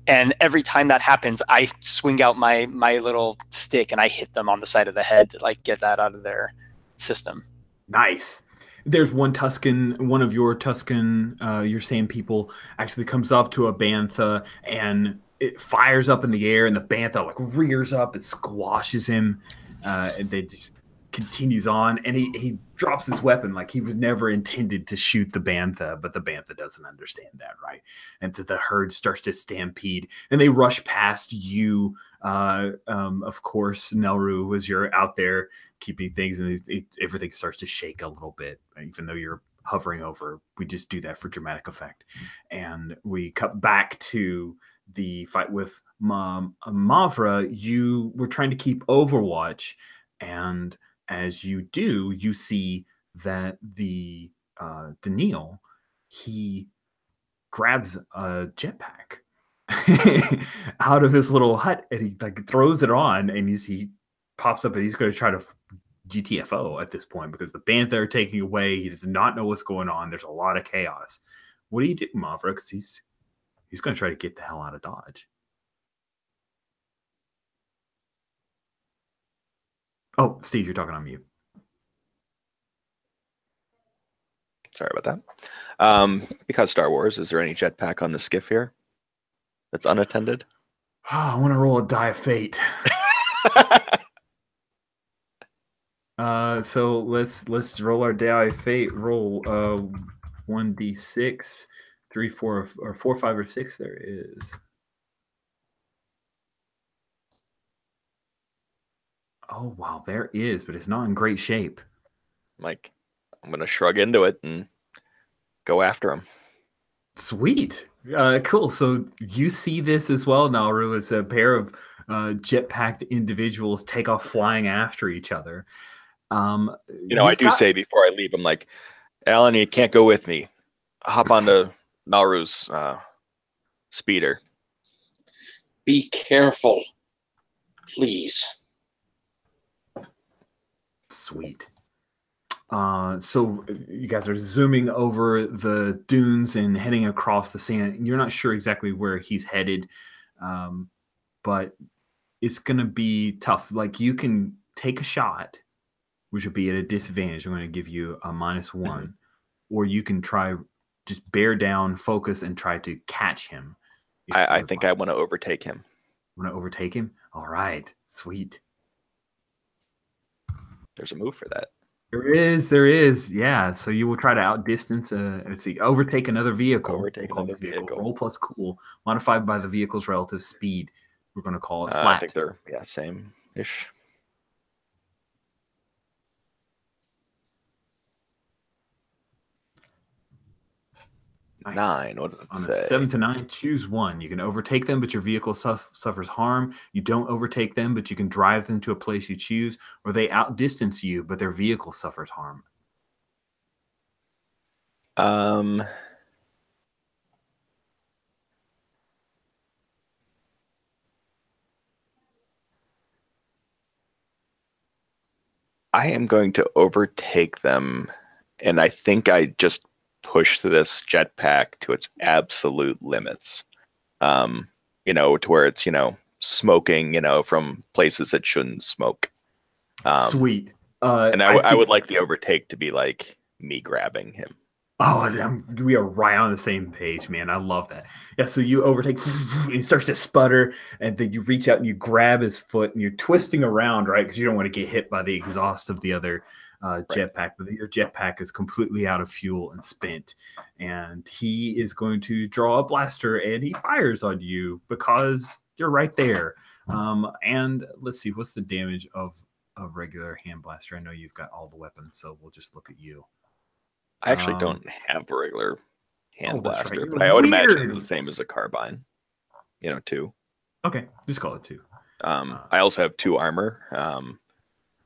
And every time that happens, I swing out my little stick and I hit them on the side of the head to, like, get that out of their system. Nice. There's one of your Tusken, your same people actually comes up to a bantha and it fires up in the air, and the bantha like rears up and squashes him, and they just continues on, and he drops his weapon like he was never intended to shoot the bantha, but the bantha doesn't understand that, right? And so the herd starts to stampede, and they rush past you. Of course, Nelru, as you're out there keeping things, and everything starts to shake a little bit, even though you're hovering over. We just do that for dramatic effect, and we cut back to the fight with Mavra. You were trying to keep Overwatch, and as you do, you see that the Daniil, he grabs a jetpack out of his little hut, and he like throws it on, and he pops up, and he's going to try to GTFO at this point because the bantha are taking away. He does not know what's going on. There's a lot of chaos. What do you do, Mavra? Because he's going to try to get the hell out of Dodge. Oh, Steve, you're talking on mute. Sorry about that. Because Star Wars, is there any jetpack on the skiff here that's unattended? Oh, I want to roll a die of fate. So let's roll our die of fate. Roll 1d6, 3, 4, or 4, 5, or 6. There is. Oh wow, there is, but it's not in great shape. Like, I'm gonna shrug into it and go after him. Sweet. Cool. So you see this as well, Nauru, as a pair of jetpacked individuals take off flying after each other. I do say before I leave, I'm like, Alan, you can't go with me. Hop onto Nauru's speeder. Be careful, please. Sweet. So you guys are zooming over the dunes and heading across the sand. You're not sure exactly where he's headed, but it's going to be tough. Like, you can take a shot, which would be at a disadvantage. I'm going to give you a -1, or you can try just bear down, focus, and try to catch him. I think I want to overtake him. Want to overtake him? All right, sweet. There's a move for that. There is. Yeah. So you will try to outdistance, let's see, overtake another vehicle. Overtake another vehicle. Roll plus cool, modified by the vehicle's relative speed. We're going to call it flat. I think they're, same-ish. Nice. 9. What does it On say? a 7 to 9, choose one. You can overtake them, but your vehicle suffers harm. You don't overtake them, but you can drive them to a place you choose, or they outdistance you, but their vehicle suffers harm. I am going to overtake them, and I think I just push this jetpack to its absolute limits. To where it's, smoking, from places it shouldn't smoke. Sweet. And I would like the overtake to be like me grabbing him. Oh, we are right on the same page, man. I love that. Yeah, so you overtake, and he starts to sputter, and then you reach out and you grab his foot, and you're twisting around, right? Because you don't want to get hit by the exhaust of the other jetpack. But your jetpack is completely out of fuel and spent, and he is going to draw a blaster, and he fires on you because you're right there. And let's see, what's the damage of a regular hand blaster? I know you've got all the weapons, so we'll just look at you. I actually don't have a regular hand blaster, right. but I would imagine it's the same as a carbine. 2. Okay, just call it 2. I also have 2 armor.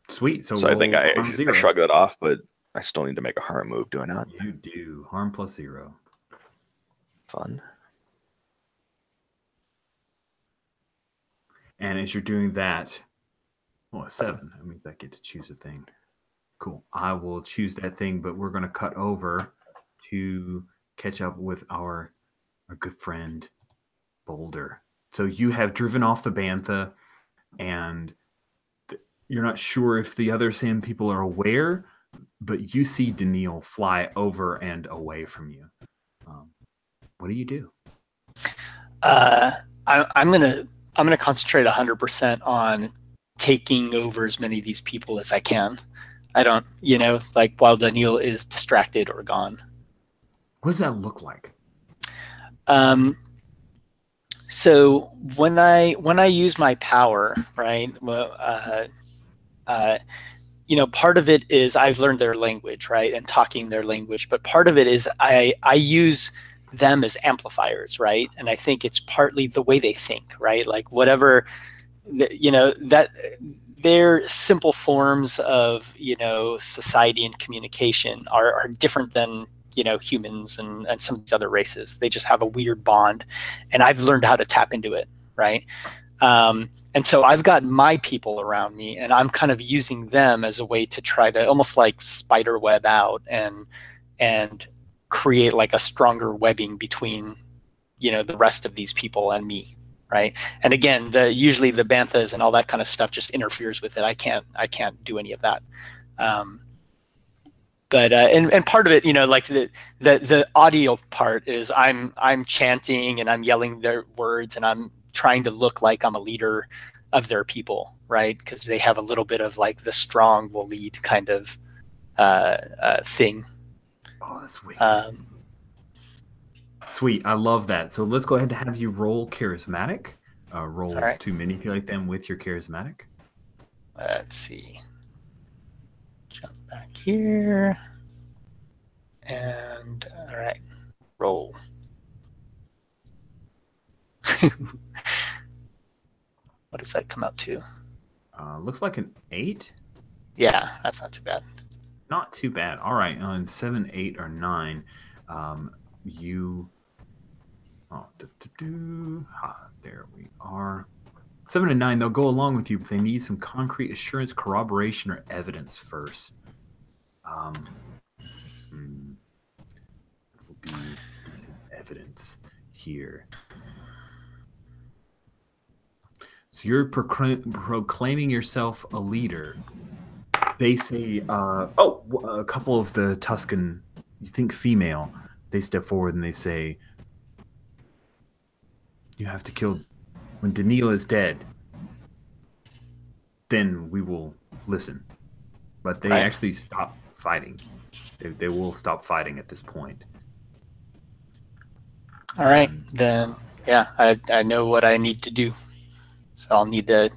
Sweet. So I think I shrug that off, but I still need to make a harm move, do I not? You do. Harm +0. Fun. And as you're doing that, a 7. That means I get to choose a thing. Cool. I will choose that thing, but we're going to cut over to catch up with our good friend Boulder. So you have driven off the bantha, and you're not sure if the other Sand people are aware, but you see Daniil fly over and away from you. What do you do? I'm gonna concentrate 100% on taking over as many of these people as I can. I don't, while Daniil is distracted or gone. What does that look like? So when I use my power, right? Part of it is I've learned their language, right, and talking their language. But part of it is I use them as amplifiers, right? And I think it's partly the way they think, right? Like whatever, that their simple forms of society and communication are different than humans and some of these other races. They just have a weird bond, and I've learned how to tap into it, right? And so I've got my people around me, and I'm kind of using them as a way to try to almost like spider web out and create like a stronger webbing between the rest of these people and me, right? And again, usually the banthas and all that kind of stuff just interferes with it. I can't do any of that. But and part of it, like the audio part is I'm chanting and I'm yelling their words and I'm trying to look like I'm a leader of their people, right? Because they have a little bit of like the strong will lead kind of thing. Oh, that's wicked. Sweet, I love that. So let's go ahead and have you roll charismatic. Roll right. to manipulate them with your charismatic. Let's see. Jump back here. And all right, roll. What does that come out to? Looks like an 8. Yeah, that's not too bad. Not too bad. All right, on 7, 8, or 9, you. Oh, there we are. 7 and 9, they'll go along with you, but they need some concrete assurance, corroboration, or evidence first. Will be decent evidence here. So you're proclaiming yourself a leader. They say, a couple of the Tuscan, you think female, they step forward and they say, you have to kill, when Daniil is dead, then we will listen. But they actually stop fighting. They will stop fighting at this point. All right, then, yeah, I know what I need to do. So I'll need to,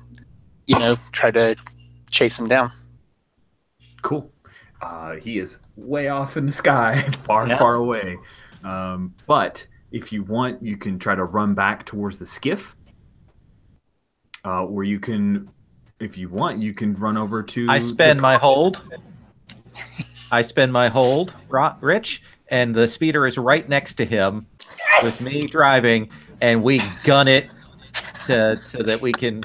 try to chase him down. Cool. He is way off in the sky, far away. But if you want, you can try to run back towards the skiff. Or you can, if you want, you can run over to... I spend my hold. Rich, and the speeder is right next to him with me driving, and we gun it so that we can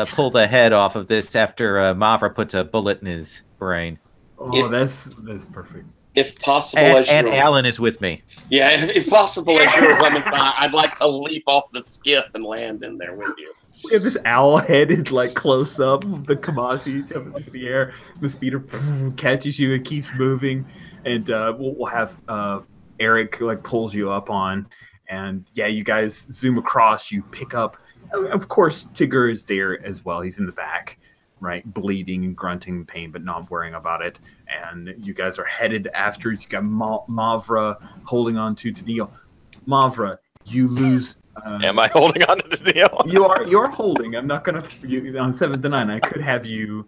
pull the head off of this after Mavra puts a bullet in his brain. Oh, that's perfect. If possible, and Alan is with me. Yeah, if possible, as you're running by, I'd like to leap off the skiff and land in there with you. We have this owl-headed, like, close-up of the Kamasi jumping through the air. The speeder catches you and keeps moving. And we'll have Eric, like, pulls you up on. And, yeah, you guys zoom across. You pick up. Of course, Tigger is there as well. He's in the back, right, bleeding and grunting in pain, but not worrying about it. And you guys are headed after. You got Mavra holding on to Daniil. Mavra, you lose... Am I holding on to the deal? You're holding. I'm not gonna on 7 to 9. I could have you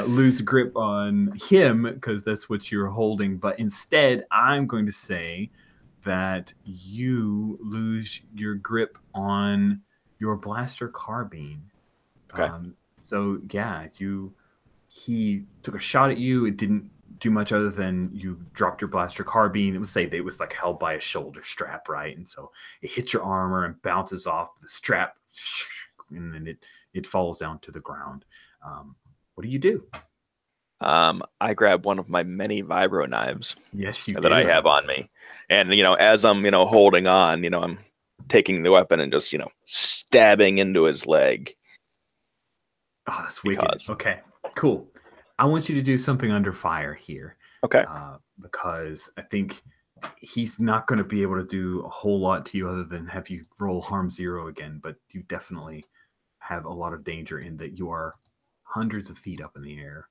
lose grip on him because that's what you're holding. But instead, I'm going to say that you lose your grip on your blaster carbine. Okay. So yeah, he took a shot at you. It didn't do much other than you dropped your blaster carbine. It was like held by a shoulder strap, right? And so it hits your armor and bounces off the strap, and then it falls down to the ground. What do you do? I grab one of my many vibro knives. Yes, you that do. I have on me, and as I'm holding on, I'm taking the weapon and just stabbing into his leg. Oh, that's wicked. Okay, cool. I want you to do something under fire here. Okay. Because I think he's not going to be able to do a whole lot to you other than have you roll harm 0 again. But you definitely have a lot of danger in that you are hundreds of feet up in the air.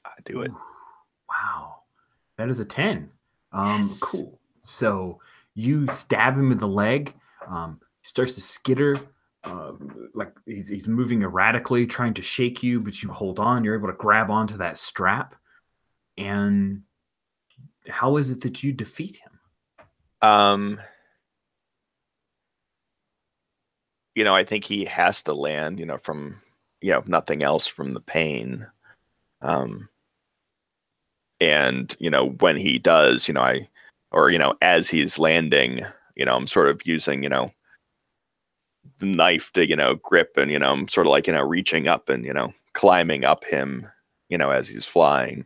I do it. Wow. That is a 10. Yes. Cool. So you stab him in the leg. He starts to skitter, like he's moving erratically, trying to shake you, but you hold on. You're able to grab onto that strap. And how is it that you defeat him? I think he has to land, from nothing else from the pain. And when he does, as he's landing, I'm sort of using the knife to grip, and I'm sort of like reaching up and climbing up him as he's flying,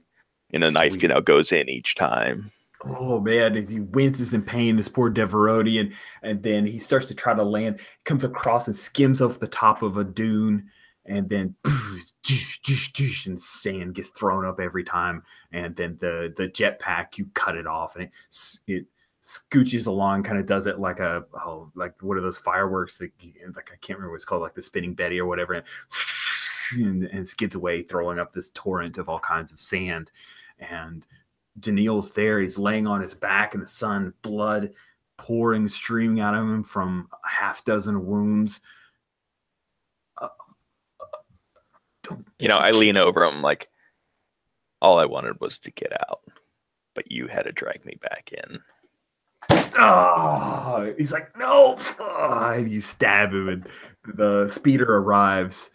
and the knife Sweet. goes in each time. Oh man, he winces in pain, this poor Deverodi, and then he starts to try to land, comes across and skims off the top of a dune, and then and sand gets thrown up every time, and then the jetpack, you cut it off, and it scooches along, kind of does it like like what are those fireworks that like I can't remember what it's called, like the spinning Betty or whatever, and skids away, throwing up this torrent of all kinds of sand. And Daniil's there. He's laying on his back in the sun, blood pouring, streaming out of him from a half dozen wounds. I lean over him like, all I wanted was to get out, but you had to drag me back in. Oh, he's like, no. And you stab him, and the speeder arrives,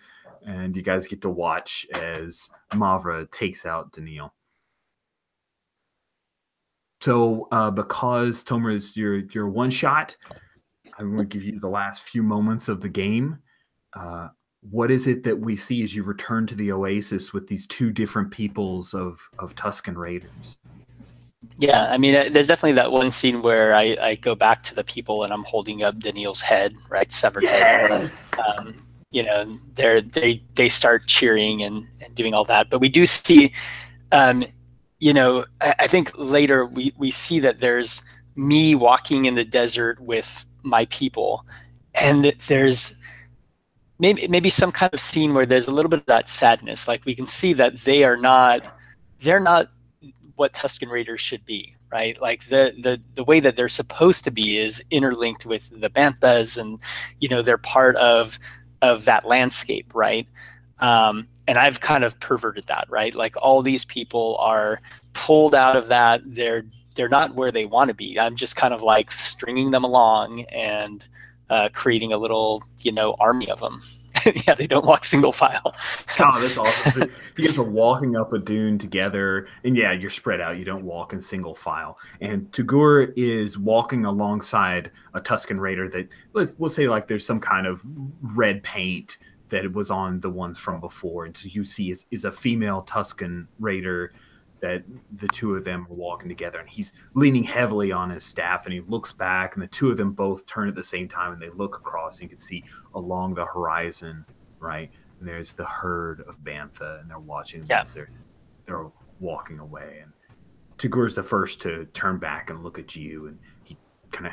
and you guys get to watch as Mavra takes out Daniil. So because Tomer is your one shot, I'm going to give you the last few moments of the game. What is it that we see as you return to the Oasis with these two different peoples of Tusken Raiders? Yeah, I mean, there's definitely that one scene where I go back to the people and I'm holding up Daniil's head, right, severed head. They start cheering and doing all that. But we do see, I think later we see that there's me walking in the desert with my people, and there's maybe some kind of scene where there's a little bit of that sadness. Like we can see that they're not what Tusken Raiders should be, right? Like the way that they're supposed to be is interlinked with the Banthas, and they're part of that landscape, right? And I've kind of perverted that, right? Like all these people are pulled out of that. They're not where they want to be. I'm just kind of like stringing them along and creating a little, army of them. Yeah, they don't walk single file. Oh, that's awesome. You guys are walking up a dune together, and yeah, you're spread out. You don't walk in single file. And Tugur is walking alongside a Tusken Raider that, we'll say like there's some kind of red paint that it was on the ones from before. And so you see is a female Tusken Raider that the two of them are walking together, and he's leaning heavily on his staff, and he looks back, and the two of them both turn at the same time, and they look across, and you can see along the horizon, right? And there's the herd of Bantha, and they're watching them as they're walking away. And Tugur's the first to turn back and look at you, and he kind of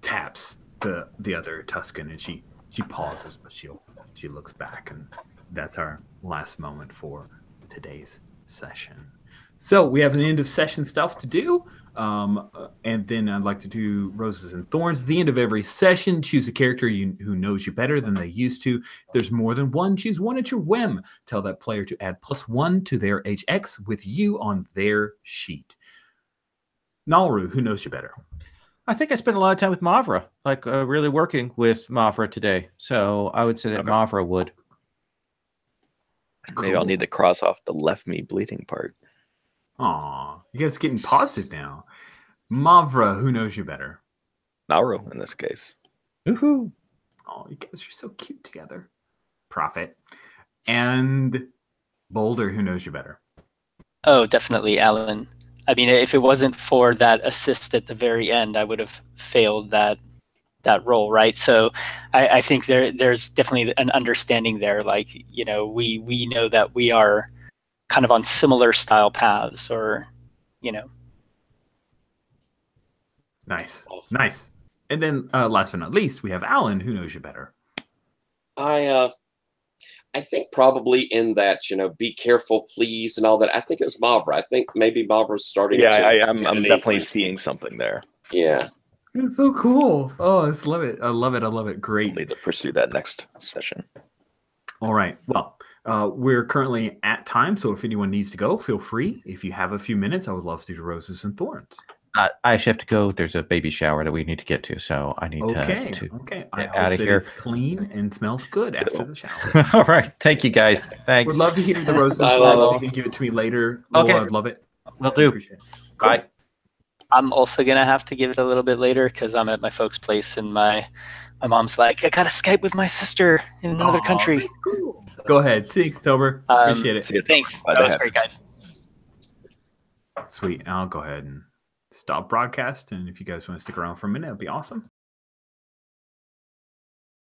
taps the other Tusken, and she pauses, but she looks back, and that's our last moment for today's session. So we have an end of session stuff to do, and then I'd like to do Roses and Thorns. At the end of every session, choose a character who knows you better than they used to. If there's more than one, choose one at your whim. Tell that player to add +1 to their HX with you on their sheet. Nalru, who knows you better? I think I spent a lot of time with Mavra, really working with Mavra today. So I would say that Mavra would. Maybe I'll need to cross off the left me bleeding part. Aw, you guys getting positive now. Mavra, who knows you better? Nauru, in this case. Woohoo! Oh, you guys are so cute together. Prophet. And Boulder, who knows you better? Oh, definitely Alan. I mean, if it wasn't for that assist at the very end, I would have failed that role, right? So I think there's definitely an understanding there. Like, we know that we are kind of on similar style paths, or Nice. And then last but not least, we have Alan, who knows you better. I think probably in that, be careful, please, and all that. I think it was Mavra. I think maybe Mavra's starting. I'm definitely seeing something there. Yeah. It's so cool. Oh, I just love it. I love it. Great. I'll need to pursue that next session. All right. Well, we're currently at time, so if anyone needs to go, feel free. If you have a few minutes, I would love to do Roses and Thorns. I actually have to go. There's a baby shower that we need to get to, so I need Okay. to Okay. I get hope outta that here. it's clean and smells good after the shower. All right. Thank you, guys. Thanks. Would love to hear the roast Bye, of Lolo. blood. You can give it to me later. Lolo, Okay. I'd love it. Will do. Appreciate it. Cool. Bye. I'm also gonna have to give it a little bit later because I'm at my folks' place and my mom's like, I gotta Skype with my sister in another Aw, country. very cool. Go ahead. Thanks, Tober. Appreciate it. See you. Thanks. Glad That to was have great, guys. Sweet. I'll go ahead and stop broadcast. And if you guys want to stick around for a minute, it'd be awesome.